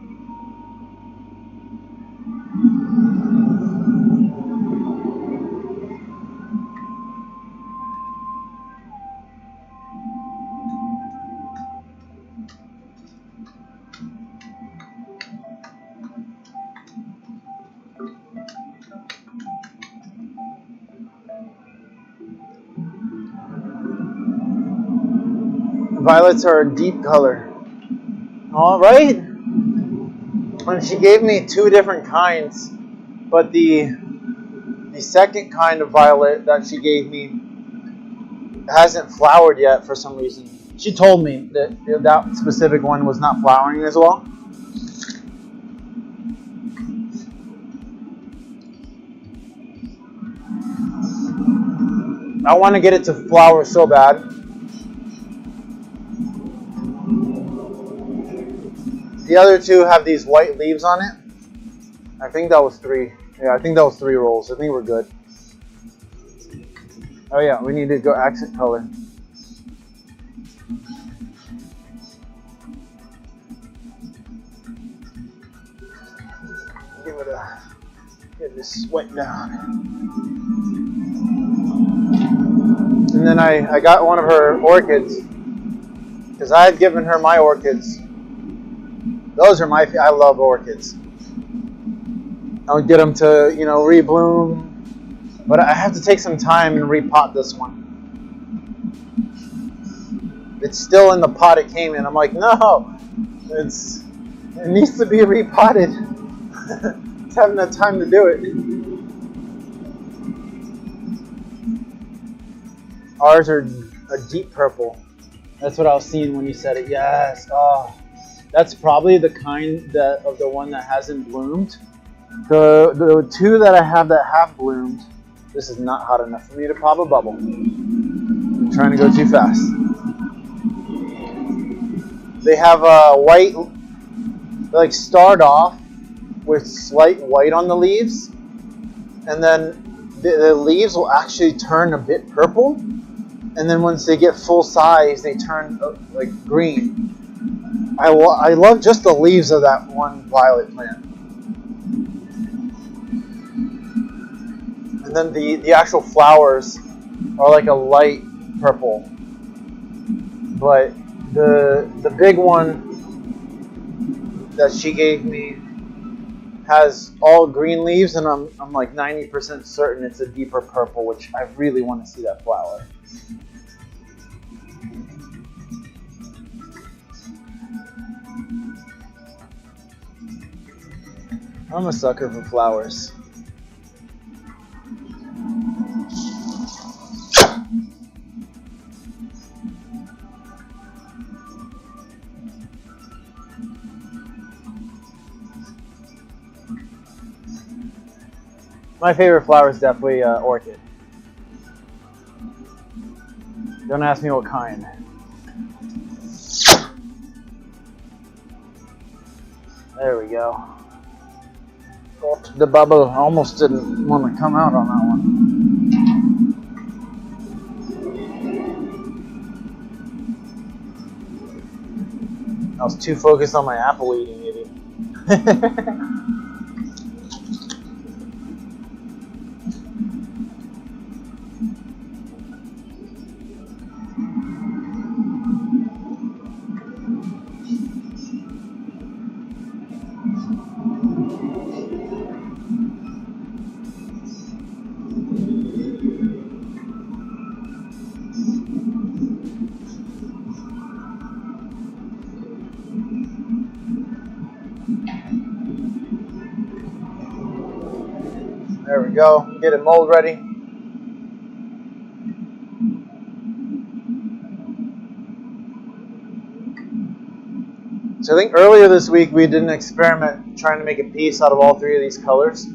Violets are a deep color. All right. And she gave me two different kinds, but the The second kind of violet that she gave me hasn't flowered yet for some reason. She told me that that specific one was not flowering as well. I want to get it to flower so bad. The other two have these white leaves on it. I think that was 3. Yeah, I think that was 3 rolls. I think we're good. Oh yeah, we need to go accent color. Get this wet down. And then I got one of her orchids because I had given her my orchids. Those are I love orchids. I would get them to, rebloom, but I have to take some time and repot this one. It's still in the pot it came in. I'm like, no, it needs to be repotted. Just haven't had time to do it. Ours are a deep purple. That's what I was seeing when you said it. Yes. Oh, that's probably the kind of the one that hasn't bloomed. The 2 that I have that have bloomed. This is not hot enough for me to pop a bubble. I'm trying to go too fast. They have a white. They start off with slight white on the leaves, and then the leaves will actually turn a bit purple, and then once they get full size, they turn green. I love just the leaves of that one violet plant. And then the actual flowers are like a light purple. But the big one that she gave me has all green leaves, and I'm like 90% certain it's a deeper purple, which I really want to see that flower. I'm a sucker for flowers. My favorite flower is definitely orchid. Don't ask me what kind. There we go. Got the bubble. I almost didn't want to come out on that one. I was too focused on my apple eating, maybe. There we go. Get it mold ready. So I think earlier this week we did an experiment trying to make a piece out of all 3 of these colors.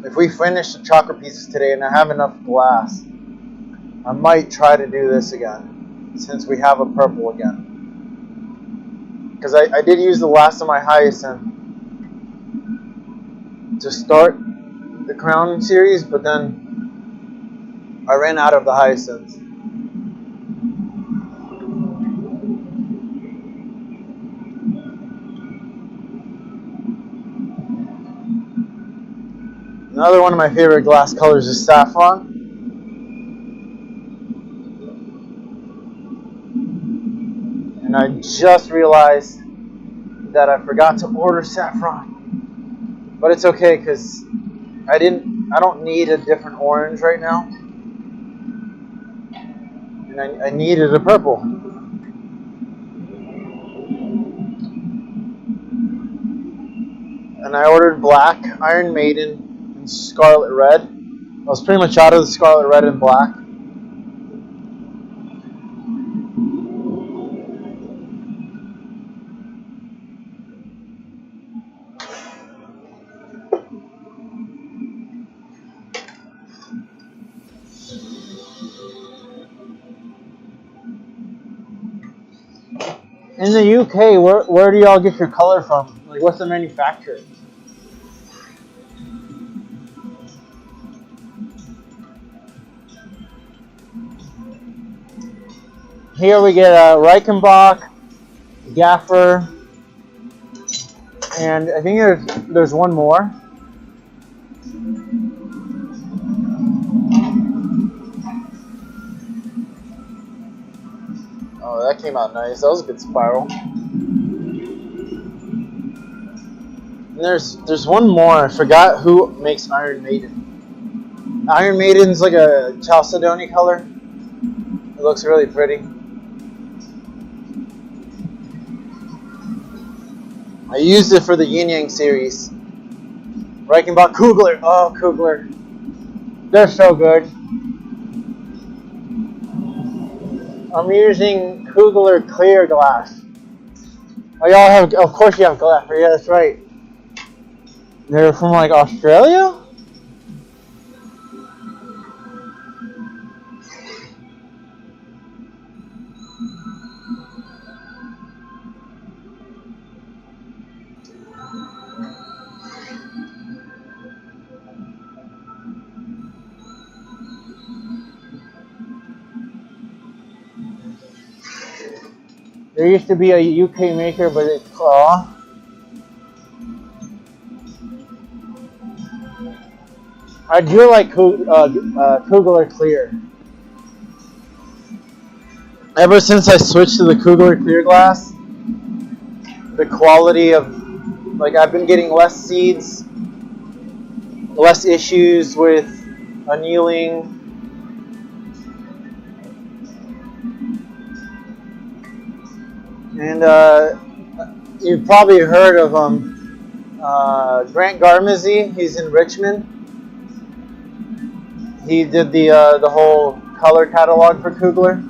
If we finish the chakra pieces today and I have enough glass, I might try to do this again, since we have a purple again. Because I did use the last of my hyacinth to start the crown series, but then I ran out of the hyacinth. Another one of my favorite glass colors is saffron. And I just realized that I forgot to order saffron. But it's okay because I don't need a different orange right now. And I needed a purple. And I ordered black, Iron Maiden, and scarlet red. I was pretty much out of the scarlet red and black. In the UK, where do y'all get your color from? Like, what's the manufacturer? Here we get Reichenbach, Gaffer, and I think there's one more. Oh, that came out nice. That was a good spiral. And there's one more. I forgot who makes Iron Maiden. Iron Maiden's like a Chalcedony color. It looks really pretty. I used it for the Yin Yang series. Reichenbach, Kugler. Oh, Kugler. They're so good. I'm using Kugler clear glass. Oh, y'all have, of course you have glass. Yeah, that's right. They're from like Australia? There used to be a UK maker, but it's I do like Kugler Clear. Ever since I switched to the Kugler Clear glass, the quality of, like, I've been getting less seeds, less issues with annealing. And you've probably heard of Grant Garmazy. He's in Richmond. He did the whole color catalog for Kugler.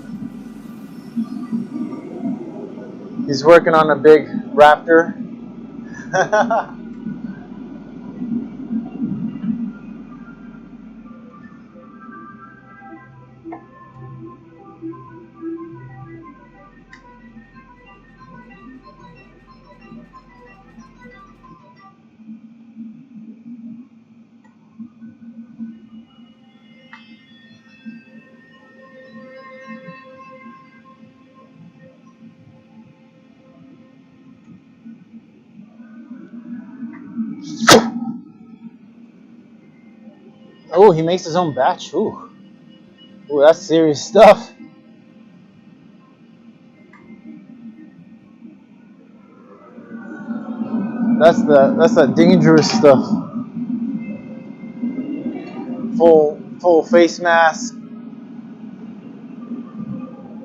He's working on a big Raptor. Oh, he makes his own batch. Ooh, that's serious stuff. That's that dangerous stuff. Full face mask.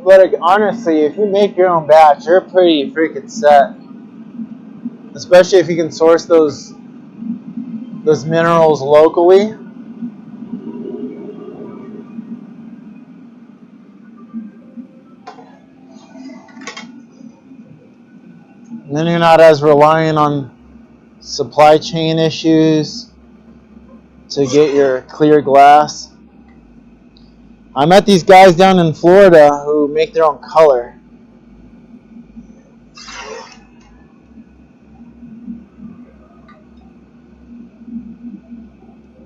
But honestly, if you make your own batch, you're pretty freaking set. Especially if you can source those minerals locally. And then you're not as reliant on supply chain issues to get your clear glass. I met these guys down in Florida who make their own color.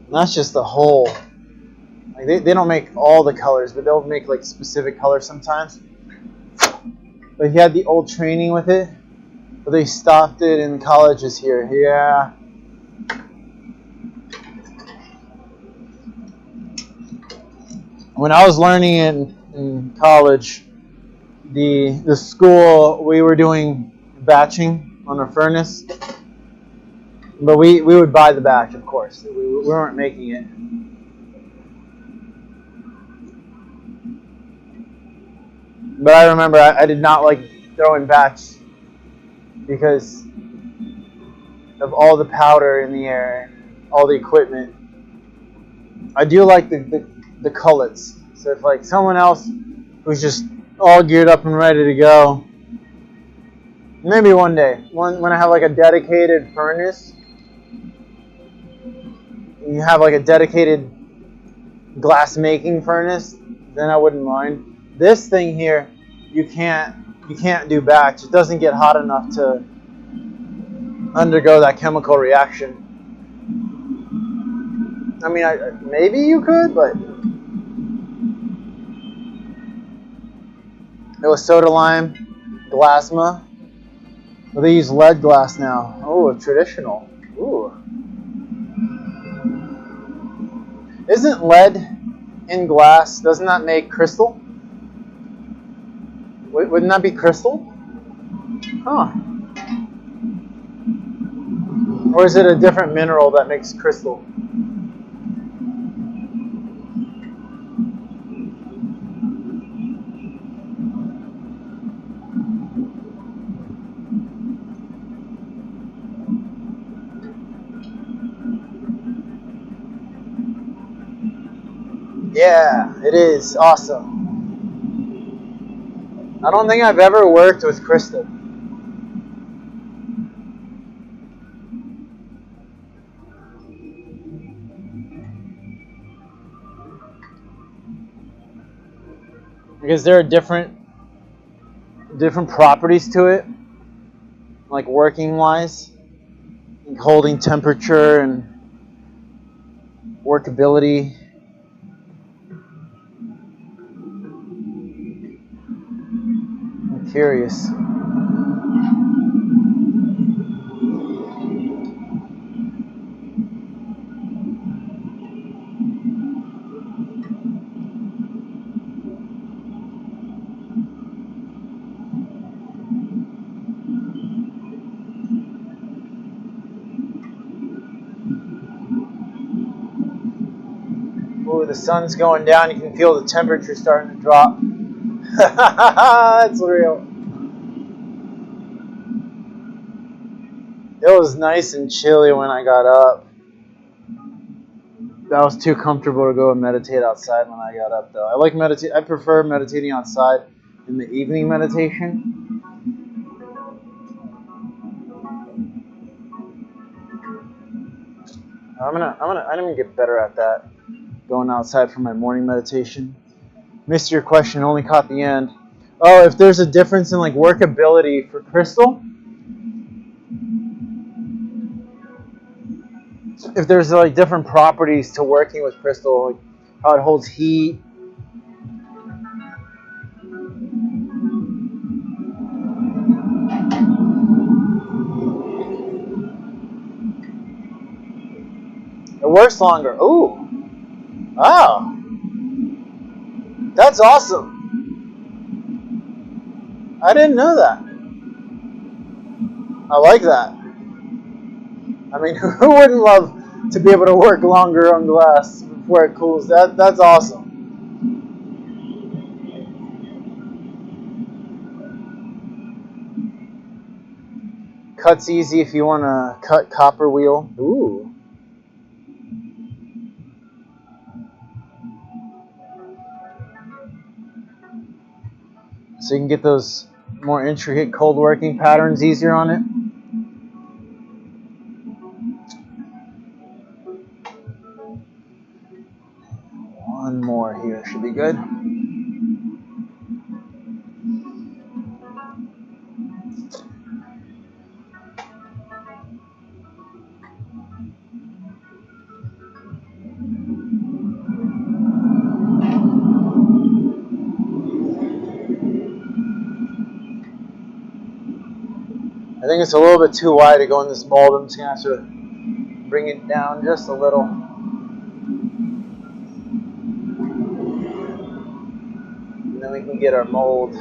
And that's just the whole. Like they don't make all the colors, but they'll make like specific colors sometimes. But he had the old training with it. But they stopped it in colleges here. Yeah. When I was learning in college, the school, we were doing batching on a furnace. But we would buy the batch, of course. We weren't making it. But I remember I did not like throwing batch because of all the powder in the air, all the equipment. I do like the cullets. So if like someone else who's just all geared up and ready to go, maybe one day, when I have like a dedicated furnace, you have like a dedicated glass making furnace, then I wouldn't mind. This thing here, you can't do batch. It doesn't get hot enough to undergo that chemical reaction. I mean, maybe you could, but it was soda lime, Glasma. Well, they use lead glass now. Oh, traditional. Ooh. Isn't lead in glass? Doesn't that make crystal? Wouldn't that be crystal? Huh. Or is it a different mineral that makes crystal? Yeah, it is awesome. I don't think I've ever worked with crystal. Because there are different properties to it, like working wise, like holding temperature and workability. I'm curious. Ooh, the sun's going down. You can feel the temperature starting to drop. That's real. It was nice and chilly when I got up. I was too comfortable to go and meditate outside when I got up, though. I prefer meditating outside in the evening meditation. I'm gonna get better at that. Going outside for my morning meditation. Missed your question, only caught the end. Oh, if there's a difference in like workability for crystal, if there's like different properties to working with crystal, like how it holds heat. It works longer. Ooh. Oh. That's awesome. I didn't know that. I like that. I mean, who wouldn't love to be able to work longer on glass before it cools? That's awesome. Cuts easy if you want to cut copper wheel. Ooh. So you can get those more intricate cold working patterns easier on it. One more here should be good. I think it's a little bit too wide to go in this mold. I'm just going to have to bring it down just a little. And then we can get our mold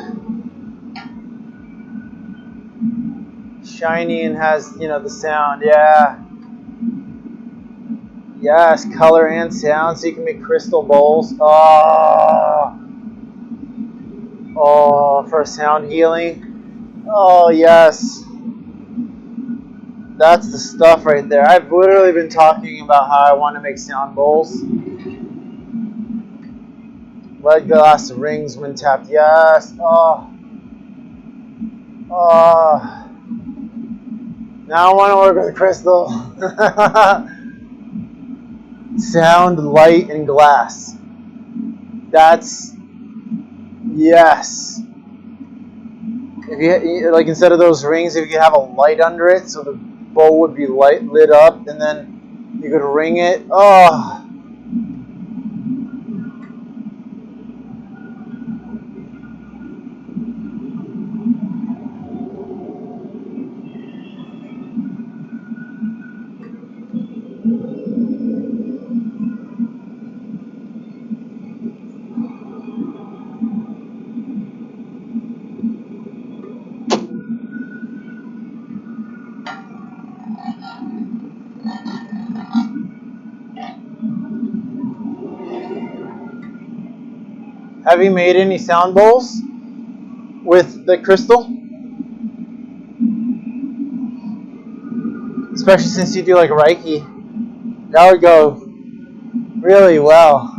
shiny and has, the sound. Yeah. Yes, color and sound, so you can make crystal bowls. Oh, for sound healing. Oh, yes. That's the stuff right there. I've literally been talking about how I want to make sound bowls Lead glass rings when tapped. Yes. Oh. Oh. Now I want to work with crystal. Sound, light, and glass. That's yes. If you like, instead of those rings, if you could have a light under it, so the bowl would be lit up, and then you could ring it. Oh. Have you made any sound bowls with the crystal? Especially since you do like Reiki. That would go really well.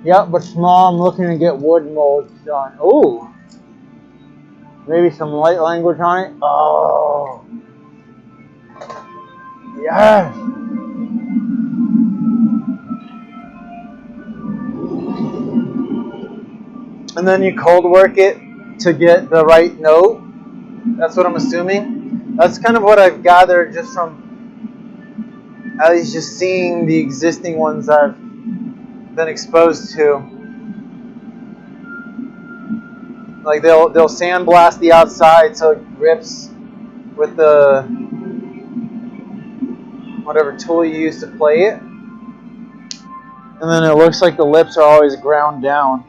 Yep, but small. I'm looking to get wood molds done. Ooh. Maybe some light language on it. Oh. Yes. And then you cold work it to get the right note. That's what I'm assuming. That's kind of what I've gathered just from at least just seeing the existing ones I've been exposed to. Like they'll sandblast the outside so it grips with the whatever tool you use to play it. And then it looks like the lips are always ground down.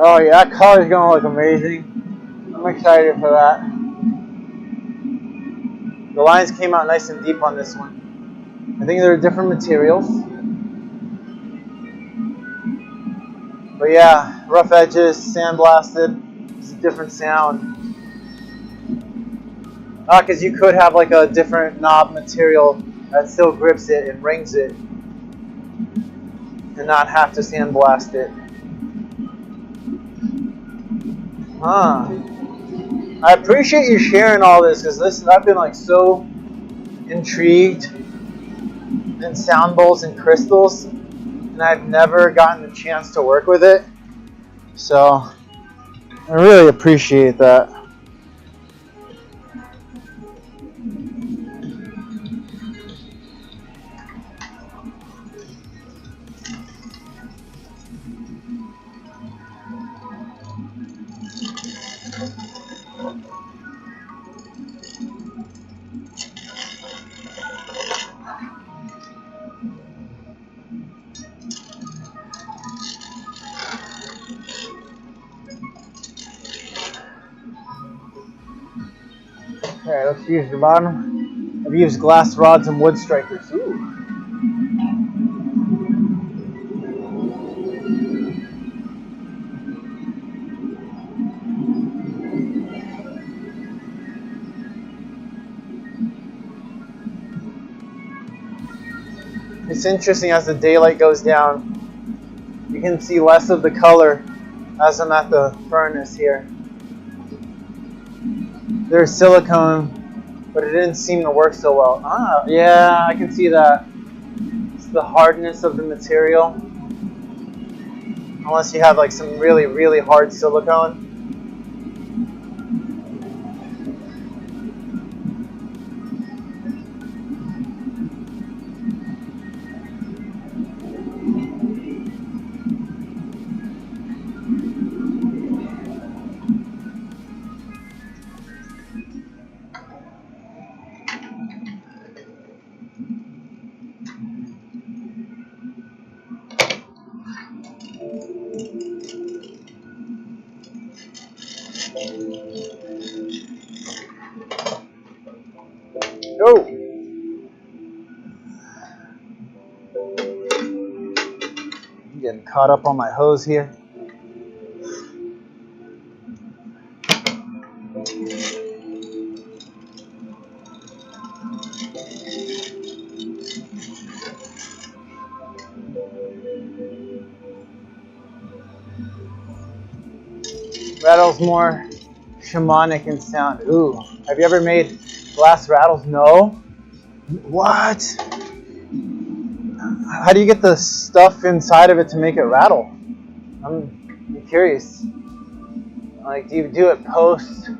Oh yeah, that color's gonna look amazing. I'm excited for that. The lines came out nice and deep on this one. I think there are different materials. But yeah, rough edges, sandblasted. It's a different sound. Because you could have like a different knob material that still grips it and rings it and not have to sandblast it. Huh. I appreciate you sharing all this because I've been like so intrigued in sound bowls and crystals, and I've never gotten the chance to work with it. So I really appreciate that. Okay, let's use the bottom. I've used glass rods and wood strikers. Ooh. It's interesting as the daylight goes down, you can see less of the color as I'm at the furnace here. There's silicone, but it didn't seem to work so well. Ah, yeah, I can see that. It's the hardness of the material. Unless you have like some really, really hard silicone. Oh! I'm getting caught up on my hose here. Rattles more shamanic in sound. Ooh, have you ever made glass rattles? No. What? How do you get the stuff inside of it to make it rattle? I'm curious. Like, do you do it post,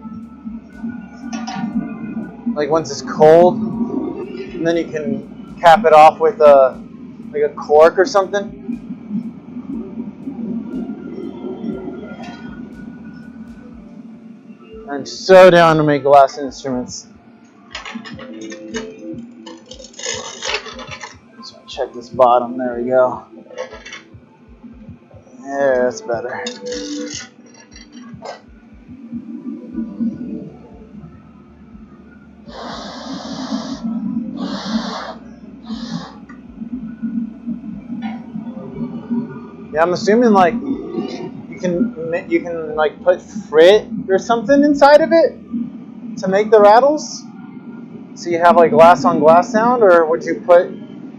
like once it's cold, and then you can cap it off with like a cork or something? I'm so down to make glass instruments. So check this bottom. There we go. Yeah, that's better. Yeah, I'm assuming like you can like put frit or something inside of it to make the rattles. So you have like glass on glass sound, or would you put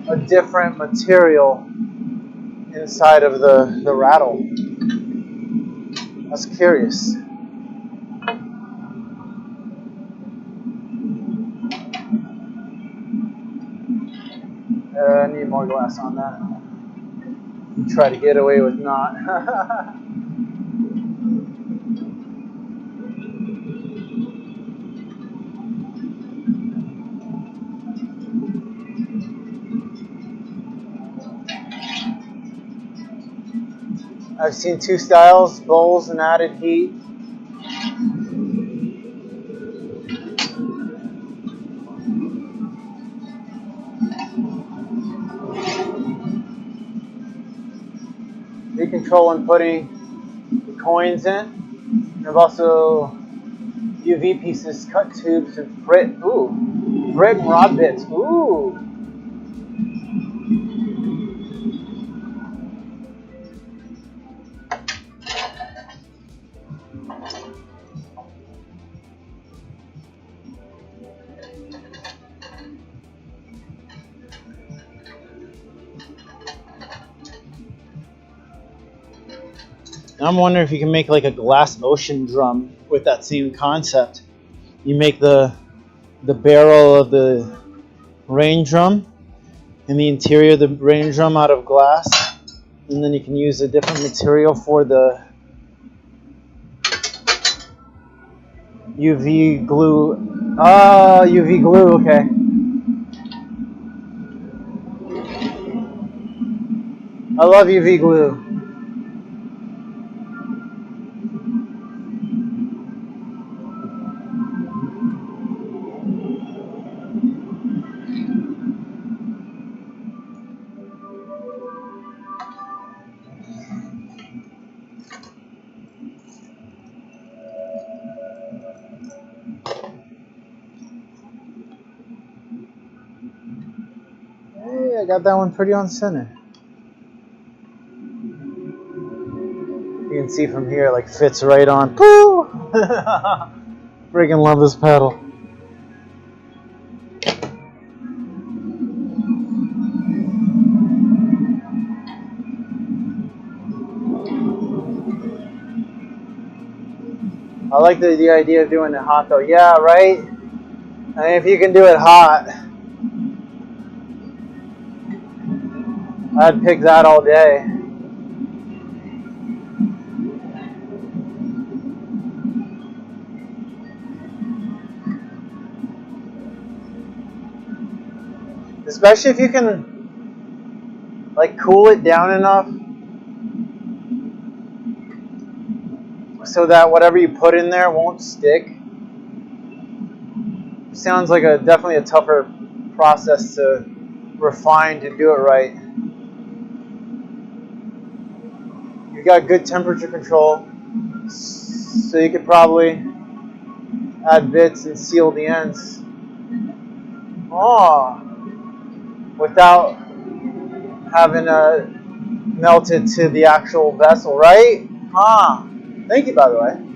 a different material inside of the rattle? That's curious. I need more glass on that. Try to get away with not. I've seen two styles, bowls and added heat. Be control and putting the coins in. I've also UV pieces, cut tubes, and frit. Ooh, frit and rod bits. Ooh. I'm wondering if you can make like a glass ocean drum with that same concept. You make the barrel of the rain drum and the interior of the rain drum out of glass, and then you can use a different material for the UV glue. Ah, UV glue, okay. I love UV glue. Hey, I got that one pretty on center. You can see from here, like fits right on. Pooh! Friggin' love this pedal. I like the idea of doing it hot though. Yeah, right? I mean, if you can do it hot, I'd pick that all day. Especially if you can like cool it down enough so that whatever you put in there won't stick. Sounds like definitely a tougher process to refine to do it right. You got good temperature control, so you could probably add bits and seal the ends. Oh, without having melted to the actual vessel, right? Ah, thank you, by the way.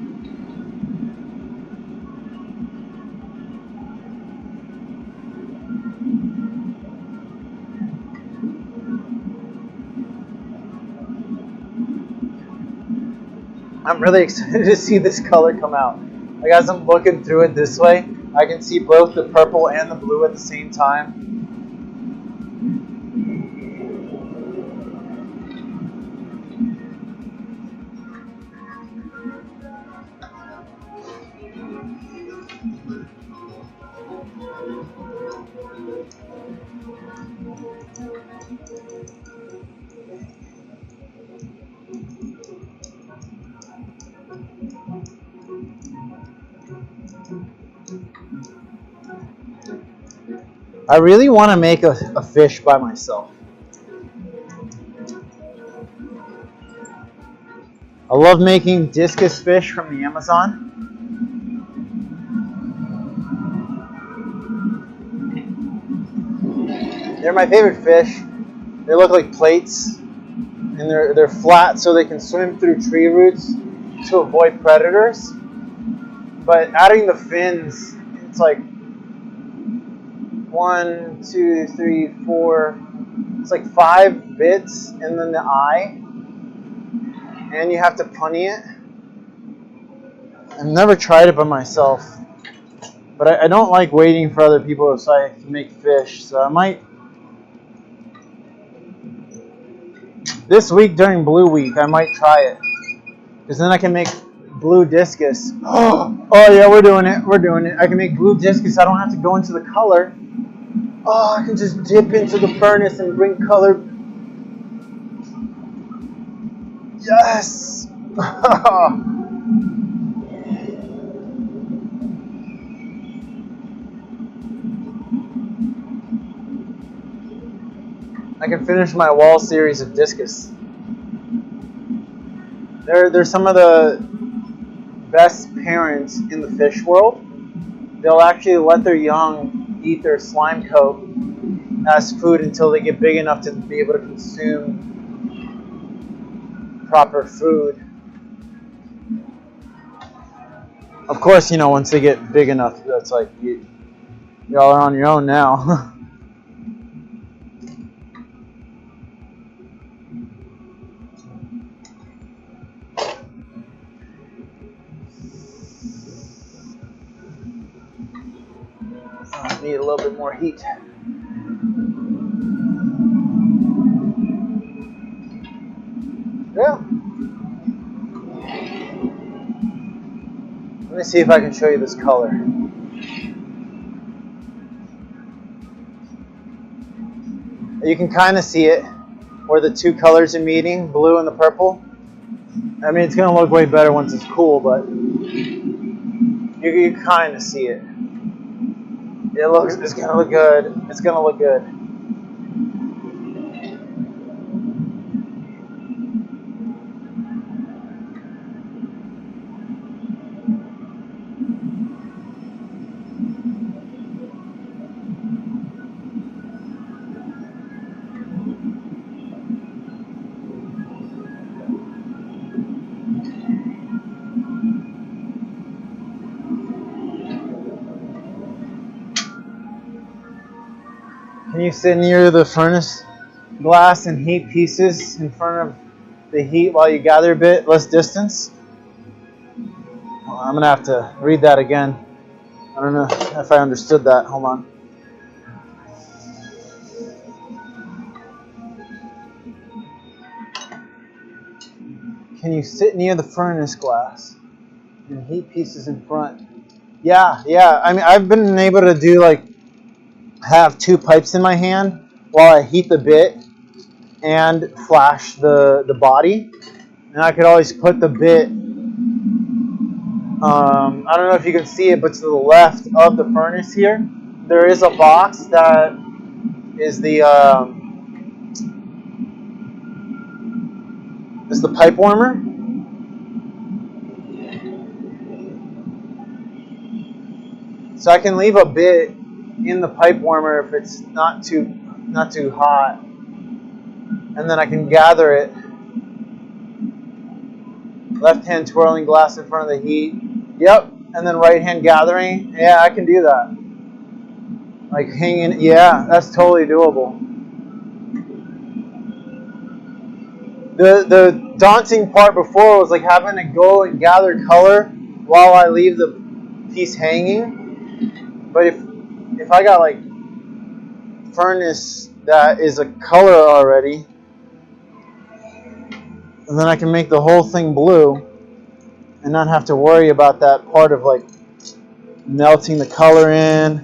I'm really excited to see this color come out. Like as I'm looking through it this way, I can see both the purple and the blue at the same time. I really want to make a fish by myself. I love making discus fish from the Amazon. They're my favorite fish. They look like plates, and they're flat so they can swim through tree roots to avoid predators. But adding the fins, it's like 1, 2, 3, 4. It's like 5 bits, and then the eye, and you have to punny it. I've never tried it by myself, but I don't like waiting for other people to make fish, so I might. This week during Blue Week, I might try it, because then I can make blue discus. Oh yeah, we're doing it. We're doing it. I can make blue discus. I don't have to go into the color. Oh, I can just dip into the furnace and bring color. Yes. I can finish my wall series of discus. They're some of the best parents in the fish world. They'll actually let their young eat their slime coat as food until they get big enough to be able to consume proper food. Of course, once they get big enough, that's like y'all are on your own now. Need a little bit more heat. Yeah. Let me see if I can show you this color. You can kind of see it where the two colors are meeting, blue and the purple. I mean, it's going to look way better once it's cool, but you kind of see it. It's going to look good. It's going to look good. Can you sit near the furnace glass and heat pieces in front of the heat while you gather a bit less distance? I'm going to have to read that again. I don't know if I understood that. Hold on. Can you sit near the furnace glass and heat pieces in front? Yeah. I mean, I've been able to do have two pipes in my hand while I heat the bit and flash the body. And I could always put the bit, I don't know if you can see it, but to the left of the furnace here, there is a box that is the pipe warmer. So I can leave a bit in the pipe warmer if it's not too hot, and then I can gather it. Left hand twirling glass in front of the heat. Yep, and then right hand gathering. Yeah, I can do that. Like hanging. Yeah, that's totally doable. The daunting part before was like having to go and gather color while I leave the piece hanging. But if I got like furnace that is a color already, and then I can make the whole thing blue and not have to worry about that part of like melting the color in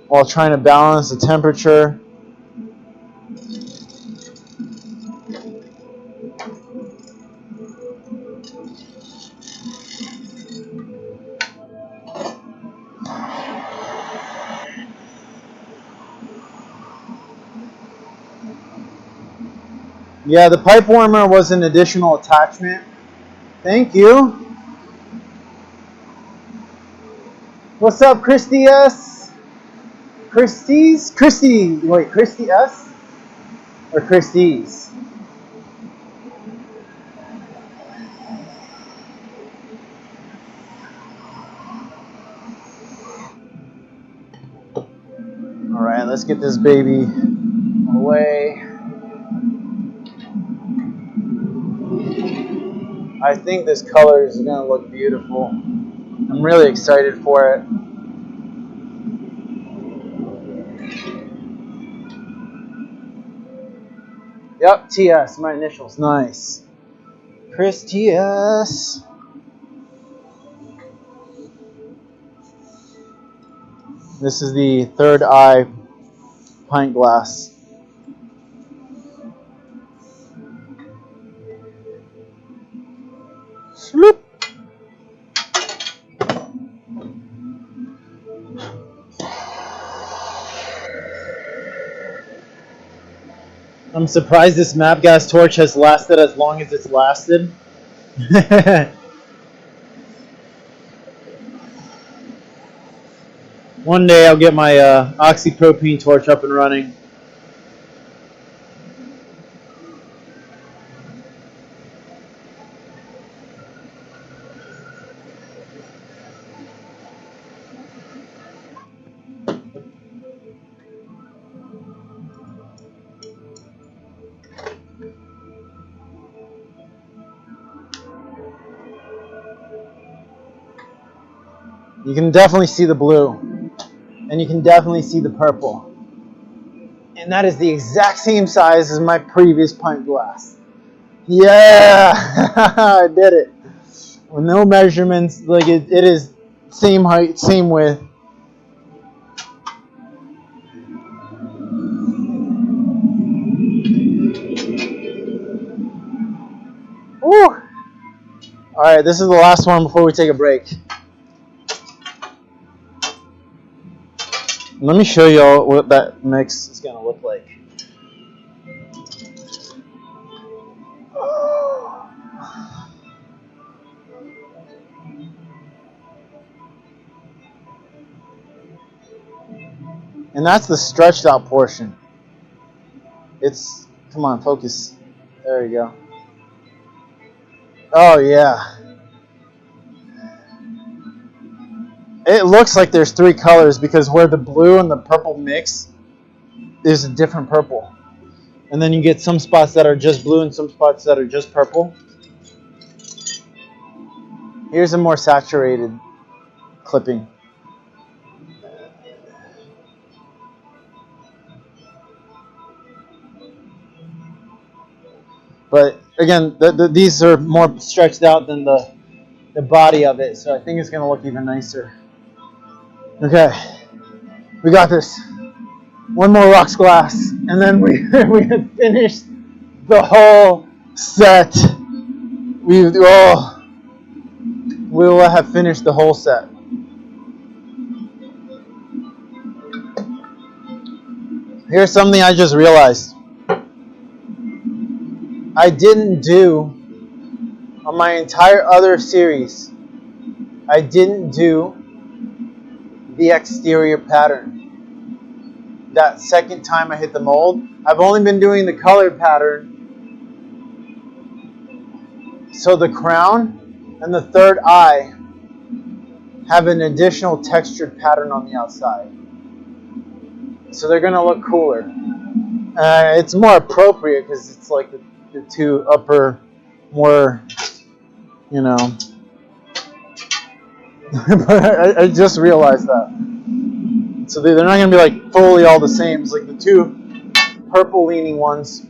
while trying to balance the temperature. Yeah, the pipe warmer was an additional attachment. Thank you. What's up, Christy S? Christy. Wait, Christy S? Or Christie's? Alright, let's get this baby away. I think this color is going to look beautiful. I'm really excited for it. Yep, TS, my initials. Nice. Chris TS. This is the third eye pint glass. Sloop. I'm surprised this map gas torch has lasted as long as it's lasted. One day I'll get my oxypropane torch up and running. You can definitely see the blue, and you can definitely see the purple. And that is the exact same size as my previous pint glass. Yeah, I did it. With no measurements, like it is same height, same width. Woo! Alright, this is the last one before we take a break. Let me show y'all what that mix is going to look like. And that's the stretched out portion. It's, come on, focus. There you go. Oh, yeah. It looks like there's three colors because where the blue and the purple mix, there's a different purple. And then you get some spots that are just blue and some spots that are just purple. Here's a more saturated clipping. But again, these are more stretched out than the body of it, so I think it's going to look even nicer. Okay, we got this. One more rocks glass, and then we have finished the whole set. We will have finished the whole set. Here's something I just realized. I didn't do on my entire other series. I didn't do the exterior pattern. That second time I hit the mold, I've only been doing the color pattern. So the crown and the third eye have an additional textured pattern on the outside. So they're going to look cooler. It's more appropriate because it's like the two upper, more, you know. But I just realized that. So they're not going to be like fully all the same. It's like the two purple leaning ones.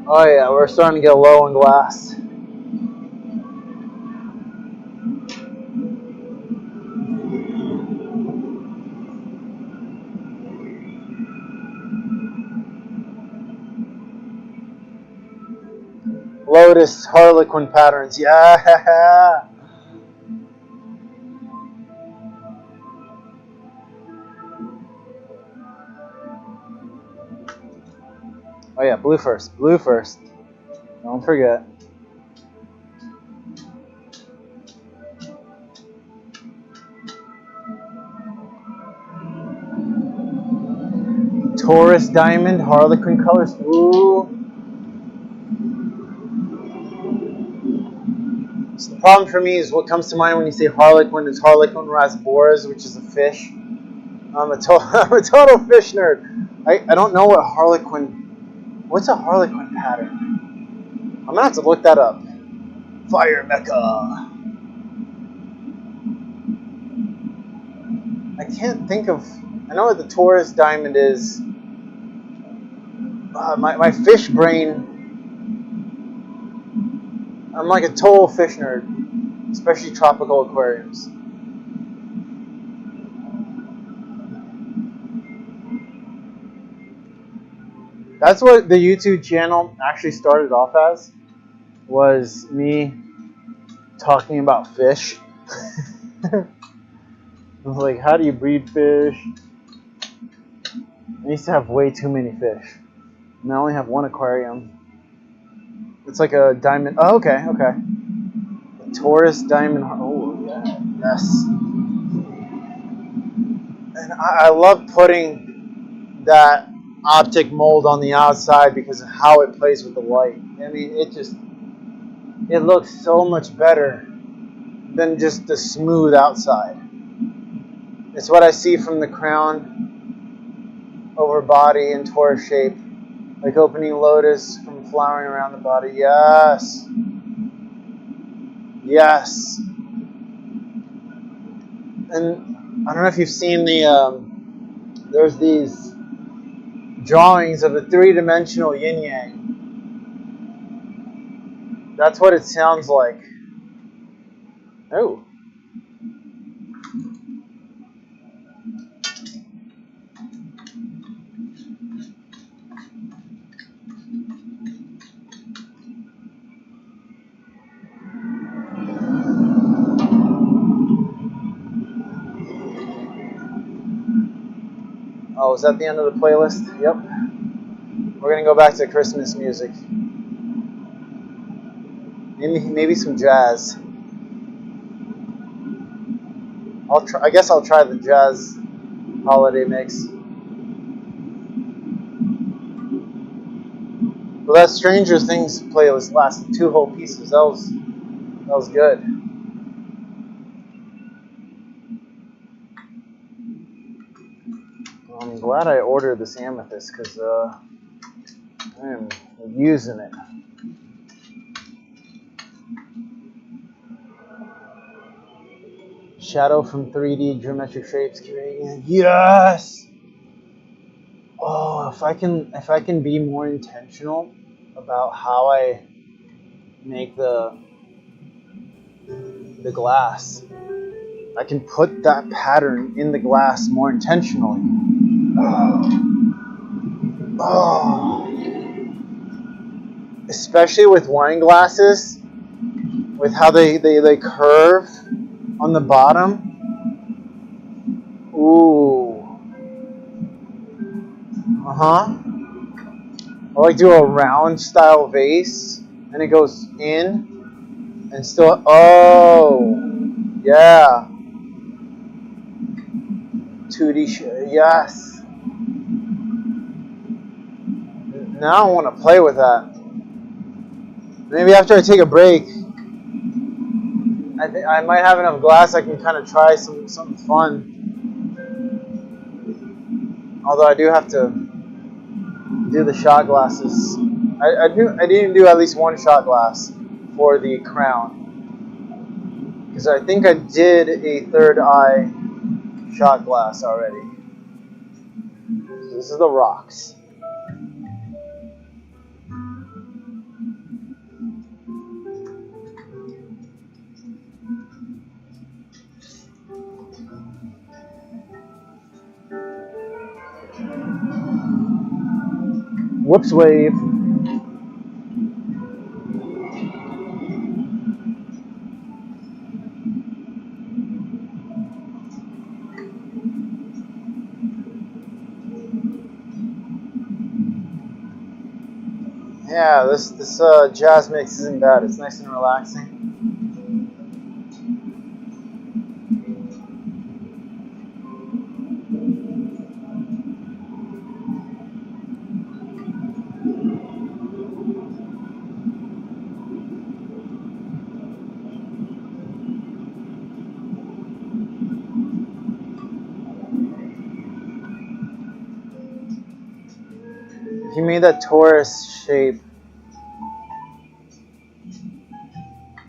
Oh yeah, we're starting to get low in glass. Lotus Harlequin patterns, yeah. Oh yeah, blue first. Blue first. Don't forget. Taurus diamond, Harlequin colors. Ooh. So the problem for me is what comes to mind when you say Harlequin is Harlequin rasboras, which is a fish. I'm a total fish nerd. I don't know what Harlequin. What's a Harlequin pattern? I'm gonna have to look that up. Fire Mecca. I can't think of. I know what the Taurus diamond is. My fish brain. I'm like a total fish nerd, especially tropical aquariums. That's what the YouTube channel actually started off as, was me talking about fish. Like, how do you breed fish? I used to have way too many fish. And I only have one aquarium. It's like a diamond. Oh, okay. A Taurus diamond. Oh, yeah. Yes. And I love putting that optic mold on the outside because of how it plays with the light. I mean, it looks so much better than just the smooth outside. It's what I see from the crown over body in torus shape, like opening lotus from flowering around the body. Yes. And I don't know if you've seen there's these drawings of the three-dimensional yin-yang. That's what it sounds like. Oh. Oh, is that the end of the playlist? Yep. We're going to go back to Christmas music. Maybe some jazz. I guess I'll try the jazz holiday mix. Well, that Stranger Things playlist lasted 2 whole pieces. That was That was good. Well, I'm glad I ordered this amethyst because I am using it. Shadow from 3D geometric shapes creating. Yes. Oh, if I can be more intentional about how I make the glass, I can put that pattern in the glass more intentionally. Oh, especially with wine glasses, with how they curve on the bottom. Ooh. Uh-huh. I like do a round style vase and it goes in and still, oh, yeah. 2D, yes. Now I want to play with that. Maybe after I take a break, I think I might have enough glass I can kind of try something fun. Although I do have to do the shot glasses. I didn't do at least one shot glass for the crown. Because I think I did a third eye shot glass already. So this is the rocks. Whoops wave. Yeah, this jazz mix isn't bad. It's nice and relaxing. If you made that torus shape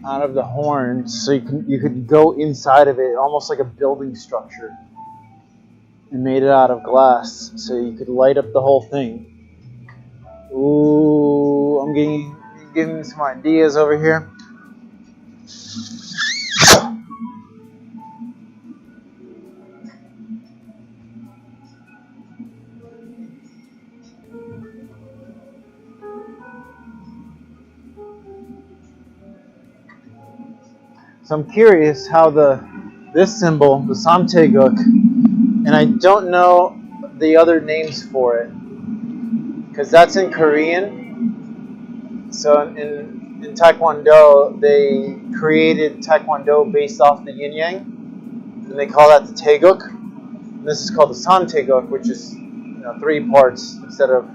out of the horns, so you could go inside of it, almost like a building structure, and made it out of glass, so you could light up the whole thing. Ooh, I'm giving some ideas over here. So I'm curious how this symbol, the Samtaeguk, and I don't know the other names for it, because that's in Korean. So in Taekwondo, they created Taekwondo based off the yin yang, and they call that the Taeguk. And this is called the Samtaeguk, which is 3 parts instead of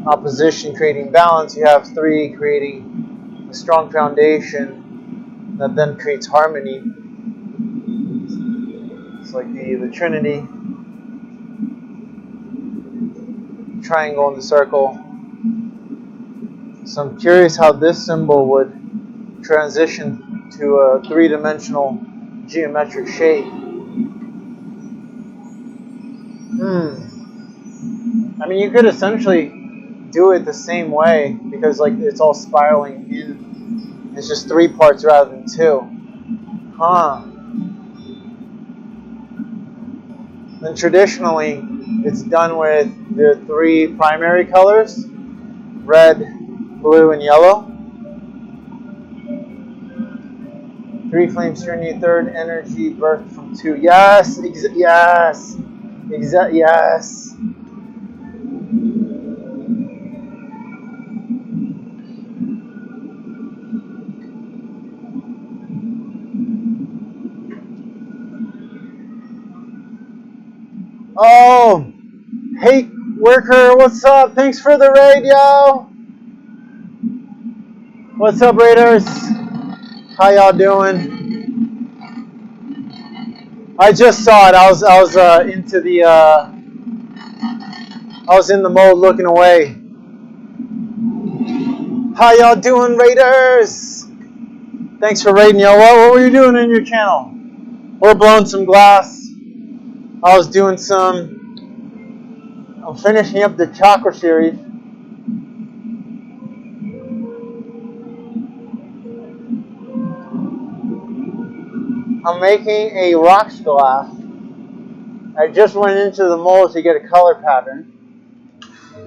opposition creating balance. You have 3 creating a strong foundation that then creates harmony. It's like the Trinity, triangle and the circle. So I'm curious how this symbol would transition to a 3-dimensional geometric shape. I mean, you could essentially do it the same way because like it's all spiraling in. It's just 3 parts rather than 2. Huh. Then traditionally, it's done with the 3 primary colors: red, blue, and yellow. 3 flames journey, 3rd energy birth from 2. Yes, yes, yes. Oh, hey, worker, what's up? Thanks for the raid, yo. What's up, raiders? How y'all doing? I just saw it. I was into the I was in the mode looking away. How y'all doing, Raiders? Thanks for raiding, yo. What were you doing in your channel? We're blowing some glass. I was doing I'm finishing up the Chakra series. I'm making a rocks glass. I just went into the mold to get a color pattern.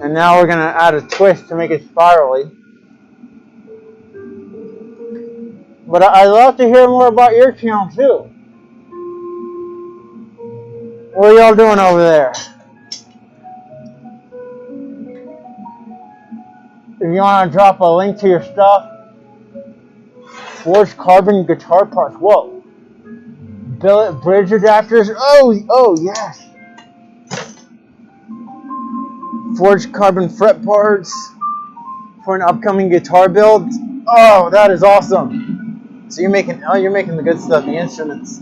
And now we're going to add a twist to make it spirally. But I'd love to hear more about your channel too. What are y'all doing over there? If you want to drop a link to your stuff, forged carbon guitar parts. Whoa. Billet bridge adapters. Oh yes. Forged carbon fret parts for an upcoming guitar build. Oh, that is awesome. So you're making the good stuff, the instruments.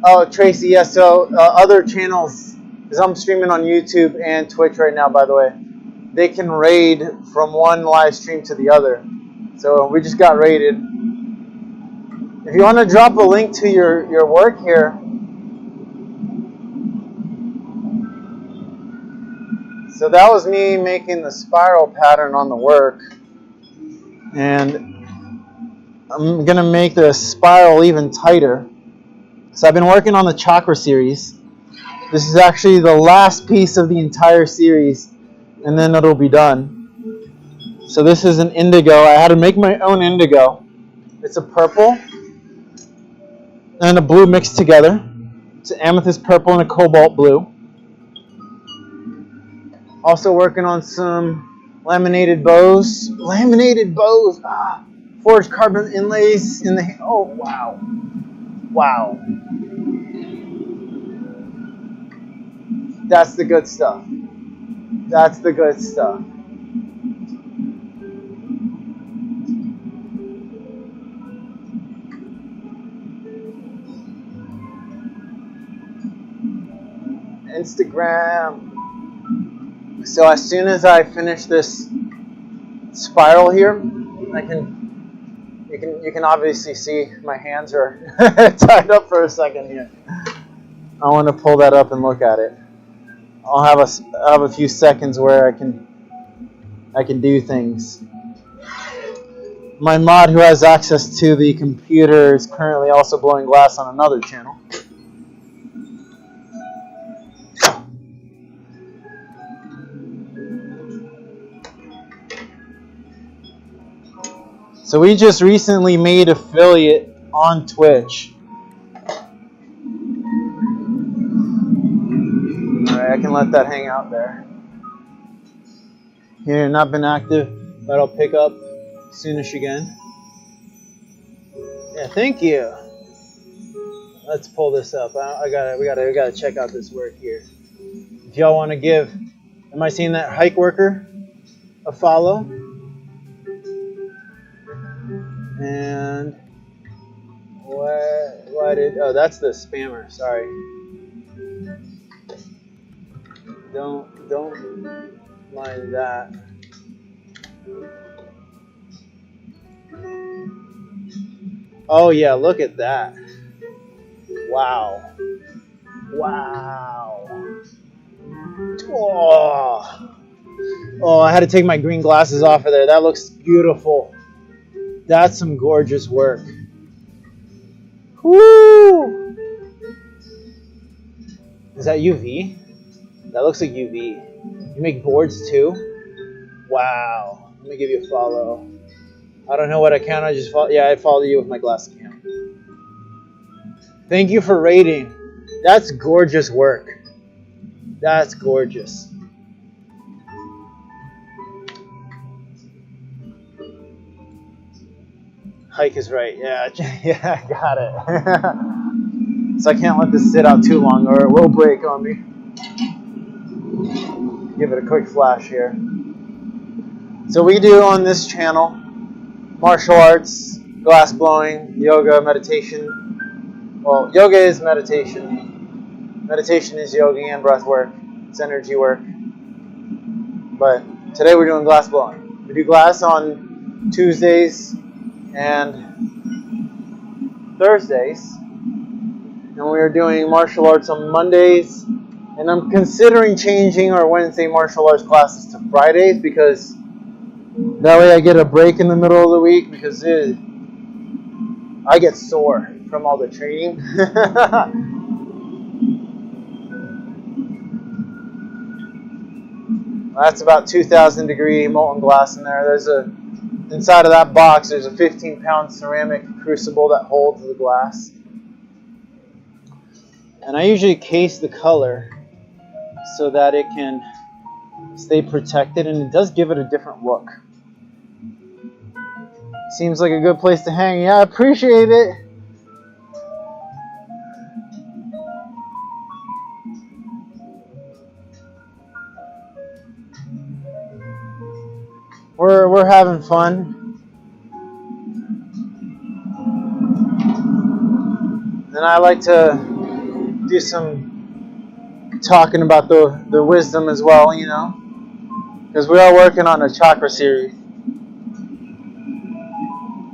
Oh, Tracy, yes. So other channels, because I'm streaming on YouTube and Twitch right now, by the way, they can raid from one live stream to the other. So we just got raided. If you want to drop a link to your work here, so that was me making the spiral pattern on the work, and I'm gonna make the spiral even tighter. So I've been working on the Chakra series. This is actually the last piece of the entire series, and then it'll be done. So this is an indigo. I had to make my own indigo. It's a purple and a blue mixed together. It's an amethyst purple and a cobalt blue. Also working on some laminated bows. Forged carbon inlays in the... Oh, wow. Wow. That's the good stuff. That's the good stuff. Instagram. So as soon as I finish this spiral here, you can obviously see my hands are tied up for a second here. I want to pull that up and look at it. I'll have a few seconds where I can do things. My mod who has access to the computer is currently also blowing glass on another channel. So we just recently made affiliate on Twitch. Alright, I can let that hang out there. Here, not been active, but I'll pick up soonish again. Yeah, thank you. Let's pull this up. We gotta check out this work here. If y'all want to give, am I seeing that hike worker a follow? And oh, that's the spammer, sorry. Don't mind that. Oh yeah, look at that. Wow. Oh, I had to take my green glasses off of there. That looks beautiful. That's some gorgeous work. Woo! Is that UV? That looks like UV. You make boards too? Wow. Let me give you a follow. I don't know what account I just followed. Yeah, I followed you with my glass account. Thank you for rating. That's gorgeous work. That's gorgeous. Hike is right. Yeah, I got it. So I can't let this sit out too long or it will break on me. Give it a quick flash here. So we do on this channel martial arts, glass blowing, yoga, meditation. Well, yoga is meditation. Meditation is yoga and breath work. It's energy work. But today we're doing glass blowing. We do glass on Tuesdays and Thursdays. And we are doing martial arts on Mondays. And I'm considering changing our Wednesday martial arts classes to Fridays because that way I get a break in the middle of the week because I get sore from all the training. That's about 2,000 degree molten glass in there. Inside of that box, there's a 15-pound ceramic crucible that holds the glass. And I usually case the color so that it can stay protected, and it does give it a different look. Seems like a good place to hang. Yeah, I appreciate it. We're having fun. And I like to do some talking about the wisdom as well, you know, because we are working on a chakra series,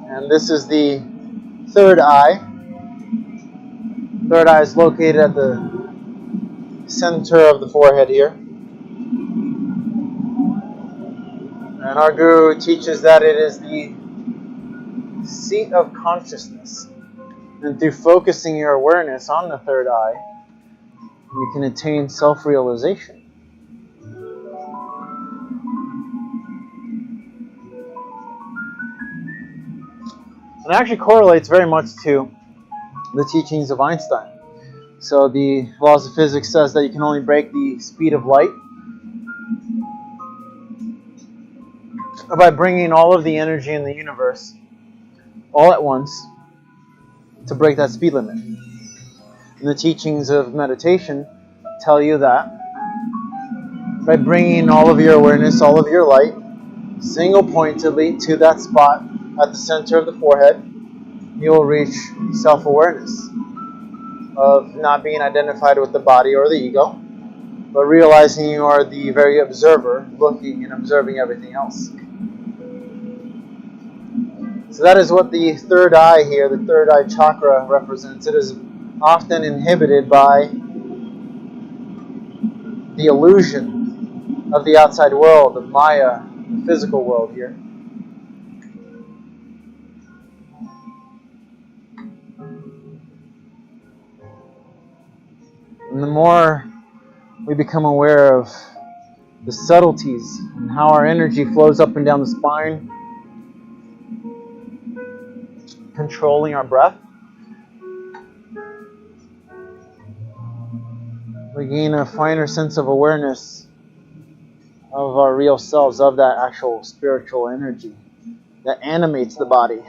and this is the third eye. Third eye is located at the center of the forehead here, and our guru teaches that it is the seat of consciousness, and through focusing your awareness on the third eye, you can attain self-realization. It actually correlates very much to the teachings of Einstein. So the laws of physics says that you can only break the speed of light by bringing all of the energy in the universe all at once to break that speed limit. And the teachings of meditation tell you that by bringing all of your awareness, all of your light, single-pointedly to that spot at the center of the forehead, you will reach self-awareness of not being identified with the body or the ego, but realizing you are the very observer, looking and observing everything else. So that is what the third eye here, the third eye chakra, represents. It is often inhibited by the illusion of the outside world, of Maya, the physical world here. And the more we become aware of the subtleties and how our energy flows up and down the spine, controlling our breath, we gain a finer sense of awareness of our real selves, of that actual spiritual energy that animates the body.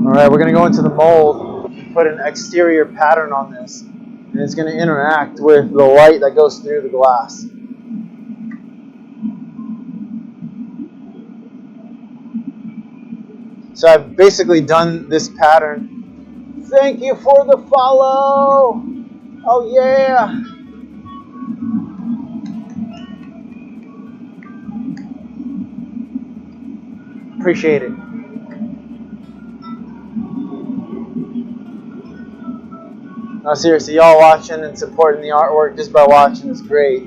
Alright, we're going to go into the mold, put an exterior pattern on this, and it's going to interact with the light that goes through the glass. So I've basically done this pattern. Thank you for the follow! Oh yeah! Appreciate it. No, seriously, y'all watching and supporting the artwork just by watching is great.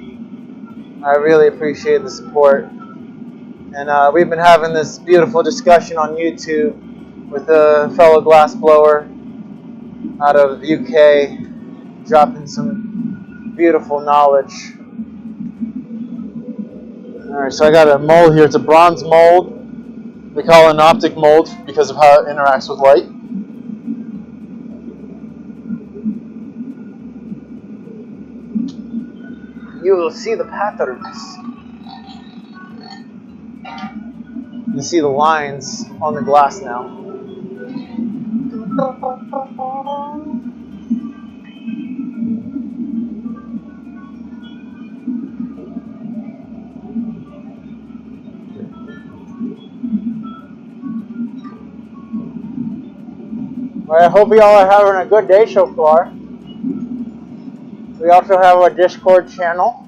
I really appreciate the support. And we've been having this beautiful discussion on YouTube with a fellow glassblower out of the UK, dropping some beautiful knowledge. Alright, so I got a mold here. It's a bronze mold. We call it an optic mold because of how it interacts with light. You will see the patterns. You see the lines on the glass now. Well, I hope you all are having a good day so far. We also have a Discord channel.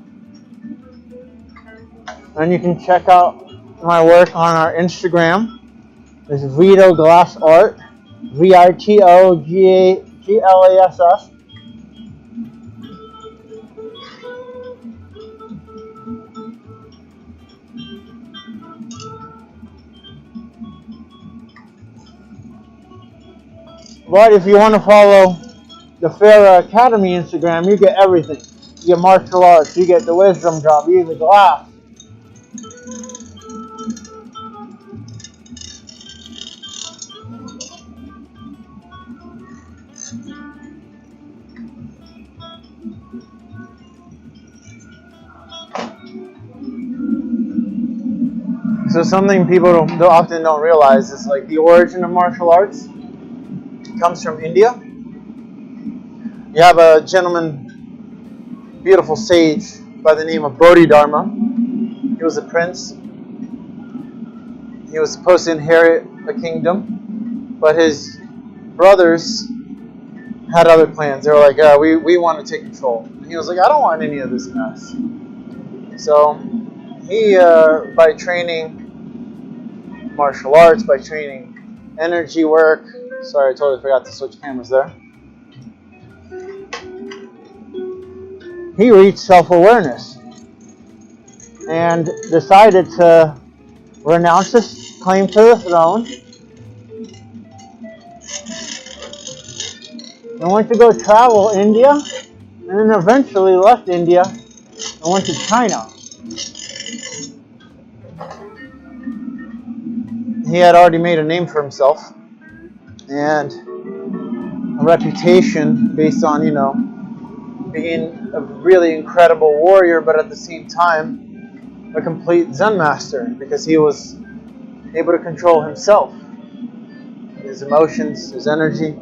And you can check out my work on our Instagram. It's Vito Glass Art. VITOGLASS. But if you want to follow the Farah Academy Instagram, you get everything. You get martial arts, you get the wisdom drop, you get the glass. So something people often don't realize is like the origin of martial arts comes from India. You have a gentleman, beautiful sage by the name of Bodhidharma. He was a prince. He was supposed to inherit a kingdom, but his brothers had other plans. They were like, we want to take control. And he was like, I don't want any of this mess. So he, by training martial arts, by training energy work, sorry, I totally forgot to switch cameras there. He reached self-awareness and decided to renounce his claim to the throne and went to go travel India, and then eventually left India and went to China. He had already made a name for himself and a reputation based on, being a really incredible warrior, but at the same time, a complete Zen master, because he was able to control himself, his emotions, his energy.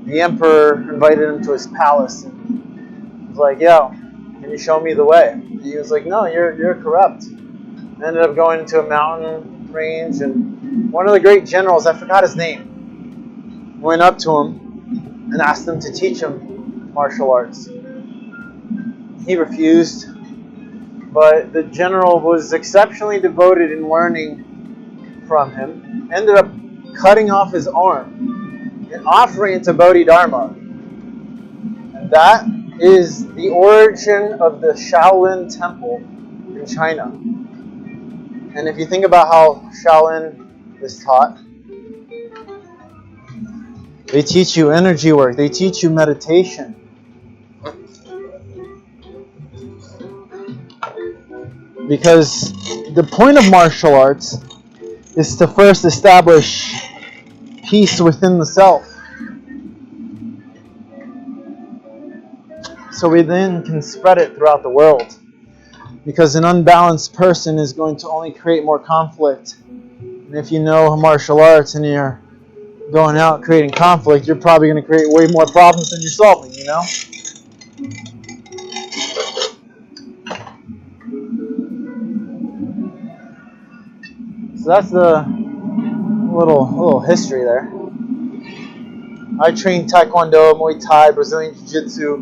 The emperor invited him to his palace and was like, yo, can you show me the way? And he was like, no, you're corrupt. Ended up going into a mountain range, and one of the great generals, I forgot his name, went up to him and asked him to teach him martial arts. He refused, but the general was exceptionally devoted in learning from him, ended up cutting off his arm and offering it to Bodhidharma. And that is the origin of the Shaolin Temple in China. And if you think about how Shaolin is taught, they teach you energy work, they teach you meditation. Because the point of martial arts is to first establish peace within the self, so we then can spread it throughout the world. Because an unbalanced person is going to only create more conflict. And if you know martial arts and you're going out creating conflict, you're probably going to create way more problems than you're solving, So that's the little history there. I trained Taekwondo, Muay Thai, Brazilian Jiu-Jitsu,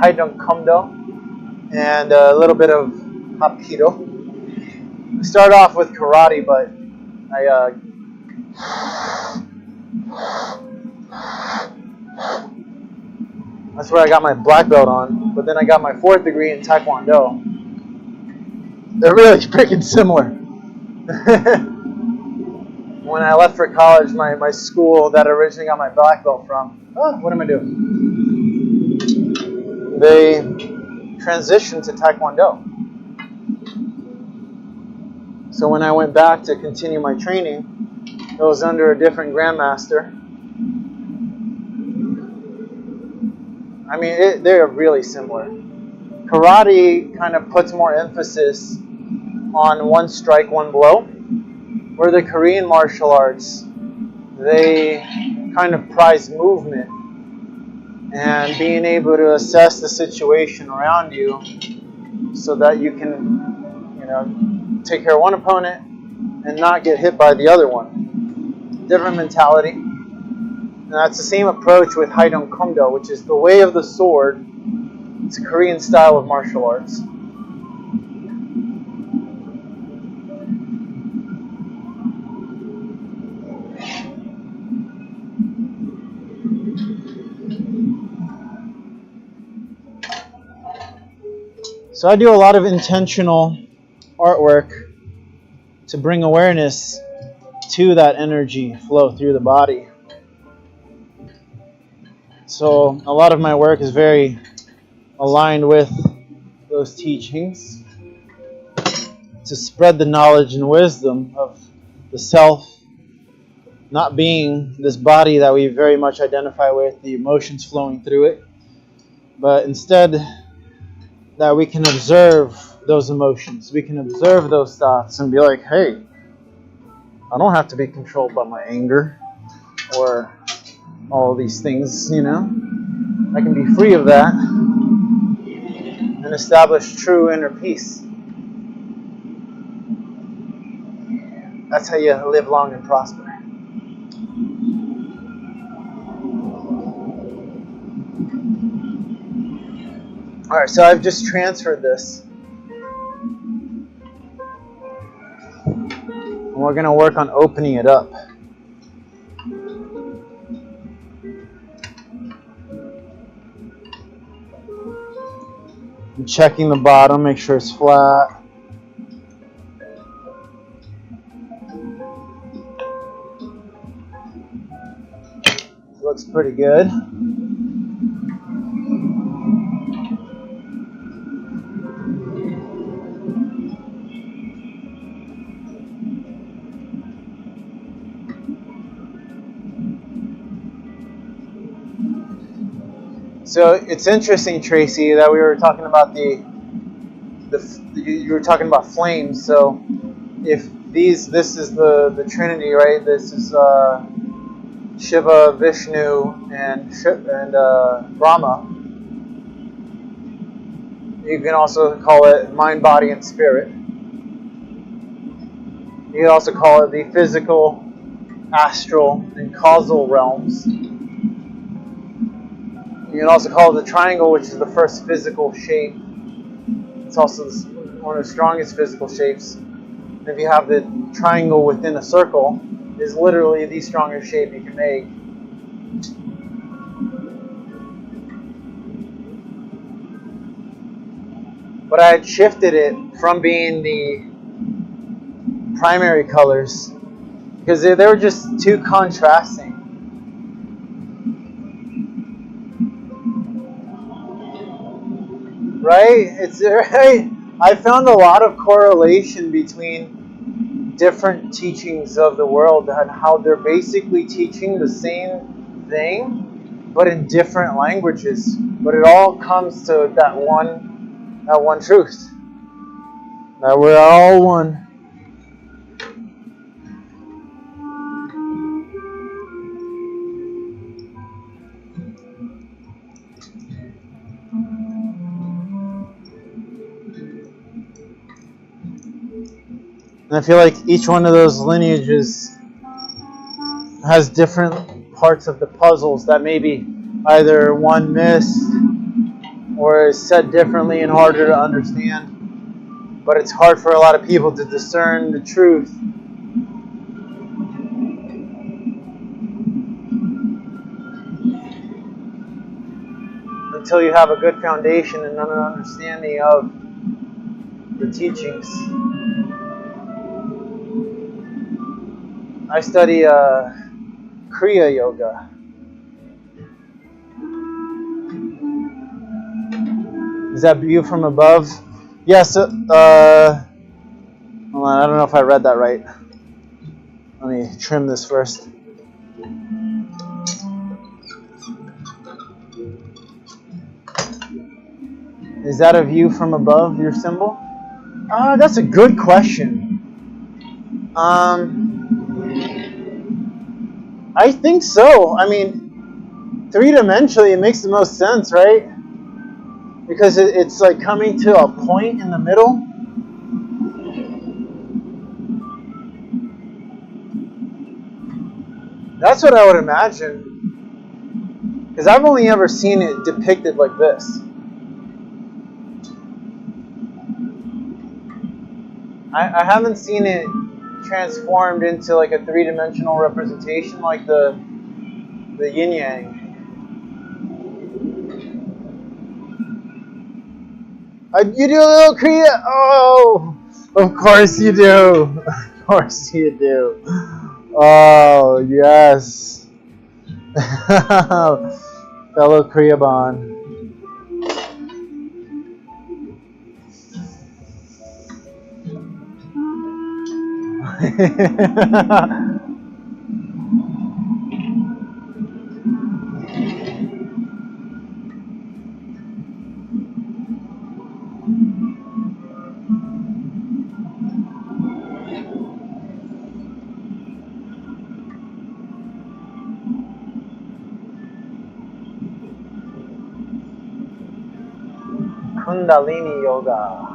Haidong Komdo, and a little bit of Hapkido. I started off with karate, but that's where I got my black belt on. But then I got my 4th degree in Taekwondo. They're really freaking similar. When I left for college, my school that I originally got my black belt from, what am I doing? They transitioned to Taekwondo. So when I went back to continue my training, it was under a different grandmaster. I mean, they're really similar. Karate kind of puts more emphasis on one strike, one blow, where the Korean martial arts, they kind of prize movement and being able to assess the situation around you so that you can, take care of one opponent and not get hit by the other one. Different mentality. And that's the same approach with Haidong Kongdo, which is the way of the sword. It's a Korean style of martial arts. So I do a lot of intentional artwork to bring awareness to that energy flow through the body. So a lot of my work is very aligned with those teachings to spread the knowledge and wisdom of the self not being this body that we very much identify with, the emotions flowing through it, but instead that we can observe those emotions, we can observe those thoughts and be like, hey, I don't have to be controlled by my anger or all these things, I can be free of that and establish true inner peace. That's how you live long and prosper. Alright, so I've just transferred this. And we're going to work on opening it up. I'm checking the bottom, make sure it's flat. Looks pretty good. So it's interesting, Tracy, that we were talking about you were talking about flames. So if this is the Trinity, right? This is Shiva, Vishnu, and Brahma. You can also call it mind, body, and spirit. You can also call it the physical, astral, and causal realms. You can also call it the triangle, which is the first physical shape. It's also one of the strongest physical shapes. And if you have the triangle within a circle, is literally the strongest shape you can make. But I had shifted it from being the primary colors because they were just too contrasting. Right? It's right. I found a lot of correlation between different teachings of the world and how they're basically teaching the same thing, but in different languages. But it all comes to that one truth. That we're all one. And I feel like each one of those lineages has different parts of the puzzles that maybe either one missed or is said differently and harder to understand. But it's hard for a lot of people to discern the truth. Until you have a good foundation and an understanding of the teachings. I study Kriya Yoga. Is that view from above? Yes. Hold on, I don't know if I read that right. Let me trim this first. Is that a view from above your symbol? That's a good question. I think so. I mean, three-dimensionally, it makes the most sense, right? Because it's like coming to a point in the middle. That's what I would imagine. Because I've only ever seen it depicted like this. I haven't seen it transformed into like a three-dimensional representation like the yin yang. You do, little Korea? Oh, of course you do. Of course you do. Oh, yes. Fellow Kriyaban. Kundalini Yoga.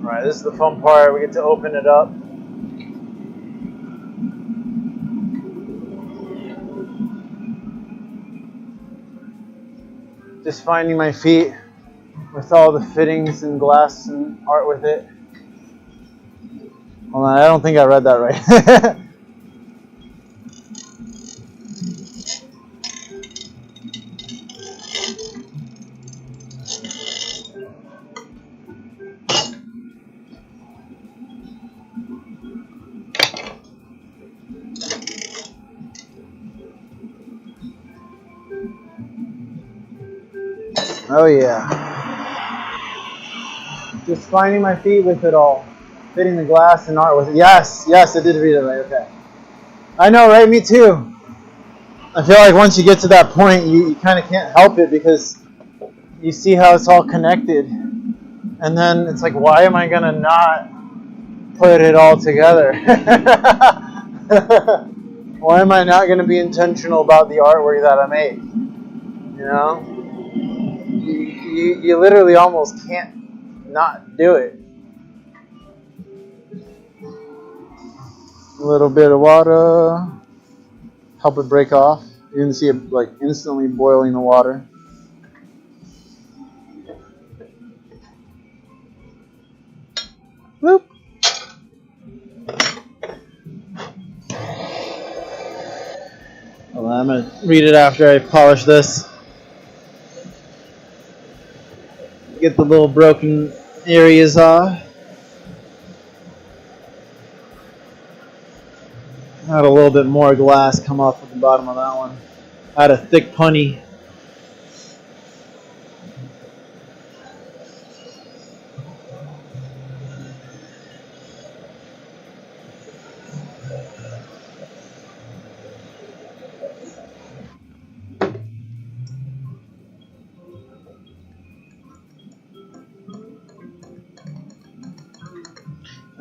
Alright, this is the fun part. We get to open it up. Just finding my feet with all the fittings and glass and art with it. Hold on, I don't think I read that right. Oh yeah. Just finding my feet with it all. Fitting the glass and art with it. Yes, I did read it right, okay. I know, right? Me too. I feel like once you get to that point, you kind of can't help it because you see how it's all connected. And then it's like, why am I going to not put it all together? Why am I not going to be intentional about the artwork that I make? You know? You literally almost can't not do it. A little bit of water, help it break off. You can see it like instantly boiling the water. Whoop. Well, I'm going to read it after I polish this. Get the little broken areas off. I had a little bit more glass come off at the bottom of that one. I had a thick punny.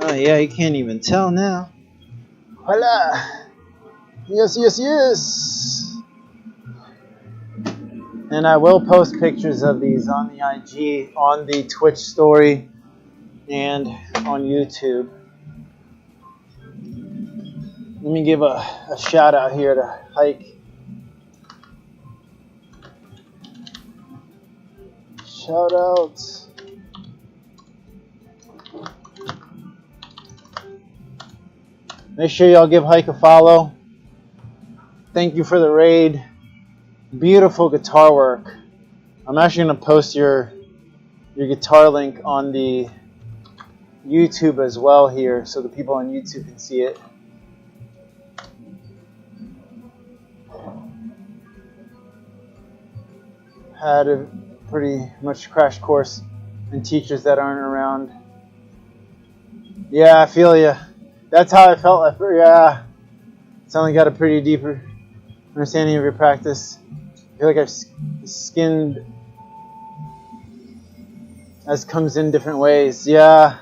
Oh yeah, you can't even tell now. Voila! Yes! And I will post pictures of these on the IG, on the Twitch story, and on YouTube. Let me give a shout out here to Hike. Shout out. Make sure y'all give Hike a follow. Thank you for the raid. Beautiful guitar work. I'm actually going to post your guitar link on the YouTube as well here so the people on YouTube can see it. Had a pretty much crash course in teachers that aren't around. Yeah, I feel ya. That's how I felt. Yeah, suddenly got a pretty deeper understanding of your practice. I feel like I've skinned as comes in different ways. Yeah,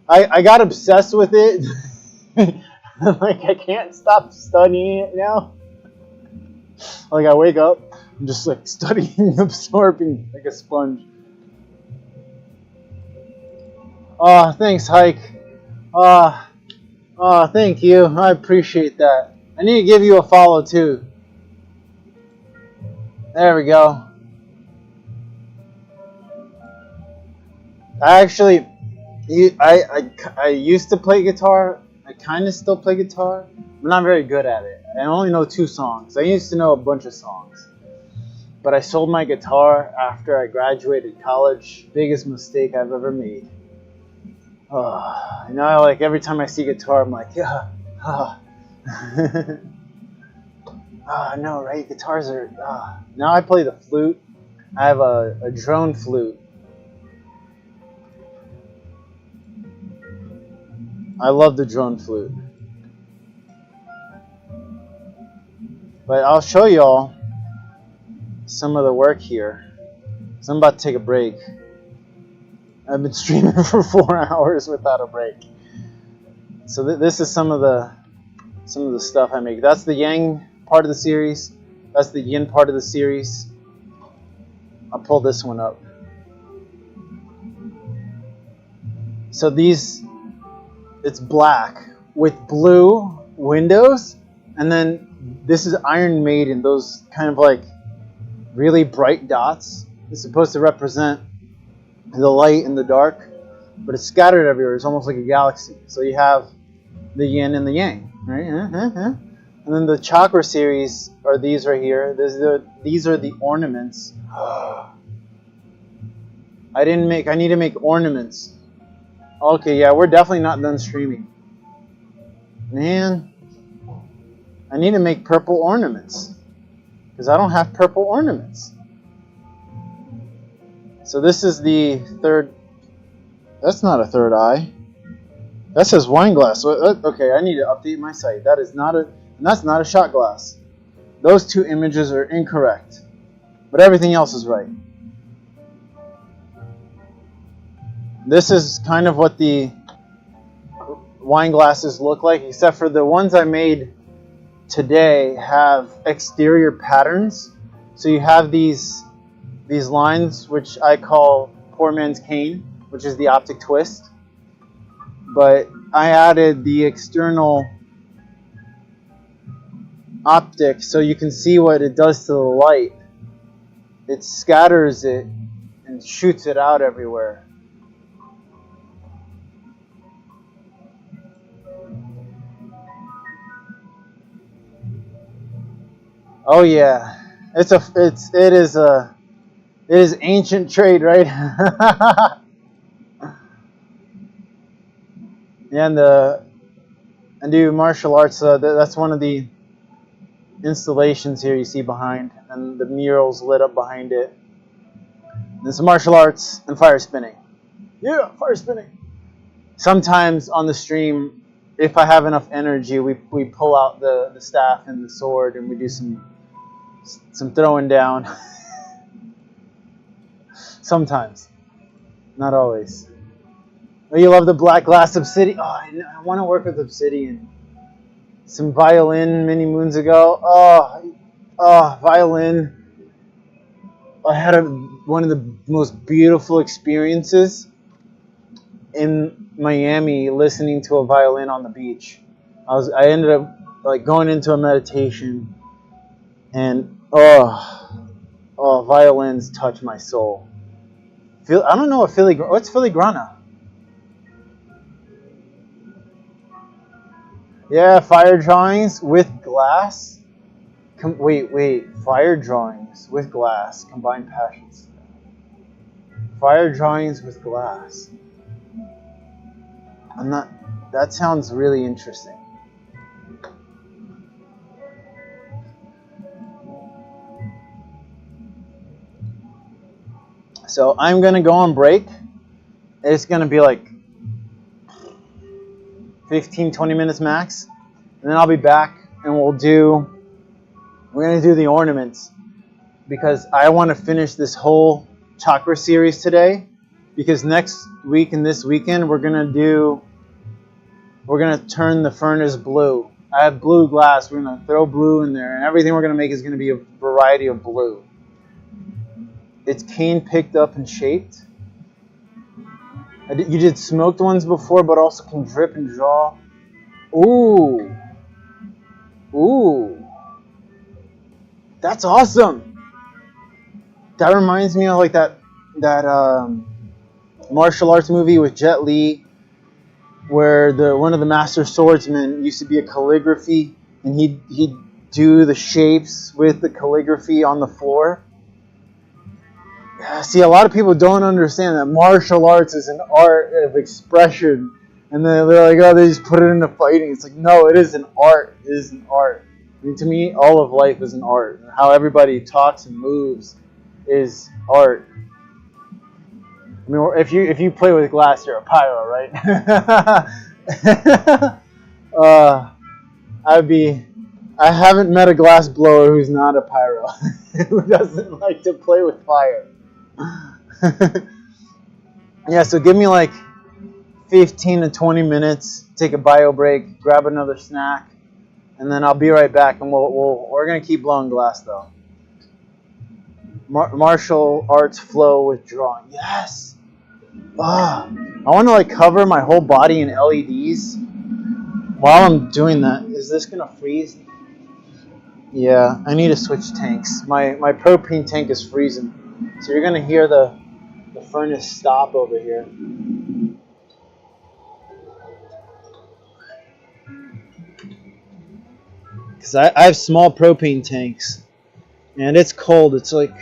I got obsessed with it. Like I can't stop studying it now. Like I wake up I'm just like studying, absorbing like a sponge. Oh, thanks, Hike. Thank you. I appreciate that. I need to give you a follow too. There we go. I actually, I used to play guitar. I kind of still play guitar. I'm not very good at it. I only know 2 songs. I used to know a bunch of songs. But I sold my guitar after I graduated college. Biggest mistake I've ever made. Like every time I see guitar, I'm like, yeah. No, right? Guitars are... Now I play the flute. I have a drone flute. I love the drone flute. But I'll show y'all some of the work here. So I'm about to take a break. I've been streaming for 4 hours without a break. So this is some of the stuff I make. That's the Yang part of the series. That's the Yin part of the series. I'll pull this one up. So it's black with blue windows, and then this is Iron Maiden, those kind of like really bright dots. It's supposed to represent the light and the dark, but it's scattered everywhere. It's almost like a galaxy. So you have the yin and the yang, right? And then the Chakra series are these right here. These are the ornaments. I need to make ornaments. Okay, yeah, we're definitely not done streaming. Man, I need to make purple ornaments because I don't have purple ornaments. So this is the third. That's not a third eye. That says wine glass. Okay, I need to update my site. That's not a shot glass. Those 2 images are incorrect, but everything else is right. This is kind of what the wine glasses look like, except for the ones I made today have exterior patterns. So you have these lines, which I call poor man's cane, which is the optic twist. But I added the external optic so you can see what it does to the light. It scatters it and shoots it out everywhere. Oh yeah, it is ancient trade, right? Yeah, and I do martial arts. That's one of the installations here you see behind, and the murals lit up behind it. There's martial arts and fire spinning. Yeah, fire spinning. Sometimes on the stream, if I have enough energy, we pull out the staff and the sword and we do some throwing down. Sometimes, not always. Oh, you love the black glass obsidian? Oh, I want to work with obsidian. Some violin many moons ago. Oh, violin. I had one of the most beautiful experiences in Miami listening to a violin on the beach. I ended up like going into a meditation, and violins touch my soul. I don't know what what's filigrana? Yeah, fire drawings with glass. Wait, fire drawings with glass, combined passions. Fire drawings with glass. That sounds really interesting. So I'm going to go on break. It's going to be like 15, 20 minutes max. And then I'll be back and we're going to do the ornaments. Because I want to finish this whole Chakra series today. Because next week and this weekend we're going to turn the furnace blue. I have blue glass. We're going to throw blue in there. And everything we're going to make is going to be a variety of blue. It's cane picked up and shaped. You did smoked ones before, but also can drip and draw. Ooh. Ooh. That's awesome. That reminds me of like that martial arts movie with Jet Li, where one of the master swordsmen used to be a calligraphy, and he'd do the shapes with the calligraphy on the floor. Yeah, see, a lot of people don't understand that martial arts is an art of expression, and then they're like, oh, they just put it into fighting. It's like, no, it is an art. It is an art. I mean, to me, all of life is an art. And how everybody talks and moves is art. I mean, if you play with glass, you're a pyro, right? I haven't met a glass blower who's not a pyro, who doesn't like to play with fire. Yeah, so give me like 15 to 20 minutes, take a bio break, grab another snack, and then I'll be right back, and we're going to keep blowing glass, though. Martial arts flow with drawing. Yes! I want to like cover my whole body in LEDs. While I'm doing that, is this going to freeze? Yeah, I need to switch tanks. My propane tank is freezing. So you're going to hear the furnace stop over here. Because I have small propane tanks. And it's cold. It's going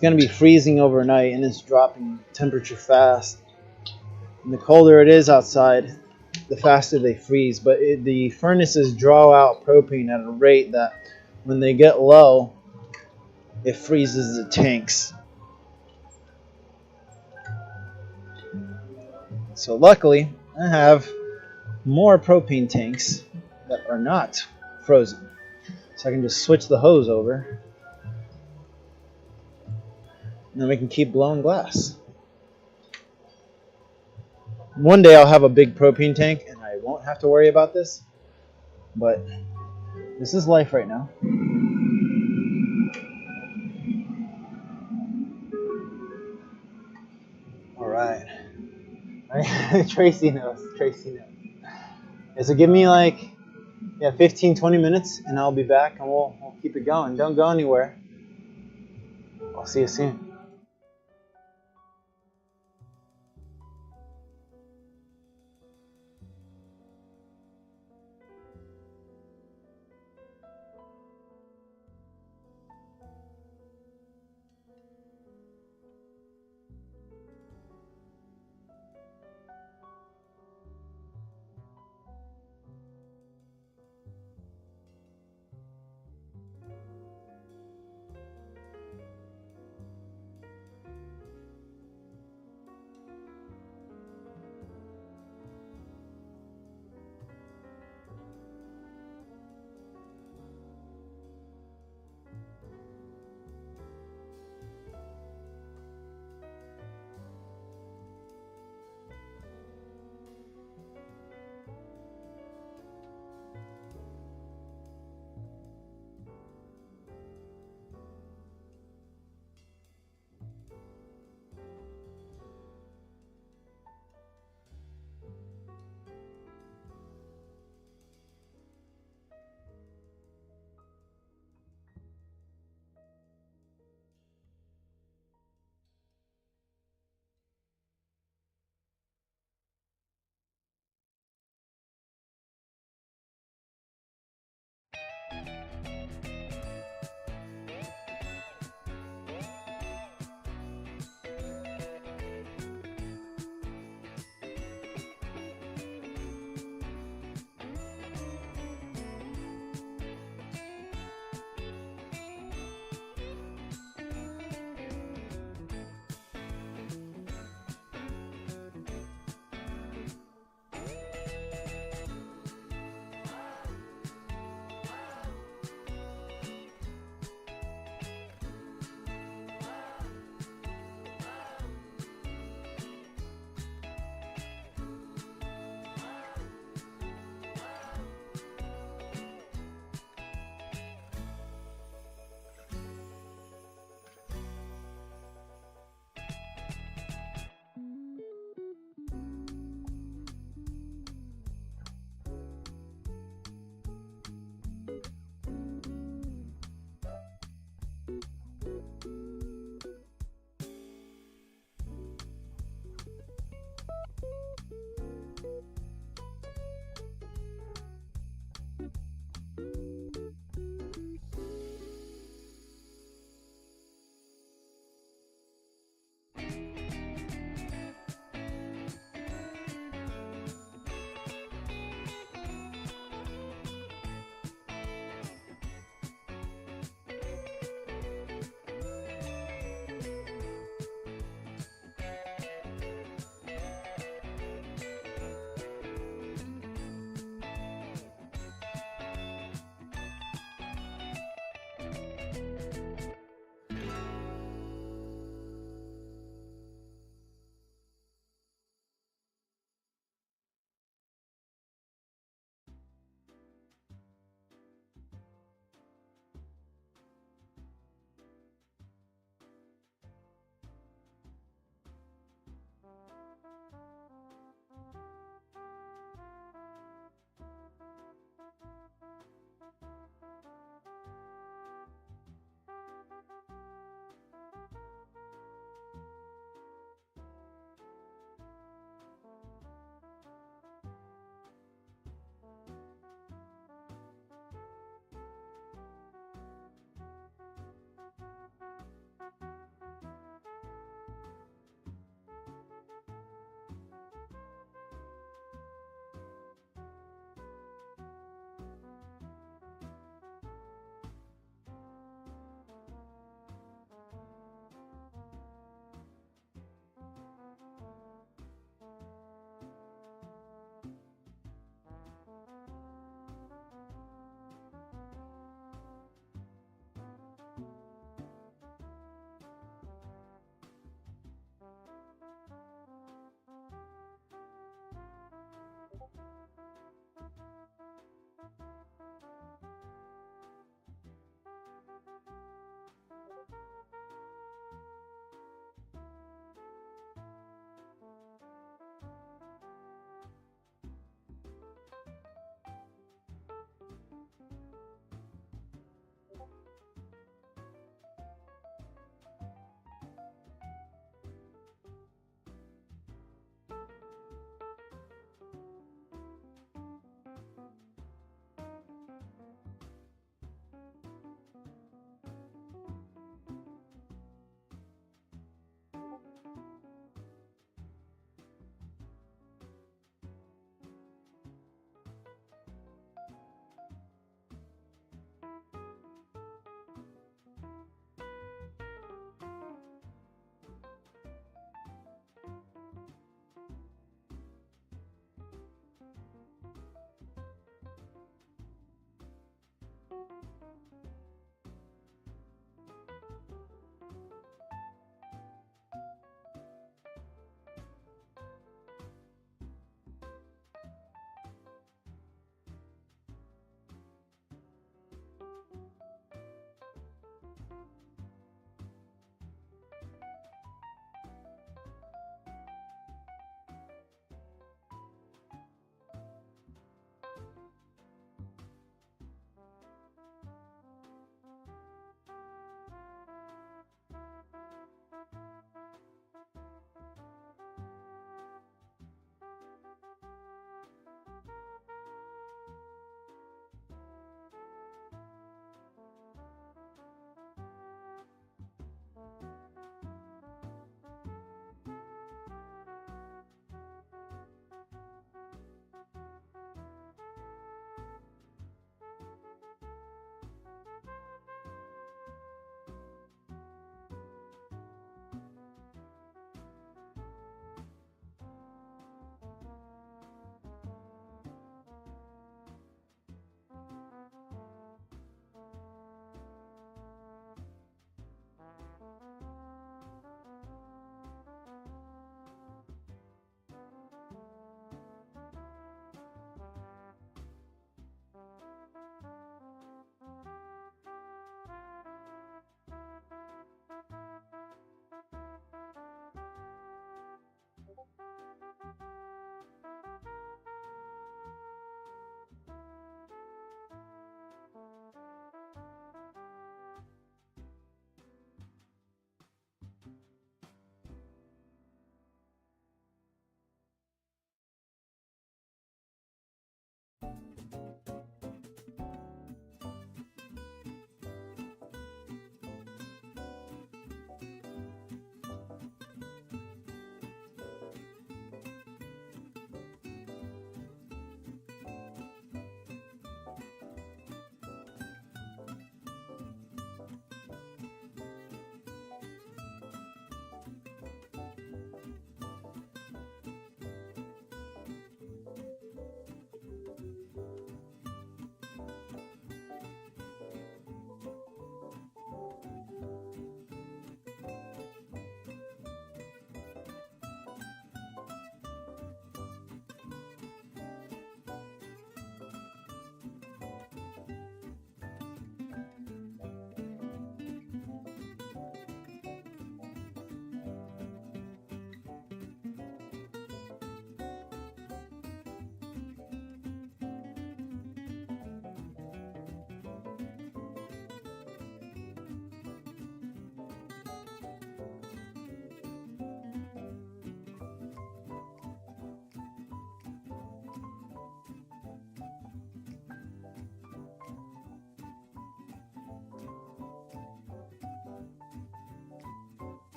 to be freezing overnight, and it's dropping temperature fast. And the colder it is outside, the faster they freeze. But the furnaces draw out propane at a rate that when they get low, it freezes the tanks. So luckily, I have more propane tanks that are not frozen. So I can just switch the hose over, and then we can keep blowing glass. One day I'll have a big propane tank, and I won't have to worry about this. But this is life right now. All right. Tracy knows. Yeah, so give me like 15, 20 minutes, and I'll be back, and we'll keep it going. Don't go anywhere. I'll see you soon.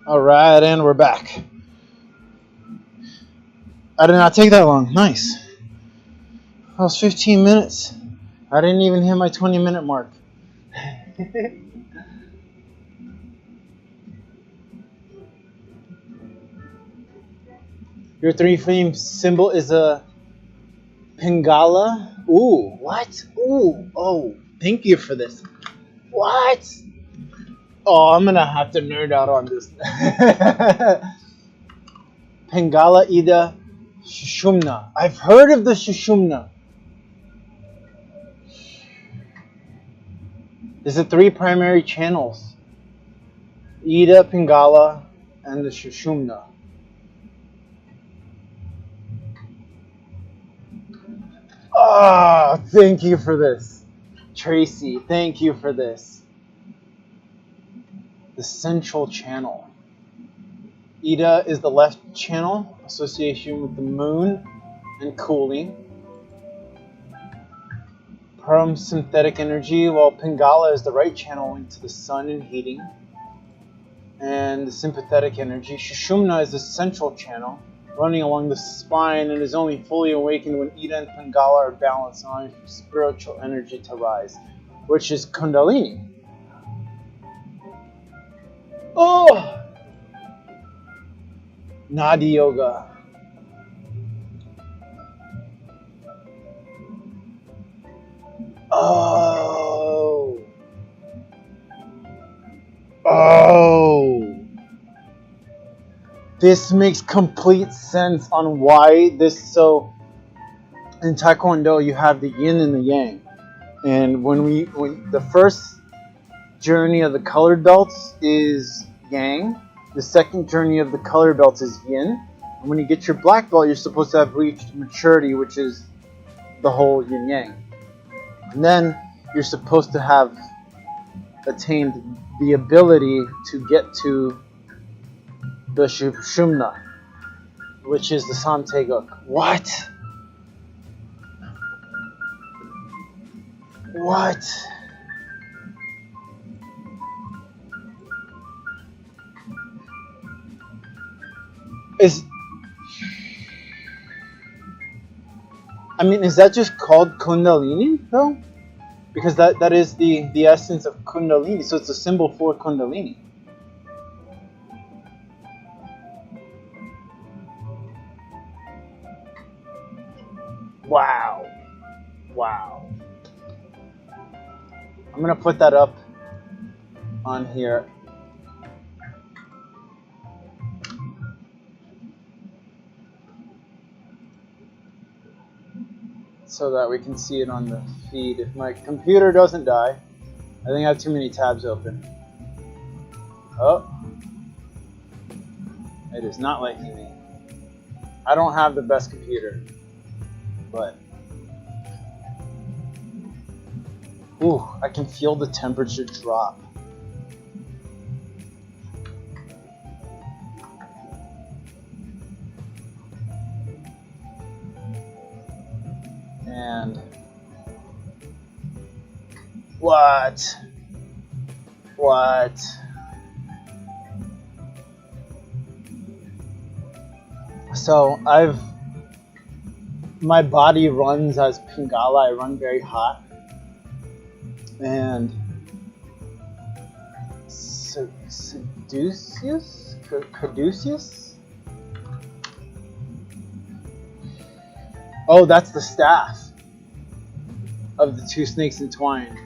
Alright, and we're back. I did not take that long. Nice. That was 15 minutes. I didn't even hit my 20-minute mark. Your 3-flame symbol is a Pingala. Ooh, what? Ooh, oh, thank you for this. What? Oh, I'm gonna have to nerd out on this. Pingala Ida Shushumna. I've heard of the Shushumna. There's the 3 primary channels. Ida, Pingala, and the Shushumna. Ah, thank you for this. Tracy, thank you for this. The central channel. Ida is the left channel, association with the moon and cooling. Synthetic energy, while Pingala is the right channel linked to the sun and heating. And the sympathetic energy. Shushumna is the central channel, running along the spine, and is only fully awakened when Ida and Pingala are balanced, allowing for spiritual energy to rise, which is Kundalini. Oh! Nadi Yoga. Oh. Oh. This makes complete sense on why this. So in Taekwondo you have the yin and the yang. And when the first journey of the colored belts is yang, the second journey of the colored belts is yin. And when you get your black belt, you're supposed to have reached maturity, which is the whole yin yang. And then you're supposed to have attained the ability to get to the Shushumna, which is the Samteguk. What? What? Is that just called Kundalini though? Because that is the essence of Kundalini, so it's a symbol for Kundalini. Wow. Wow. I'm gonna put that up on here. So that we can see it on the feed. If my computer doesn't die, I think I have too many tabs open. Oh, it is not liking me. I don't have the best computer, but ooh, I can feel the temperature drop. And what? So my body runs as Pingala. I run very hot. And Caduceus? Oh, that's the staff of the 2 snakes entwined.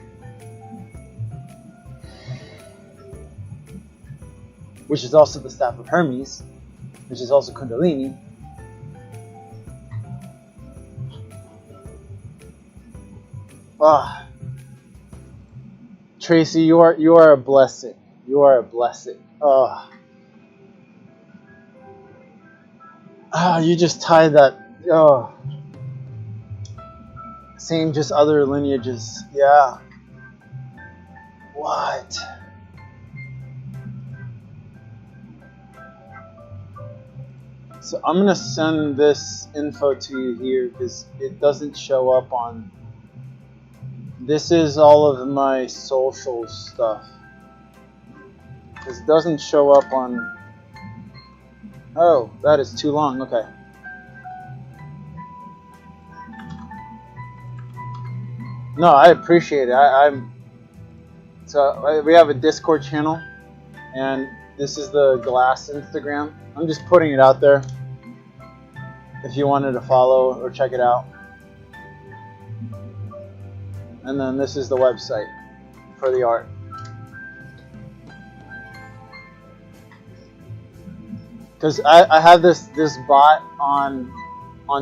Which is also the staff of Hermes, which is also Kundalini. Ah, Tracy, you are a blessing. You are a blessing. Oh. Ah, you just tied that. Oh. Same, just other lineages. Yeah. What? So I'm going to send this info to you here because it doesn't show up on... This is all of my social stuff. Because it doesn't show up on Oh, that is too long. Okay. No, I appreciate it. We have a Discord channel, and this is the Glass Instagram. I'm just putting it out there if you wanted to follow or check it out. And then this is the website for the art. Because I have this bot on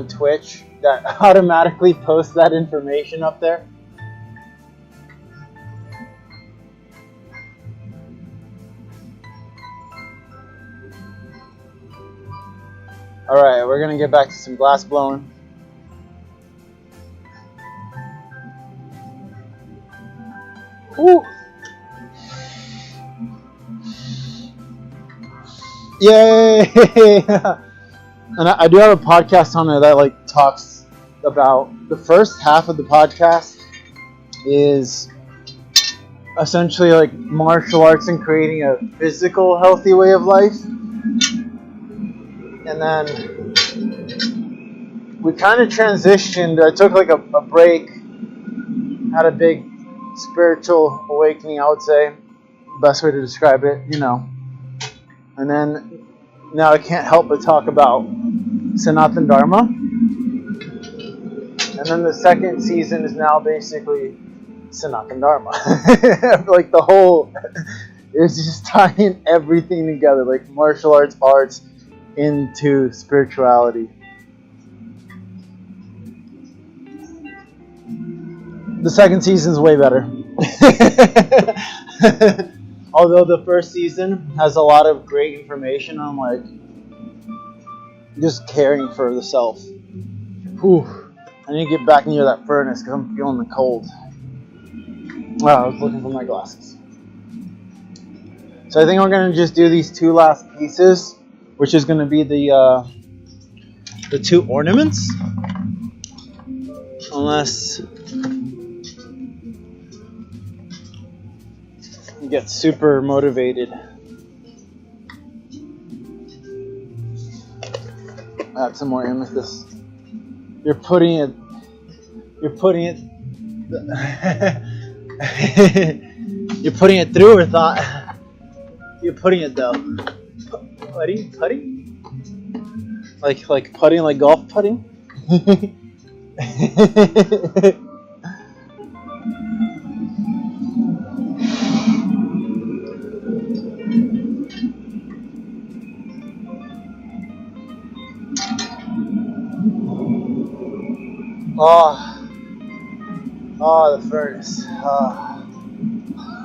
Twitch that automatically posts that information up there. Alright, we're going to get back to some glass blowing. Woo! Yay! And I do have a podcast on there that like talks about the first half of the podcast is essentially like martial arts and creating a physical healthy way of life. And then we kind of transitioned. I took like a break, had a big spiritual awakening, I would say. Best way to describe it, you know. And then now I can't help but talk about Sanatana Dharma. And then the second season is now basically Sanatana Dharma. Like the whole, it's just tying everything together, like martial arts into spirituality. The second season's way better. Although the first season has a lot of great information on like just caring for the self. Whew. I need to get back near that furnace because I'm feeling the cold. Oh, I was looking for my glasses. So I think we're going to just do these two last pieces, which is going to be the two ornaments. Unless you get super motivated. Add some more amethyst. You're putting it you're putting it through or thought? You're putting it though. Putting? Like putting, like golf putting? Oh, the furnace.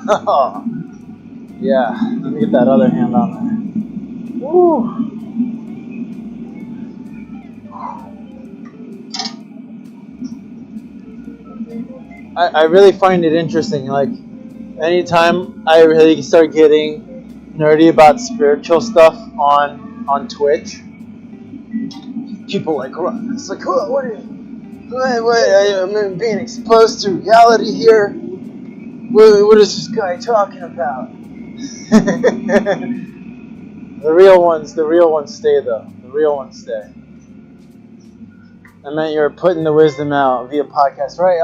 Oh. Yeah, let me get that other hand on there. Woo. I really find it interesting. Like, anytime I really start getting nerdy about spiritual stuff on Twitch, people like, it's like, oh, what I'm being exposed to reality here. What is this guy talking about? The real ones stay though. The real ones stay. I meant you're putting the wisdom out via podcast, right?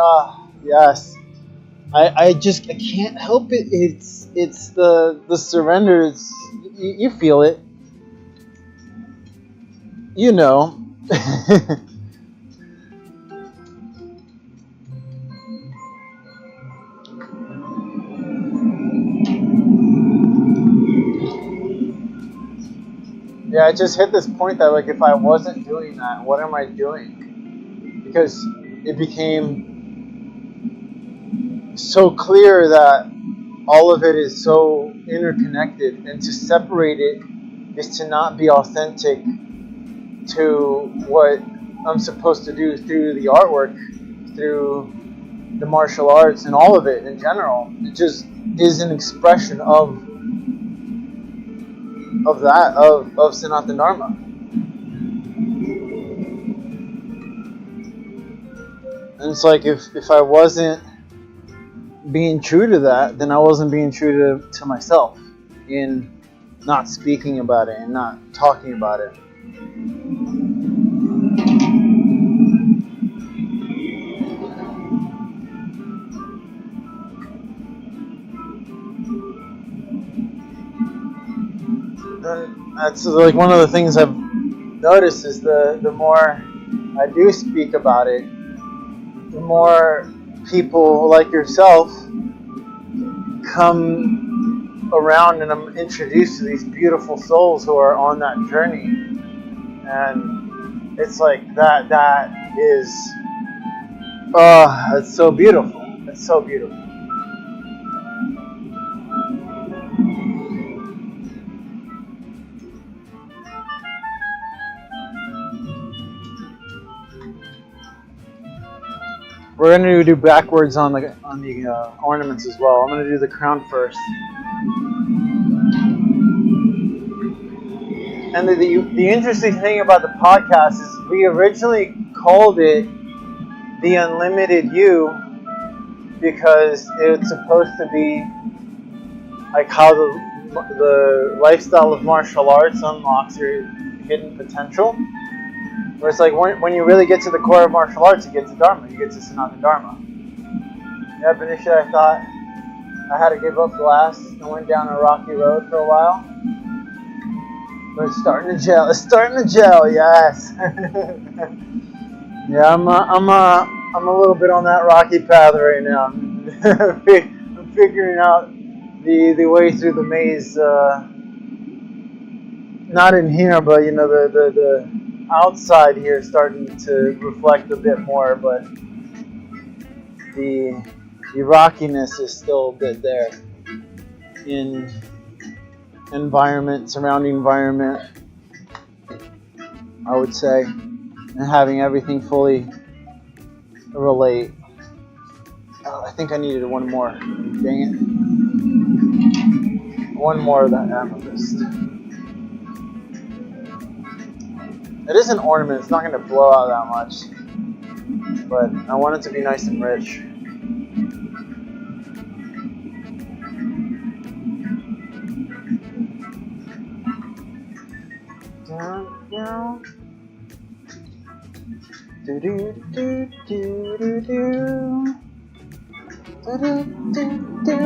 Yes. I can't help it. It's the surrender. It's you feel it. You know. Yeah, I just hit this point that like if I wasn't doing that, what am I doing? Because it became so clear that all of it is so interconnected, and to separate it is to not be authentic to what I'm supposed to do through the artwork, through the martial arts, and all of it in general. It just is an expression of Sanatana Dharma. And it's like if I wasn't being true to that, then I wasn't being true to myself in not speaking about it and not talking about it. And that's like one of the things I've noticed is the more I do speak about it, the more people like yourself come around and I'm introduced to these beautiful souls who are on that journey. And it's like that is it's so beautiful. It's so beautiful. We're gonna do backwards on the ornaments as well. I'm gonna do the crown first. And the interesting thing about the podcast is we originally called it The Unlimited You because it's supposed to be like how the lifestyle of martial arts unlocks your hidden potential. Where it's like when you really get to the core of martial arts, you get to Dharma, you get to Sanatana Dharma. Yeah, Benicia, I thought I had to give up glass and went down a rocky road for a while. But it's starting to gel. It's starting to gel, yes. Yeah, I'm a little bit on that rocky path right now. I'm figuring out the way through the maze. Not in here, but the outside here is starting to reflect a bit more, but the rockiness is still a bit there in surrounding environment, I would say, and having everything fully relate. Oh, I think I needed one more. Dang it. One more of that amethyst. It is an ornament, it's not going to blow out that much, but I want it to be nice and rich. Do do do do do do. Do do do do.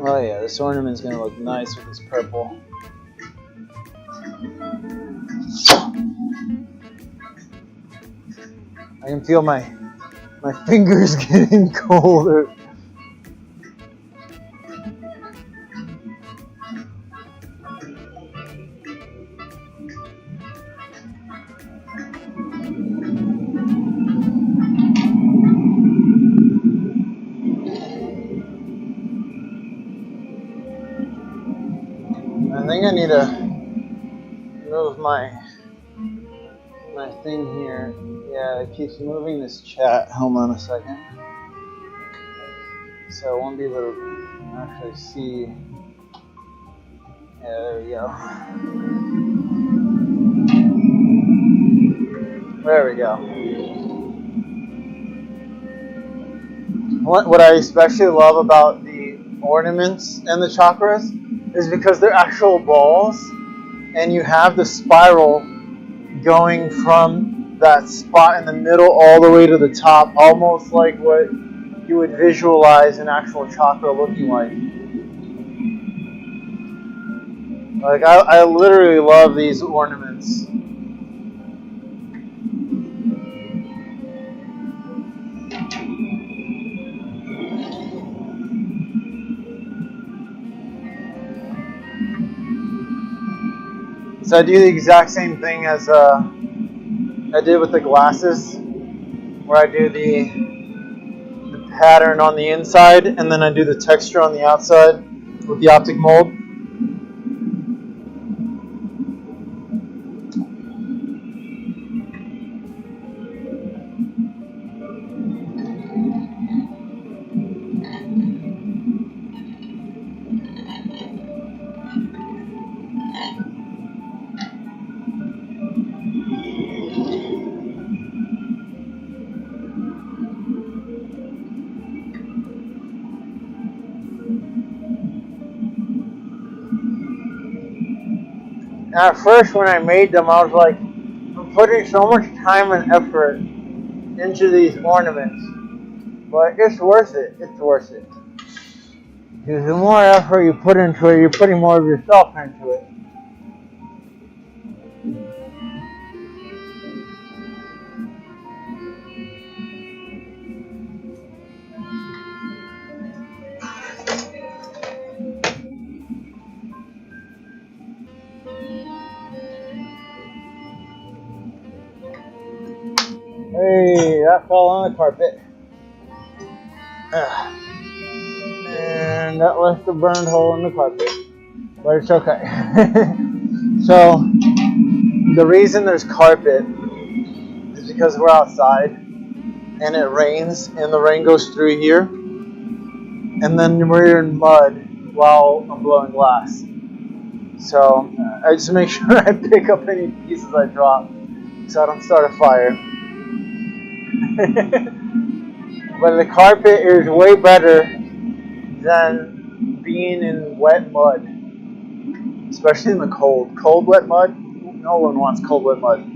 Oh yeah, this ornament's gonna look nice with this purple. I can feel my fingers getting colder. I think I need to move my thing here. Yeah, it keeps moving this chat. Hold on a second. So I won't be able to actually see. Yeah, there we go. There we go. What I especially love about the ornaments and the chakras is because they're actual balls, and you have the spiral going from that spot in the middle all the way to the top, almost like what you would visualize an actual chakra looking like. Like I literally love these ornaments. So I do the exact same thing as I did with the glasses, where I do the pattern on the inside and then I do the texture on the outside with the optic mold. At first, when I made them, I was like, I'm putting so much time and effort into these ornaments, but it's worth it. It's worth it. Because the more effort you put into it, you're putting more of yourself into it. Hey, that fell on the carpet. And that left a burned hole in the carpet. But it's okay. So, the reason there's carpet is because we're outside and it rains and the rain goes through here. And then we're in mud while I'm blowing glass. So, I just make sure I pick up any pieces I drop so I don't start a fire. But the carpet is way better than being in wet mud, especially in the cold. Cold, wet mud? No one wants cold, wet mud.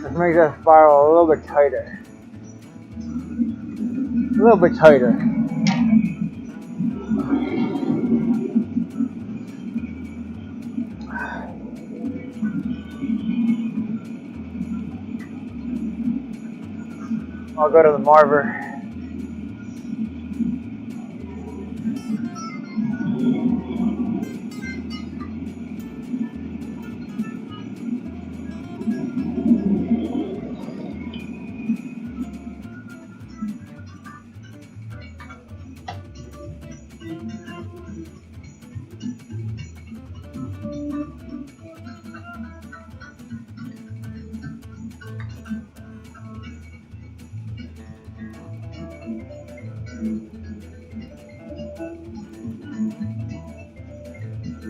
Let's make that spiral a little bit tighter. A little bit tighter. I'll go to the marver.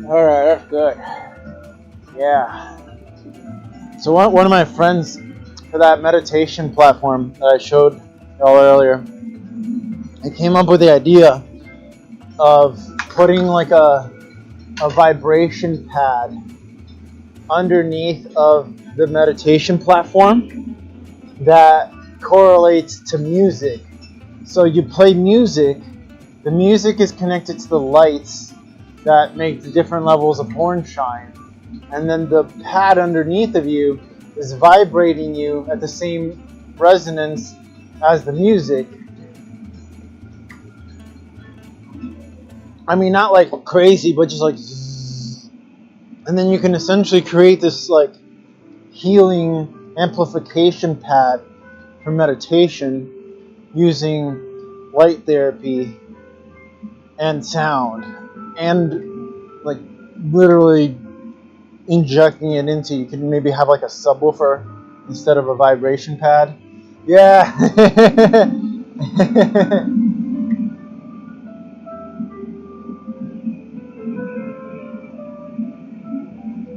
Alright, that's good. Yeah. So one of my friends for that meditation platform that I showed y'all earlier, I came up with the idea of putting like a vibration pad underneath of the meditation platform that correlates to music. So you play music, the music is connected to the lights that make the different levels of horn shine. And then the pad underneath of you is vibrating you at the same resonance as the music. I mean, not like crazy, but just like zzz. And then you can essentially create this like healing amplification pad for meditation using light therapy and sound and like literally injecting it into, you can maybe have like a subwoofer instead of a vibration pad. Yeah.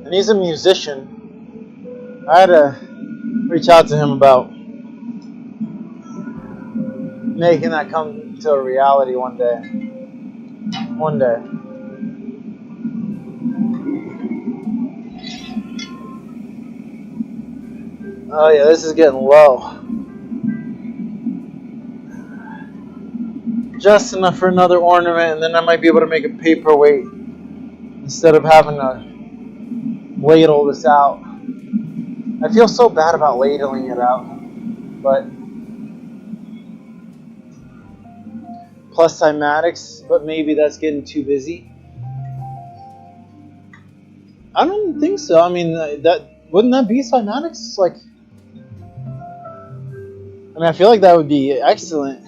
And he's a musician. I had to reach out to him about making that come to a reality one day. One day. Oh yeah, this is getting low. Just enough for another ornament, and then I might be able to make a paperweight instead of having to ladle this out. I feel so bad about ladling it out, but plus cymatics, but maybe that's getting too busy. I don't think so. I mean, that wouldn't that be cymatics? Like, I mean, I feel like that would be excellent.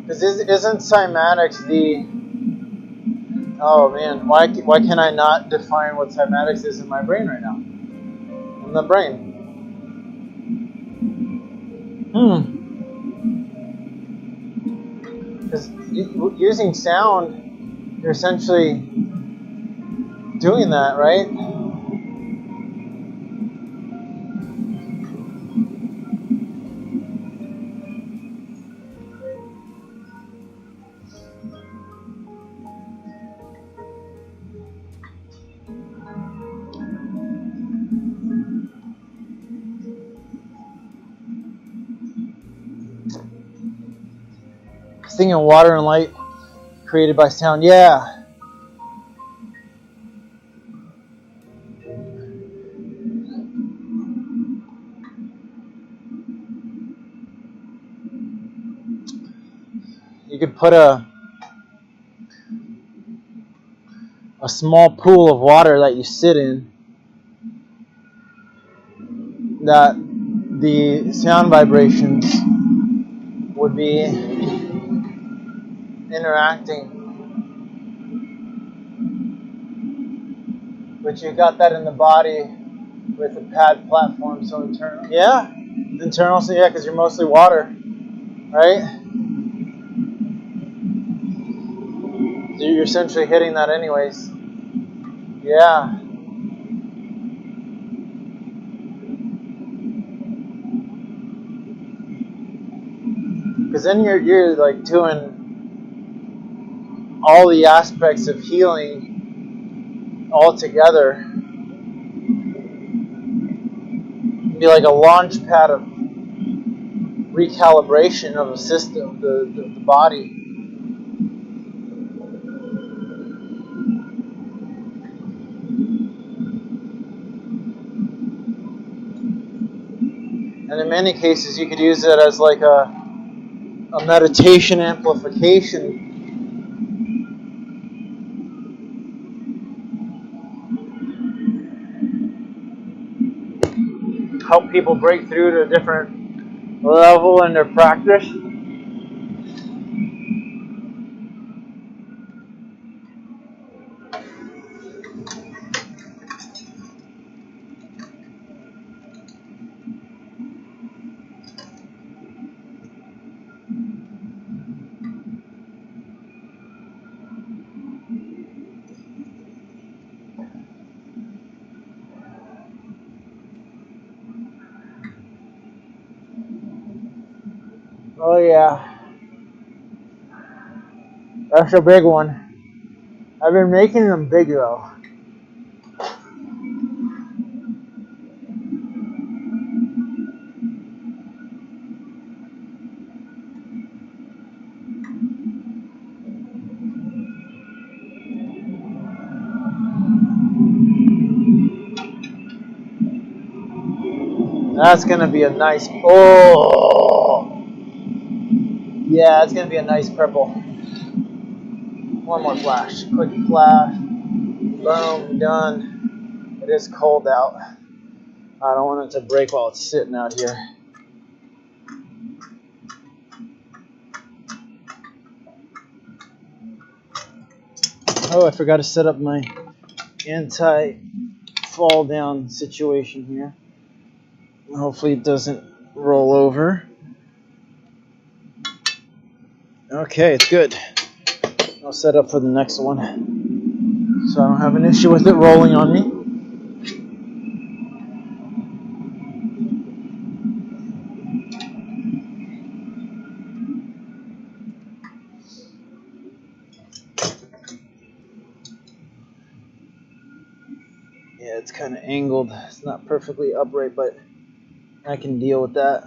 Because isn't cymatics the... Oh man, why can I not define what cymatics is in my brain right now? In the brain. Because using sound, you're essentially doing that, right? Thinking water and light created by sound. Yeah. You could put a small pool of water that you sit in, that the sound vibrations would be interacting. But you got that in the body with a pad platform, so internal. Yeah, internal. So yeah, because you're mostly water, right? So you're essentially hitting that anyways. Yeah. Because then you're like doing all the aspects of healing all together. It'd be like a launch pad of recalibration of the system, the body. And in many cases, you could use it as like a meditation amplification. Help people break through to a different level in their practice. Oh yeah, that's a big one. I've been making them big though. That's gonna be a nice. Oh, yeah, it's gonna be a nice purple. One more flash, quick flash. Boom, done. It is cold out. I don't want it to break while it's sitting out here. Oh, I forgot to set up my anti-fall down situation here. Hopefully it doesn't roll over. Okay, it's good. I'll set up for the next one, so I don't have an issue with it rolling on me. Yeah, it's kind of angled. It's not perfectly upright, but I can deal with that.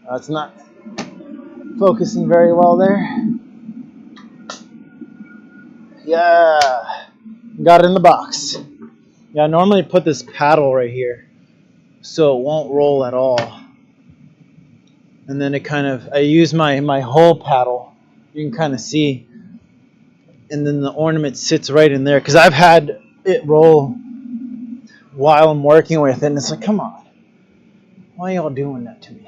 It's not focusing very well there. Yeah, got it in the box. Yeah, I normally put this paddle right here so it won't roll at all. And then I use my whole paddle. You can kind of see. And then the ornament sits right in there. Because I've had it roll while I'm working with it. And it's like, come on. Why y'all doing that to me?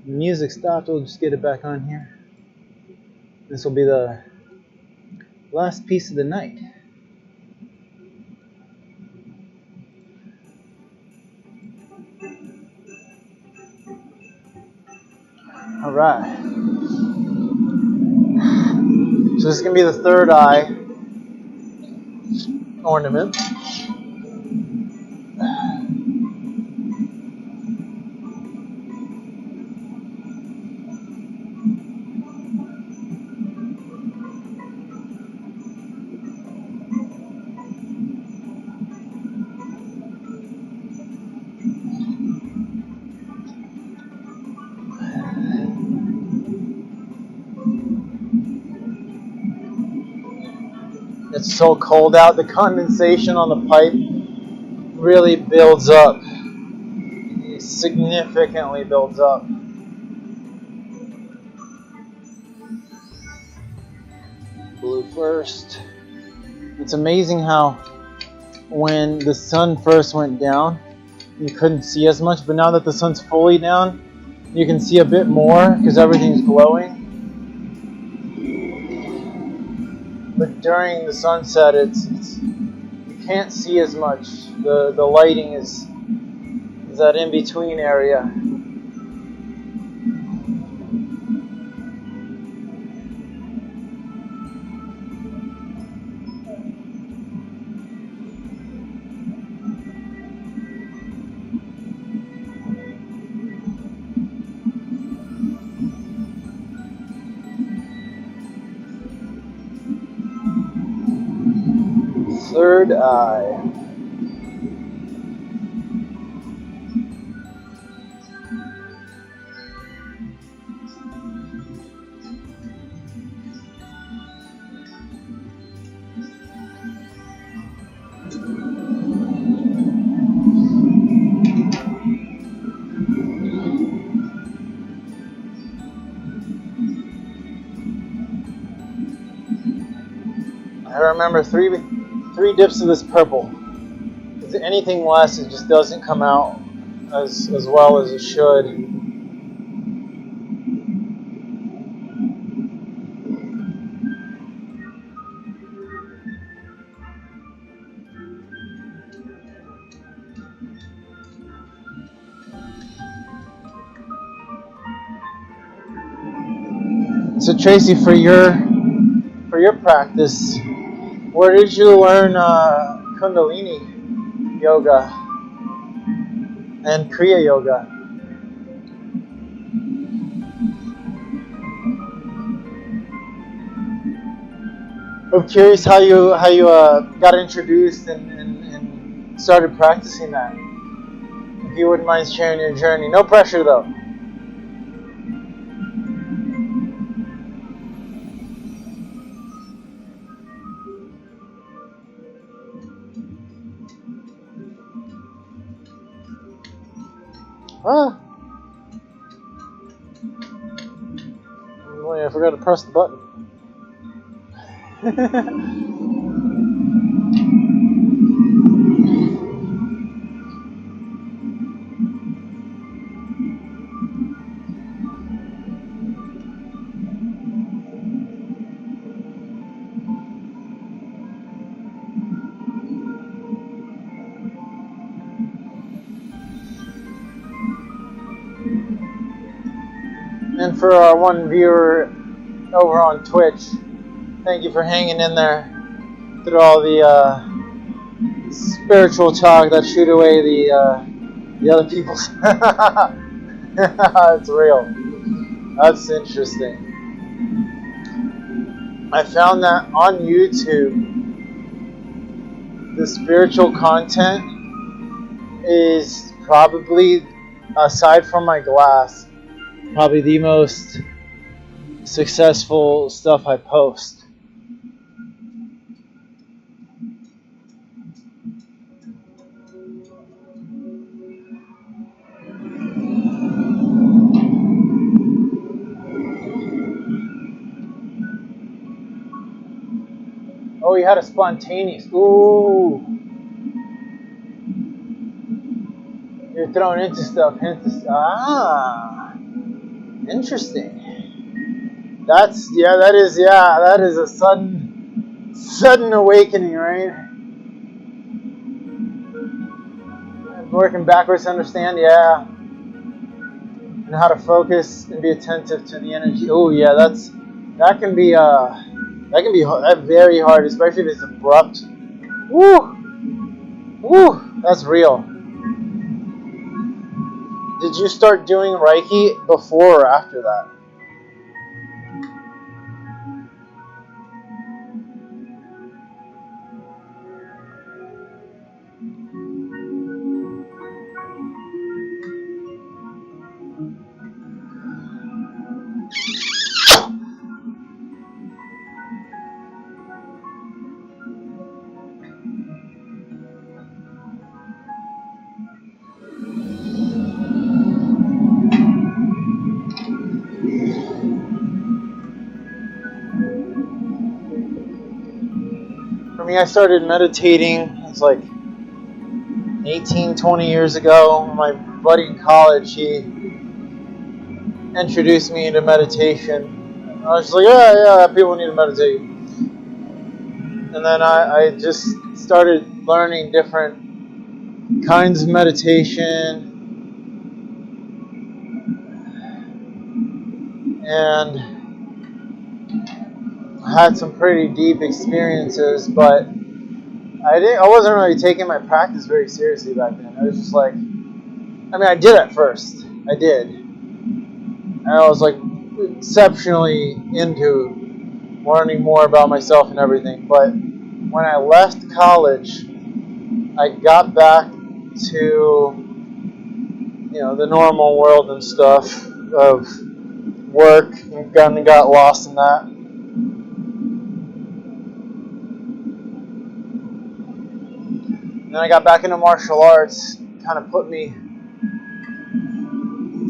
The music stopped. We'll just get it back on here. This will be the last piece of the night. All right. So this is going to be the third eye ornament. It's so cold out. The condensation on the pipe really builds up. It significantly builds up. Blue first. It's amazing how when the sun first went down, you couldn't see as much, but now that the sun's fully down, you can see a bit more because everything's glowing. But during the sunset, you can't see as much. The lighting is that in between area. Third eye. I remember three dips of this purple. If anything less, it just doesn't come out as well as it should. So Tracy, for your practice, where did you learn Kundalini yoga and Kriya yoga? I'm curious how you got introduced and started practicing that. If you wouldn't mind sharing your journey, no pressure though. Ah. Wait, I forgot to press the button. And for our one viewer over on Twitch, thank you for hanging in there through all the spiritual talk that shoot away the other people's. It's real. That's interesting. I found that on YouTube, the spiritual content is probably, aside from my glass, probably the most successful stuff I post. Oh, you had a spontaneous. Ooh. You're thrown into stuff. Interesting. That is a sudden awakening, right? Working backwards to understand, yeah. And how to focus and be attentive to the energy. Oh yeah, that can be very hard, especially if it's abrupt. Woo! That's real. Did you start doing Reiki before or after that? For me, I started meditating, it's like 18, 20 years ago. My buddy in college, he introduced me into meditation. I was just like, yeah, people need to meditate. And then I just started learning different kinds of meditation. And I had some pretty deep experiences, but I wasn't really taking my practice very seriously back then. I was just like, I did at first. I did. And I was like exceptionally into learning more about myself and everything. But when I left college, I got back to, the normal world and stuff of work and got lost in that. And then I got back into martial arts, kind of put me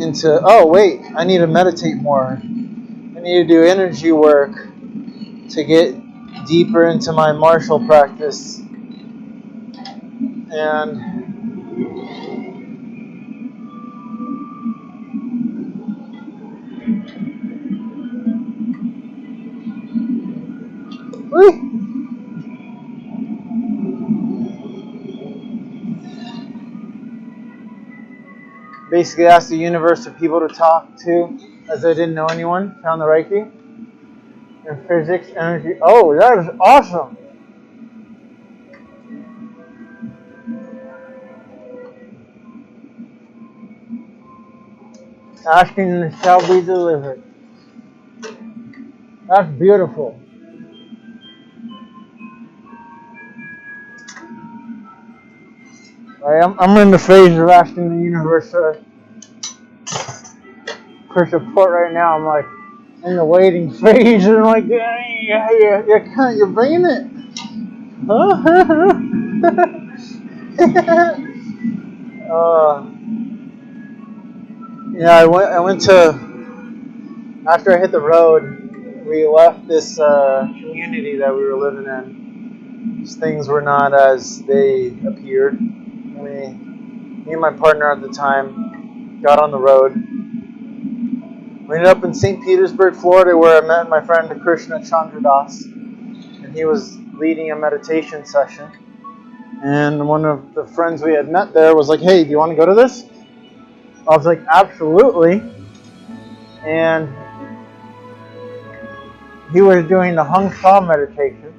into, oh wait, I need to meditate more. I need to do energy work to get deeper into my martial practice. And basically asked the universe for people to talk to, as I didn't know anyone. Found the Reiki and physics, energy. Oh, that is awesome! Asking and it shall be delivered. That's beautiful. I'm in the phase of asking the universe for support right now. I'm like in the waiting phase, and I'm like, you're bringing it. I went to, after I hit the road, we left this community that we were living in. Things were not as they appeared. Me and my partner at the time got on the road. We ended up in St. Petersburg, Florida, where I met my friend Krishna Chandradas, and he was leading a meditation session. And one of the friends we had met there was like, hey, do you want to go to this? I was like, absolutely. and he was doing the Hung Sa meditation.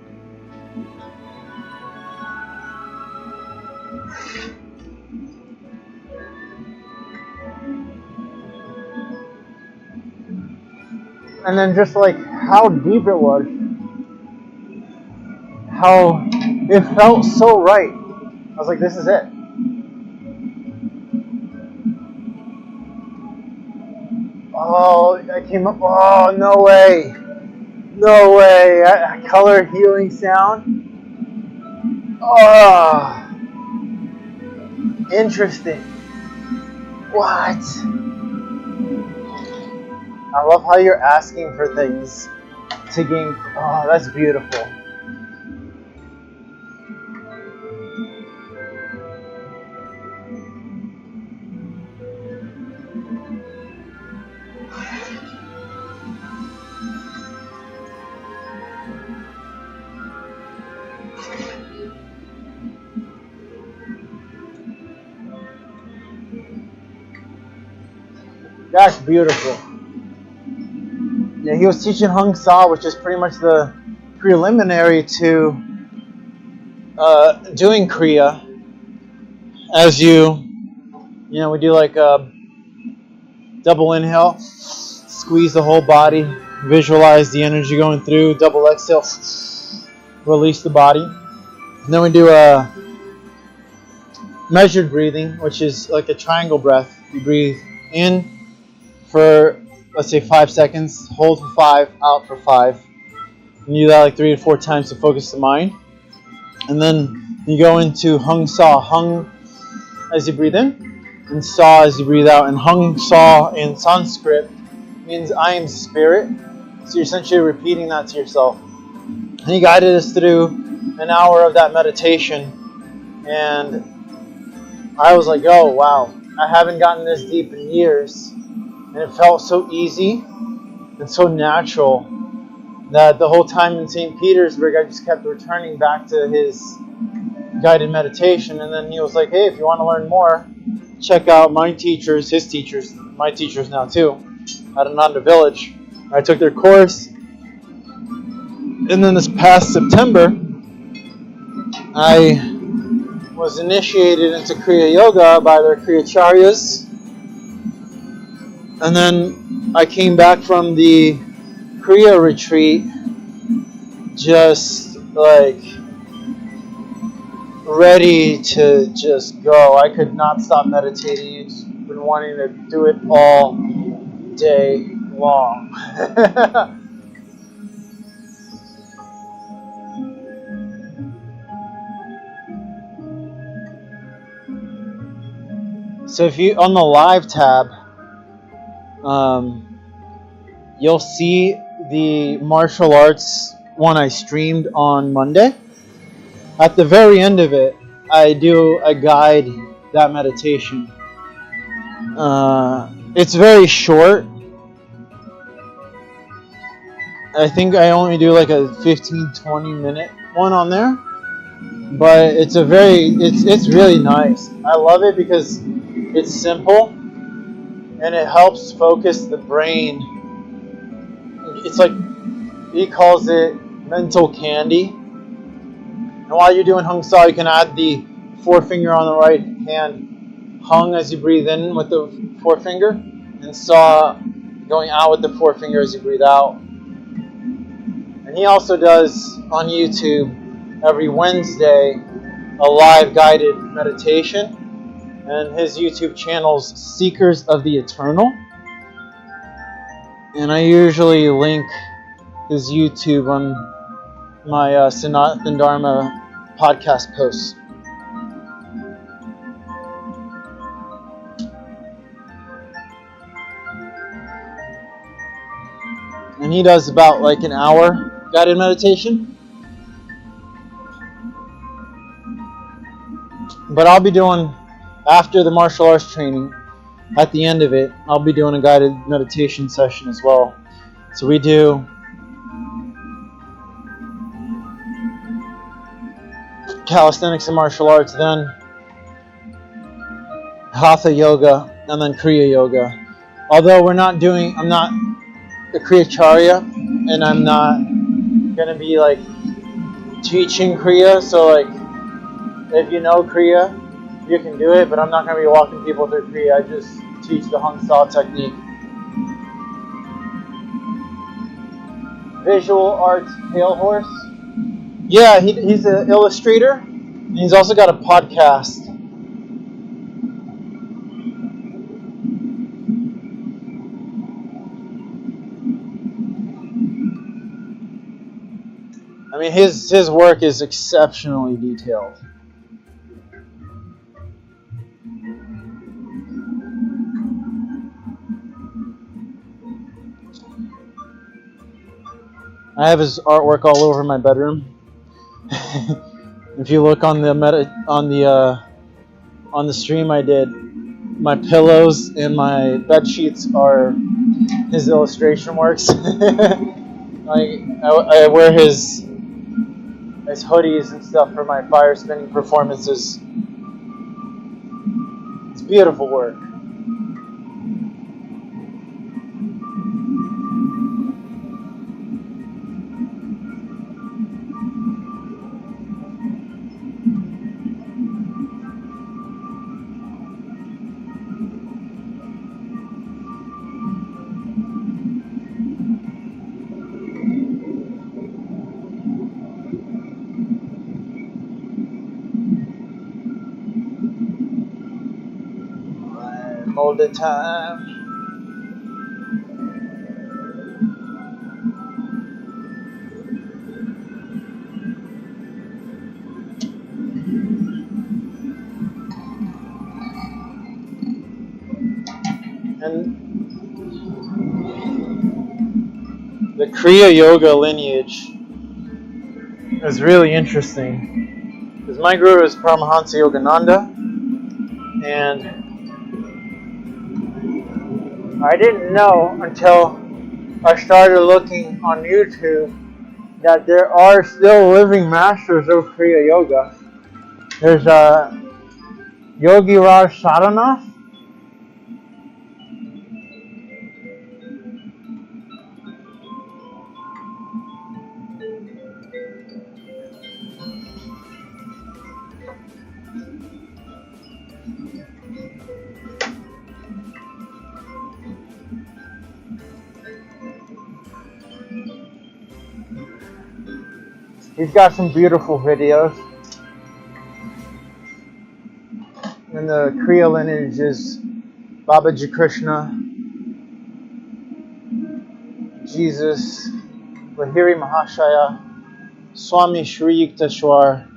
And then just like how deep it was, how it felt so right. I was like, this is it. Oh, I came up, oh, no way. No way. Color healing sound. Oh, interesting. What? I love how you're asking for things to gain. Oh, that's beautiful. That's beautiful. Yeah, he was teaching Hung Sa, which is pretty much the preliminary to doing Kriya. As we do like a double inhale, squeeze the whole body, visualize the energy going through, double exhale, release the body. And then we do a measured breathing, which is like a triangle breath. You breathe in for, let's say, 5 seconds, hold for 5, out for 5. And you do that like 3 to 4 times to focus the mind. And then you go into Hung Sa. Hung as you breathe in, and Sa as you breathe out. And Hung Sa in Sanskrit means I am spirit. So you're essentially repeating that to yourself. And he guided us through an hour of that meditation. And I was like, oh, wow. I haven't gotten this deep in years. And it felt so easy and so natural that the whole time in St. Petersburg, I just kept returning back to his guided meditation. And then he was like, hey, if you want to learn more, check out my teachers, his teachers, my teachers now too, at Ananda Village. I took their course. And then this past September, I was initiated into Kriya Yoga by their Kriyacharyas. And then I came back from the Kriya retreat just like ready to just go. I could not stop meditating. Just been wanting to do it all day long. So if you, on the live tab, you'll see the martial arts one I streamed on Monday. At the very end of it, I guide that meditation. It's very short. I think I only do like a 15-20 minute one on there. But it's really nice. I love it because it's simple and it helps focus the brain. It's like, he calls it mental candy. And while you're doing Hung Sa, you can add the forefinger on the right hand. Hung as you breathe in with the forefinger, and Sa going out with the forefinger as you breathe out. And he also does on YouTube every Wednesday a live guided meditation. And his YouTube channel's Seekers of the Eternal. And I usually link his YouTube on my Sanatan Dharma podcast posts. And he does about like an hour guided meditation. But I'll be doing, after the martial arts training, at the end of it, I'll be doing a guided meditation session as well. So we do calisthenics and martial arts, then Hatha yoga, and then Kriya yoga, Although I'm not a Kriyacharya, and I'm not gonna be like teaching Kriya. So like, if you know Kriya, you can do it, but I'm not gonna be walking people through Kriya. I just teach the Hung Saw technique. Visual arts pale horse. Yeah, he's an illustrator. And he's also got a podcast. I mean, his work is exceptionally detailed. I have his artwork all over my bedroom. If you look on the stream I did, my pillows and my bed sheets are his illustration works. I wear his hoodies and stuff for my fire spinning performances. It's beautiful work. All the time. And the Kriya Yoga lineage is really interesting because my guru is Paramahansa Yogananda, and I didn't know until I started looking on YouTube that there are still living masters of Kriya Yoga. There's Yogi Raj Sadhanath. He's got some beautiful videos. And the Kriya lineage is Babaji Krishna, Jesus, Lahiri Mahashaya, Swami Shri Yukteswar,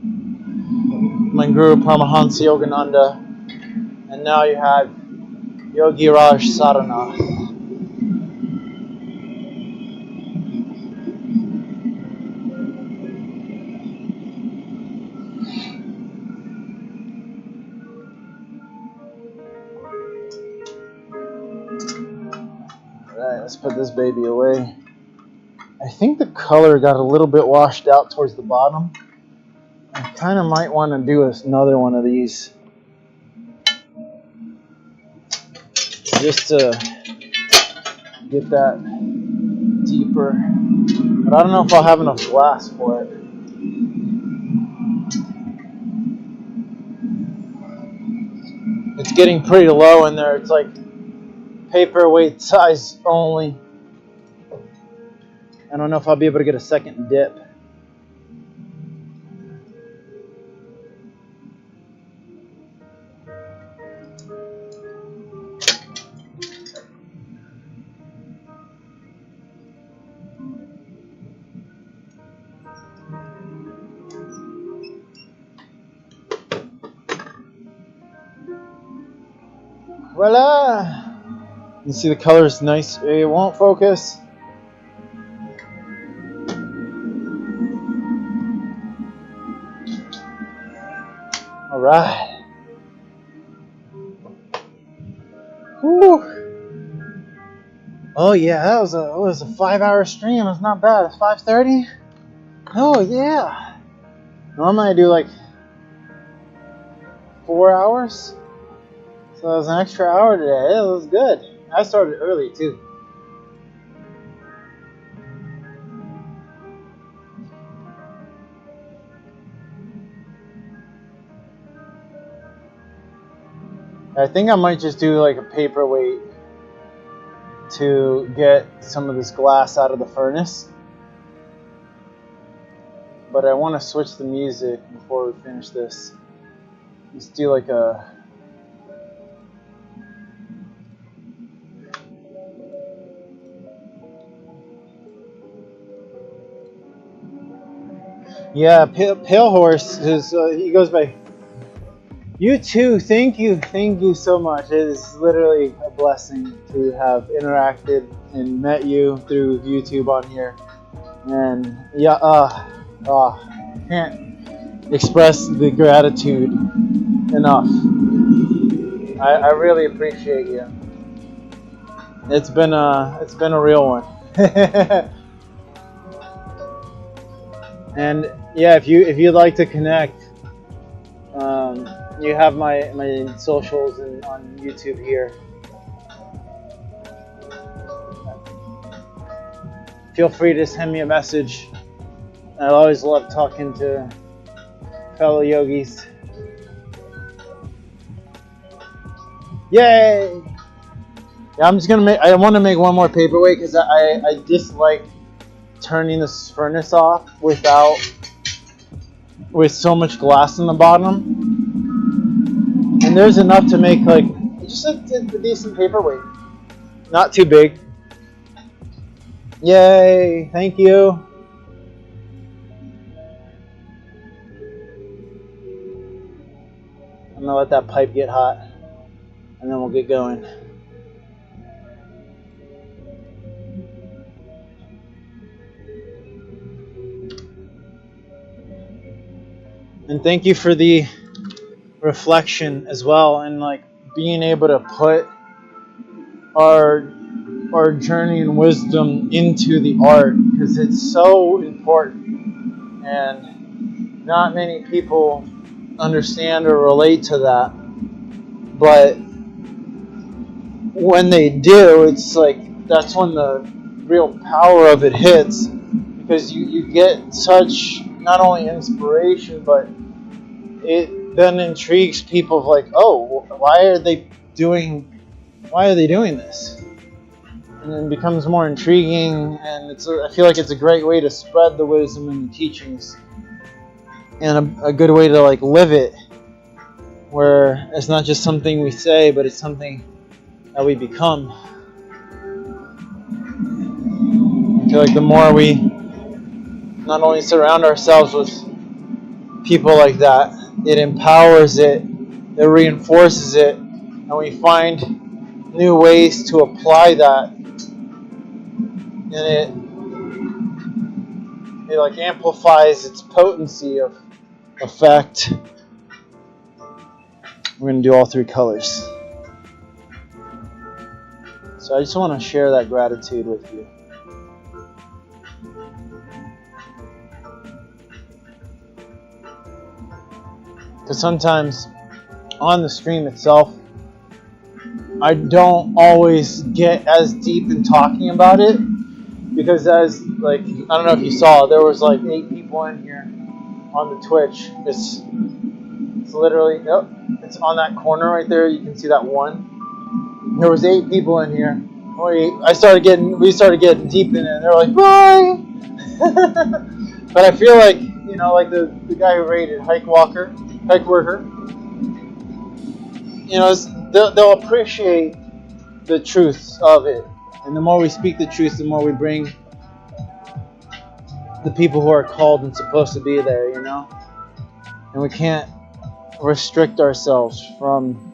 my guru Paramahansa Yogananda, and now you have Yogi Raj Sadhanath. Alright, let's put this baby away. I think the color got a little bit washed out towards the bottom. I kind of might want to do another one of these just to get that deeper. But I don't know if I'll have enough glass for it. It's getting pretty low in there. It's like paperweight size only. I don't know if I'll be able to get a second dip. Voila! You see the color is nice. It won't focus. All right. Whew. Oh yeah, that was a 5-hour stream. It's not bad. It's 5:30. Oh yeah. Normally I do like 4 hours. So it was an extra hour today. It was good. I started early too. I think I might just do like a paperweight to get some of this glass out of the furnace. But I want to switch the music before we finish this. Let's do like a... Yeah, Pale Horse is, he goes by... You too, thank you so much. It is literally a blessing to have interacted and met you through YouTube on here. And yeah, can't express the gratitude enough. I really appreciate you. It's been a real one. And yeah, if you'd like to connect, you have my socials on YouTube here. Feel free to send me a message. I always love talking to fellow yogis. Yay! Yeah, I'm just gonna make. I want to make one more paperweight because I dislike turning this furnace off with so much glass in the bottom. And there's enough to make like just a decent paperweight. Not too big. Yay! Thank you. I'm gonna let that pipe get hot, and then we'll get going. And thank you for the reflection as well, and like being able to put our journey and wisdom into the art, because it's so important, and not many people understand or relate to that. But when they do, it's like that's when the real power of it hits, because you get such not only inspiration, but it then intrigues people of like, oh, why are they doing this? And then it becomes more intriguing, and I feel like it's a great way to spread the wisdom and the teachings, and a good way to like live it, where it's not just something we say, but it's something that we become. I feel like the more we not only surround ourselves with people like that, it empowers it, it reinforces it, and we find new ways to apply that, and it like amplifies its potency of effect. We're going to do all three colors. So I just want to share that gratitude with you. Because sometimes on the stream itself, I don't always get as deep in talking about it, because as like, I don't know if you saw, there was like 8 people in here on the Twitch. It's literally, nope, it's on that corner right there. You can see that one. There was 8 people in here. We started getting deep in it, and they're like, bye. But I feel like, like the guy who rated Hike Worker, they'll appreciate the truth of it. And the more we speak the truth, the more we bring the people who are called and supposed to be there, And we can't restrict ourselves from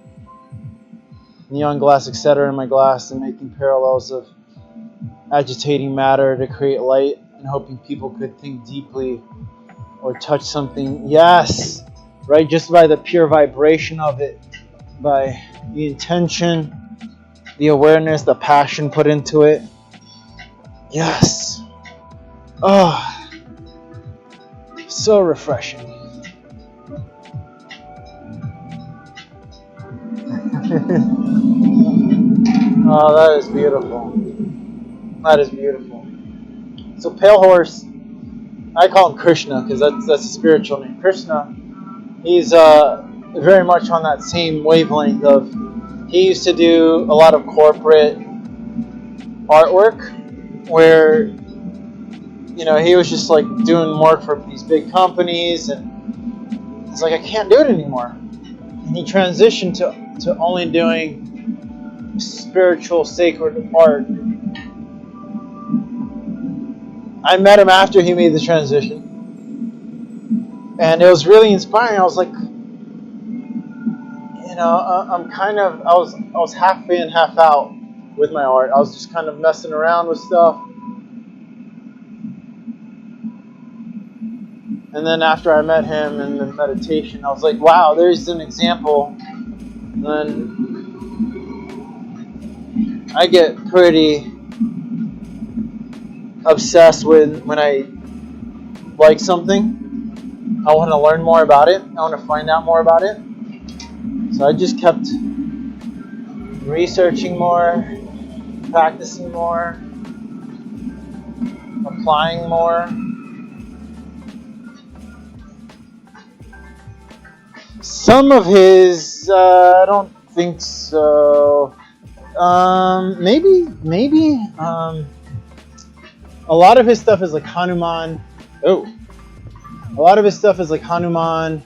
neon glass, etc. in my glass, and making parallels of agitating matter to create light, and hoping people could think deeply or touch something. Yes, right, just by the pure vibration of it, by the intention, the awareness, the passion put into it. Yes. Oh, so refreshing. Oh, that is beautiful. That is beautiful. So Pale Horse, I call him Krishna because that's a spiritual name. Krishna, he's very much on that same wavelength of. He used to do a lot of corporate artwork where he was just like doing work for these big companies, and he's like, I can't do it anymore. And he transitioned to only doing spiritual, sacred art. I met him after he made the transition, and it was really inspiring. I was like, I was half in, half out with my art. I was just kind of messing around with stuff. And then after I met him in the meditation, I was like, wow, there's an example. And I get pretty obsessed with when I like something. I want to learn more about it. I want to find out more about it. So I just kept researching more, practicing more, applying more. Some of his, I don't think so. Maybe. A lot of his stuff is like Hanuman. Oh. A lot of his stuff is like Hanuman.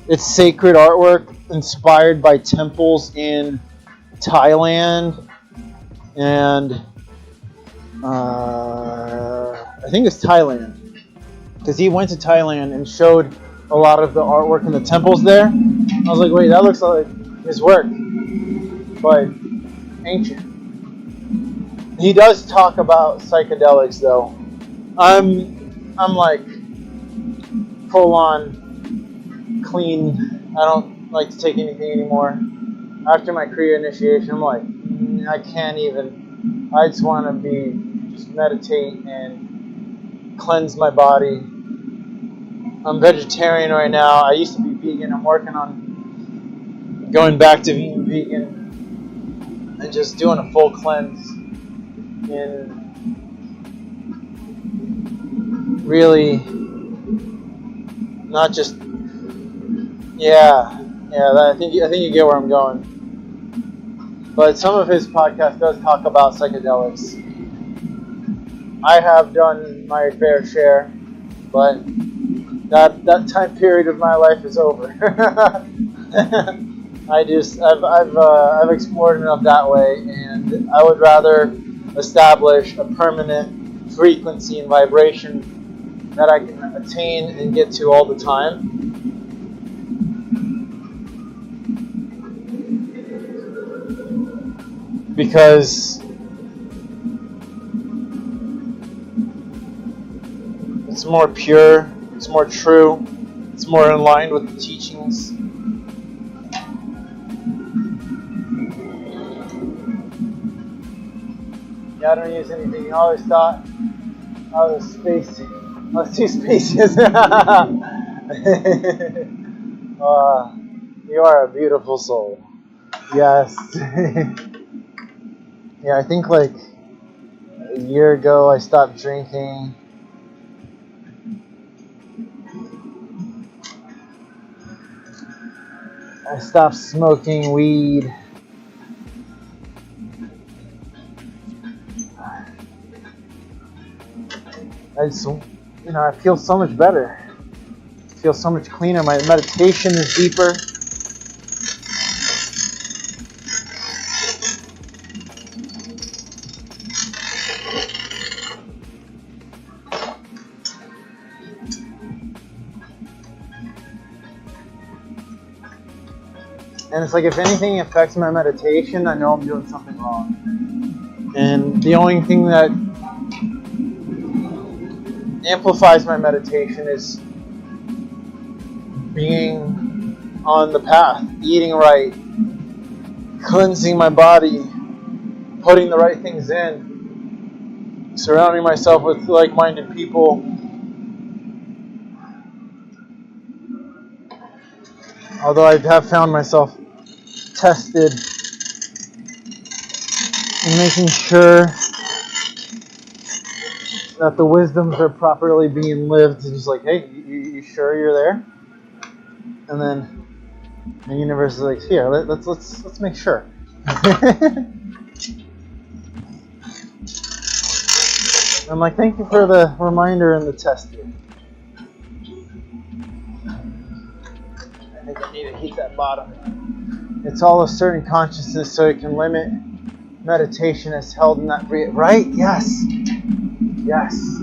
It's sacred artwork inspired by temples in Thailand. And I think it's Thailand. Because he went to Thailand and showed a lot of the artwork in the temples there. I was like, wait, that looks like his work, but ancient. He does talk about psychedelics, though. I'm like full on clean. I don't like to take anything anymore. After my Kriya initiation, I'm like, I can't even. I just want to just meditate and cleanse my body. I'm vegetarian right now. I used to be vegan. I'm working on going back to being vegan and just doing a full cleanse and really not just I think you get where I'm going. But some of his podcast does talk about psychedelics. I have done my fair share, but that time period of my life is over. I've explored enough that way, and I would rather establish a permanent frequency and vibration that I can attain and get to all the time. Because it's more pure, it's more true, it's more in line with the teachings. Yeah, I don't use anything. I always thought I was spacey. I was too spacious. You are a beautiful soul. Yes. Yeah, I think like a year ago I stopped drinking. I stopped smoking weed. I feel so much better. I feel so much cleaner. My meditation is deeper. And it's like if anything affects my meditation, I know I'm doing something wrong. And the only thing that amplifies my meditation is being on the path, eating right, cleansing my body, putting the right things in, surrounding myself with like-minded people. Although I have found myself tested and making sure that the wisdoms are properly being lived. It's just like, hey, you sure you're there? And then the universe is like, here, let's make sure. I'm like, thank you for the reminder and the test here. I think I need to heat that bottom. It's all a certain consciousness, so it can limit meditation as held in that right? Yes. Yes.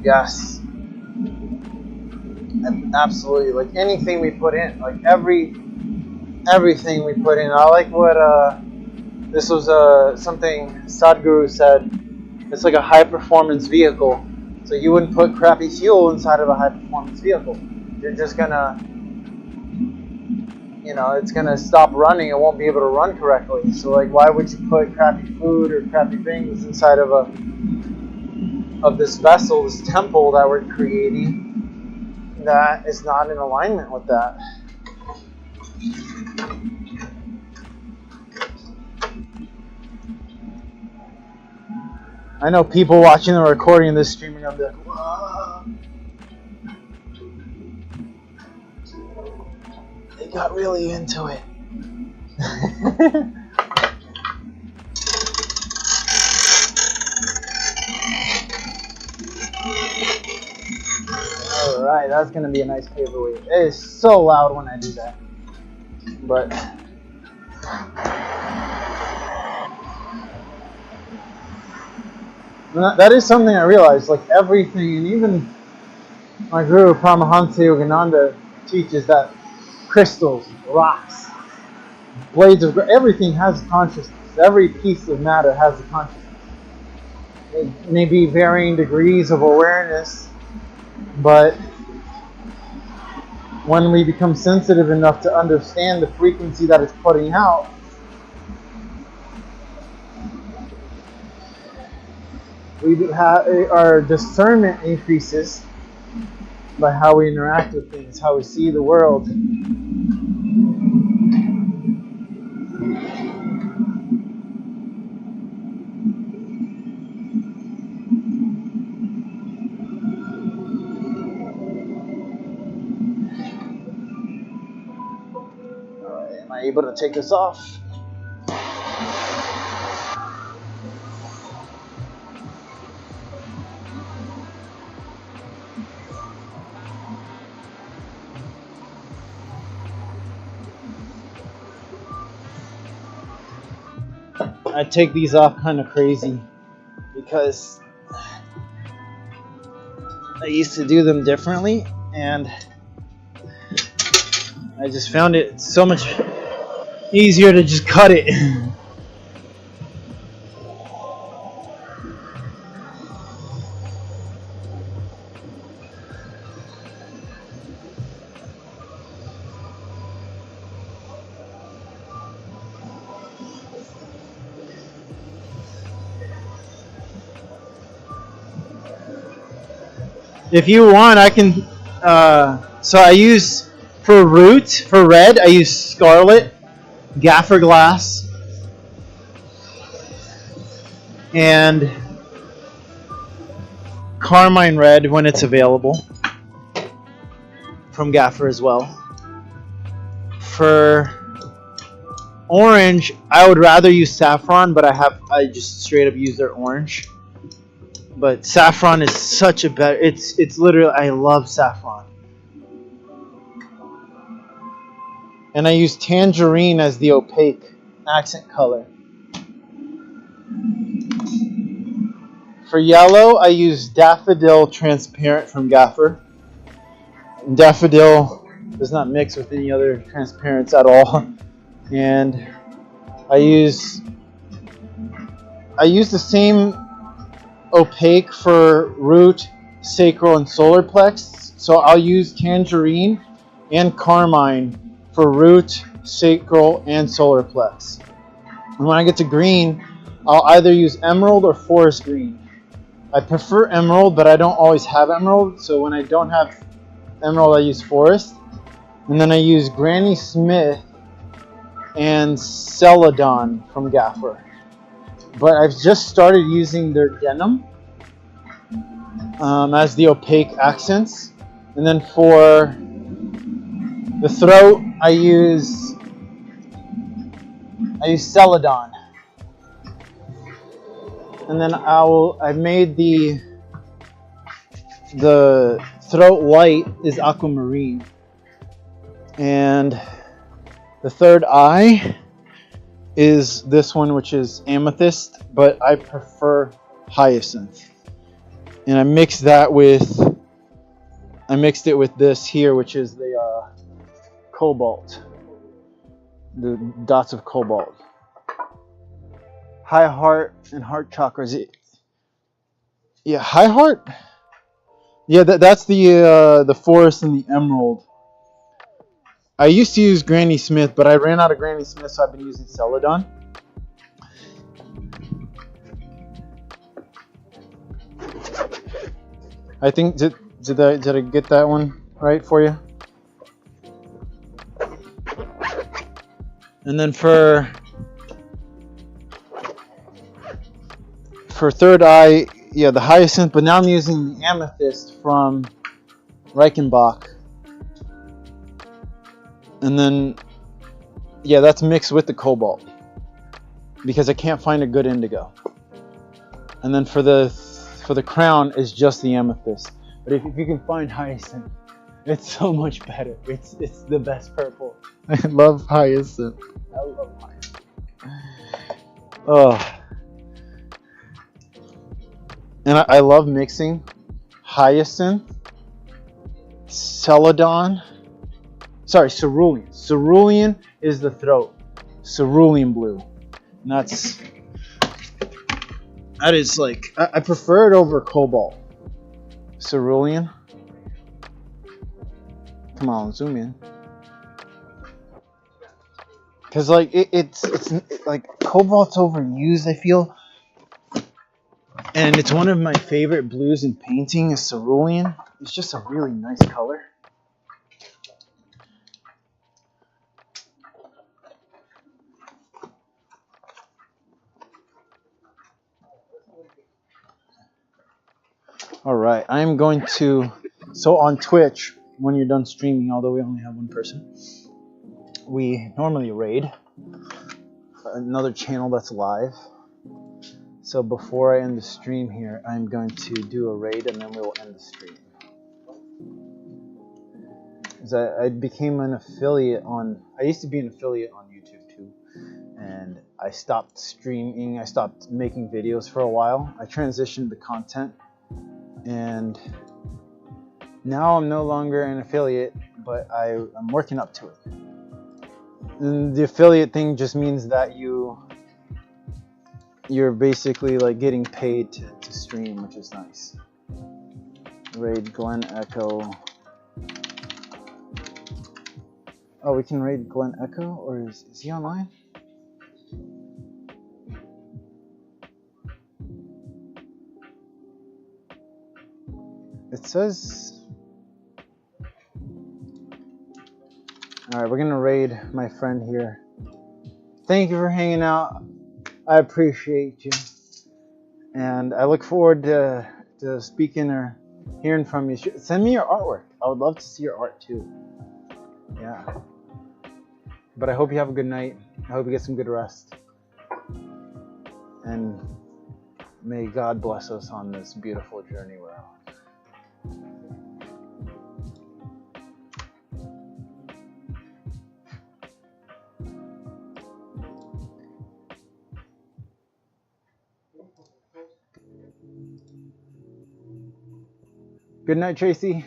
Yes. Absolutely. Like anything we put in, like everything we put in. I like what this was something Sadhguru said. It's like a high performance vehicle. So you wouldn't put crappy fuel inside of a high performance vehicle. You're just gonna, it's gonna stop running. It won't be able to run correctly. So like, why would you put crappy food or crappy things inside of this vessel, this temple that we're creating, that is not in alignment with that? I know people watching the recording of this stream are gonna be like, whoa. They got really into it. Alright, that's gonna be a nice paperweight. It is so loud when I do that. But that is something I realized. Like everything, and even my guru Paramahansa Yogananda teaches that crystals, rocks, blades of everything has consciousness. Every piece of matter has a consciousness. It may be varying degrees of awareness, but when we become sensitive enough to understand the frequency that it's putting out, our discernment increases by how we interact with things, how we see the world. Alright, am I able to take this off? I take these off kind of crazy because I used to do them differently, and I just found it so much easier to just cut it. If you want, I can. So I use for red. I use scarlet, gaffer glass, and carmine red when it's available from Gaffer as well. For orange, I would rather use saffron, but I just straight up use their orange. But saffron is such a better. It's literally, I love saffron. And I use tangerine as the opaque accent color. For yellow, I use daffodil transparent from Gaffer. Daffodil does not mix with any other transparents at all. And I use the same opaque for root, sacral, and solar plex. So I'll use tangerine and carmine for root, sacral, and solar plex. And when I get to green, I'll either use emerald or forest green. I prefer emerald, but I don't always have emerald. So when I don't have emerald, I use forest. And then I use Granny Smith and Celadon from Gaffer. But I've just started using their denim as the opaque accents. And then for the throat, I use Celadon. And then I've made the throat white is aquamarine. And the third eye is this one, which is amethyst, but I prefer hyacinth. And I mixed it with this here, which is the cobalt, the dots of cobalt. High heart and heart chakras. Yeah, high heart. Yeah, that's the forest and the emerald. I used to use Granny Smith, but I ran out of Granny Smith, so I've been using Celadon. I think did I get that one right for you? And then for third eye, yeah, the hyacinth, but now I'm using the amethyst from Reichenbach. And then, yeah, that's mixed with the cobalt because I can't find a good indigo. And then for the crown is just the amethyst. But if you can find hyacinth, it's so much better. It's the best purple. I love hyacinth. I love hyacinth. Oh. And I love mixing hyacinth, celadon. Sorry, cerulean. Cerulean is the throat. Cerulean blue. And that is like, I prefer it over cobalt. Cerulean. Come on, zoom in. Because like it's like cobalt's overused, I feel. And it's one of my favorite blues in painting is cerulean. It's just a really nice color. All right, I'm going to, so on Twitch, when you're done streaming, although we only have one person, we normally raid another channel that's live. So before I end the stream here, I'm going to do a raid and then we'll end the stream. I became an affiliate I used to be an affiliate on YouTube too. And I stopped streaming, I stopped making videos for a while. I transitioned the content. And now I'm no longer an affiliate, but I'm working up to it. And the affiliate thing just means that you're basically like getting paid to stream, which is nice. Raid Glen Echo. Oh, we can raid Glen Echo, or is he online? It says... Alright, we're gonna raid my friend here. Thank you for hanging out. I appreciate you. And I look forward to speaking or hearing from you. Send me your artwork. I would love to see your art too. Yeah. But I hope you have a good night. I hope you get some good rest. And may God bless us on this beautiful journey we're on. Good night, Tracy.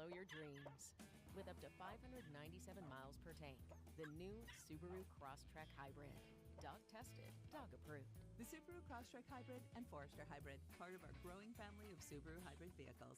follow your dreams. With up to 597 miles per tank, the new Subaru Crosstrek Hybrid. Dog tested, dog approved. The Subaru Crosstrek Hybrid and Forester Hybrid, part of our growing family of Subaru hybrid vehicles.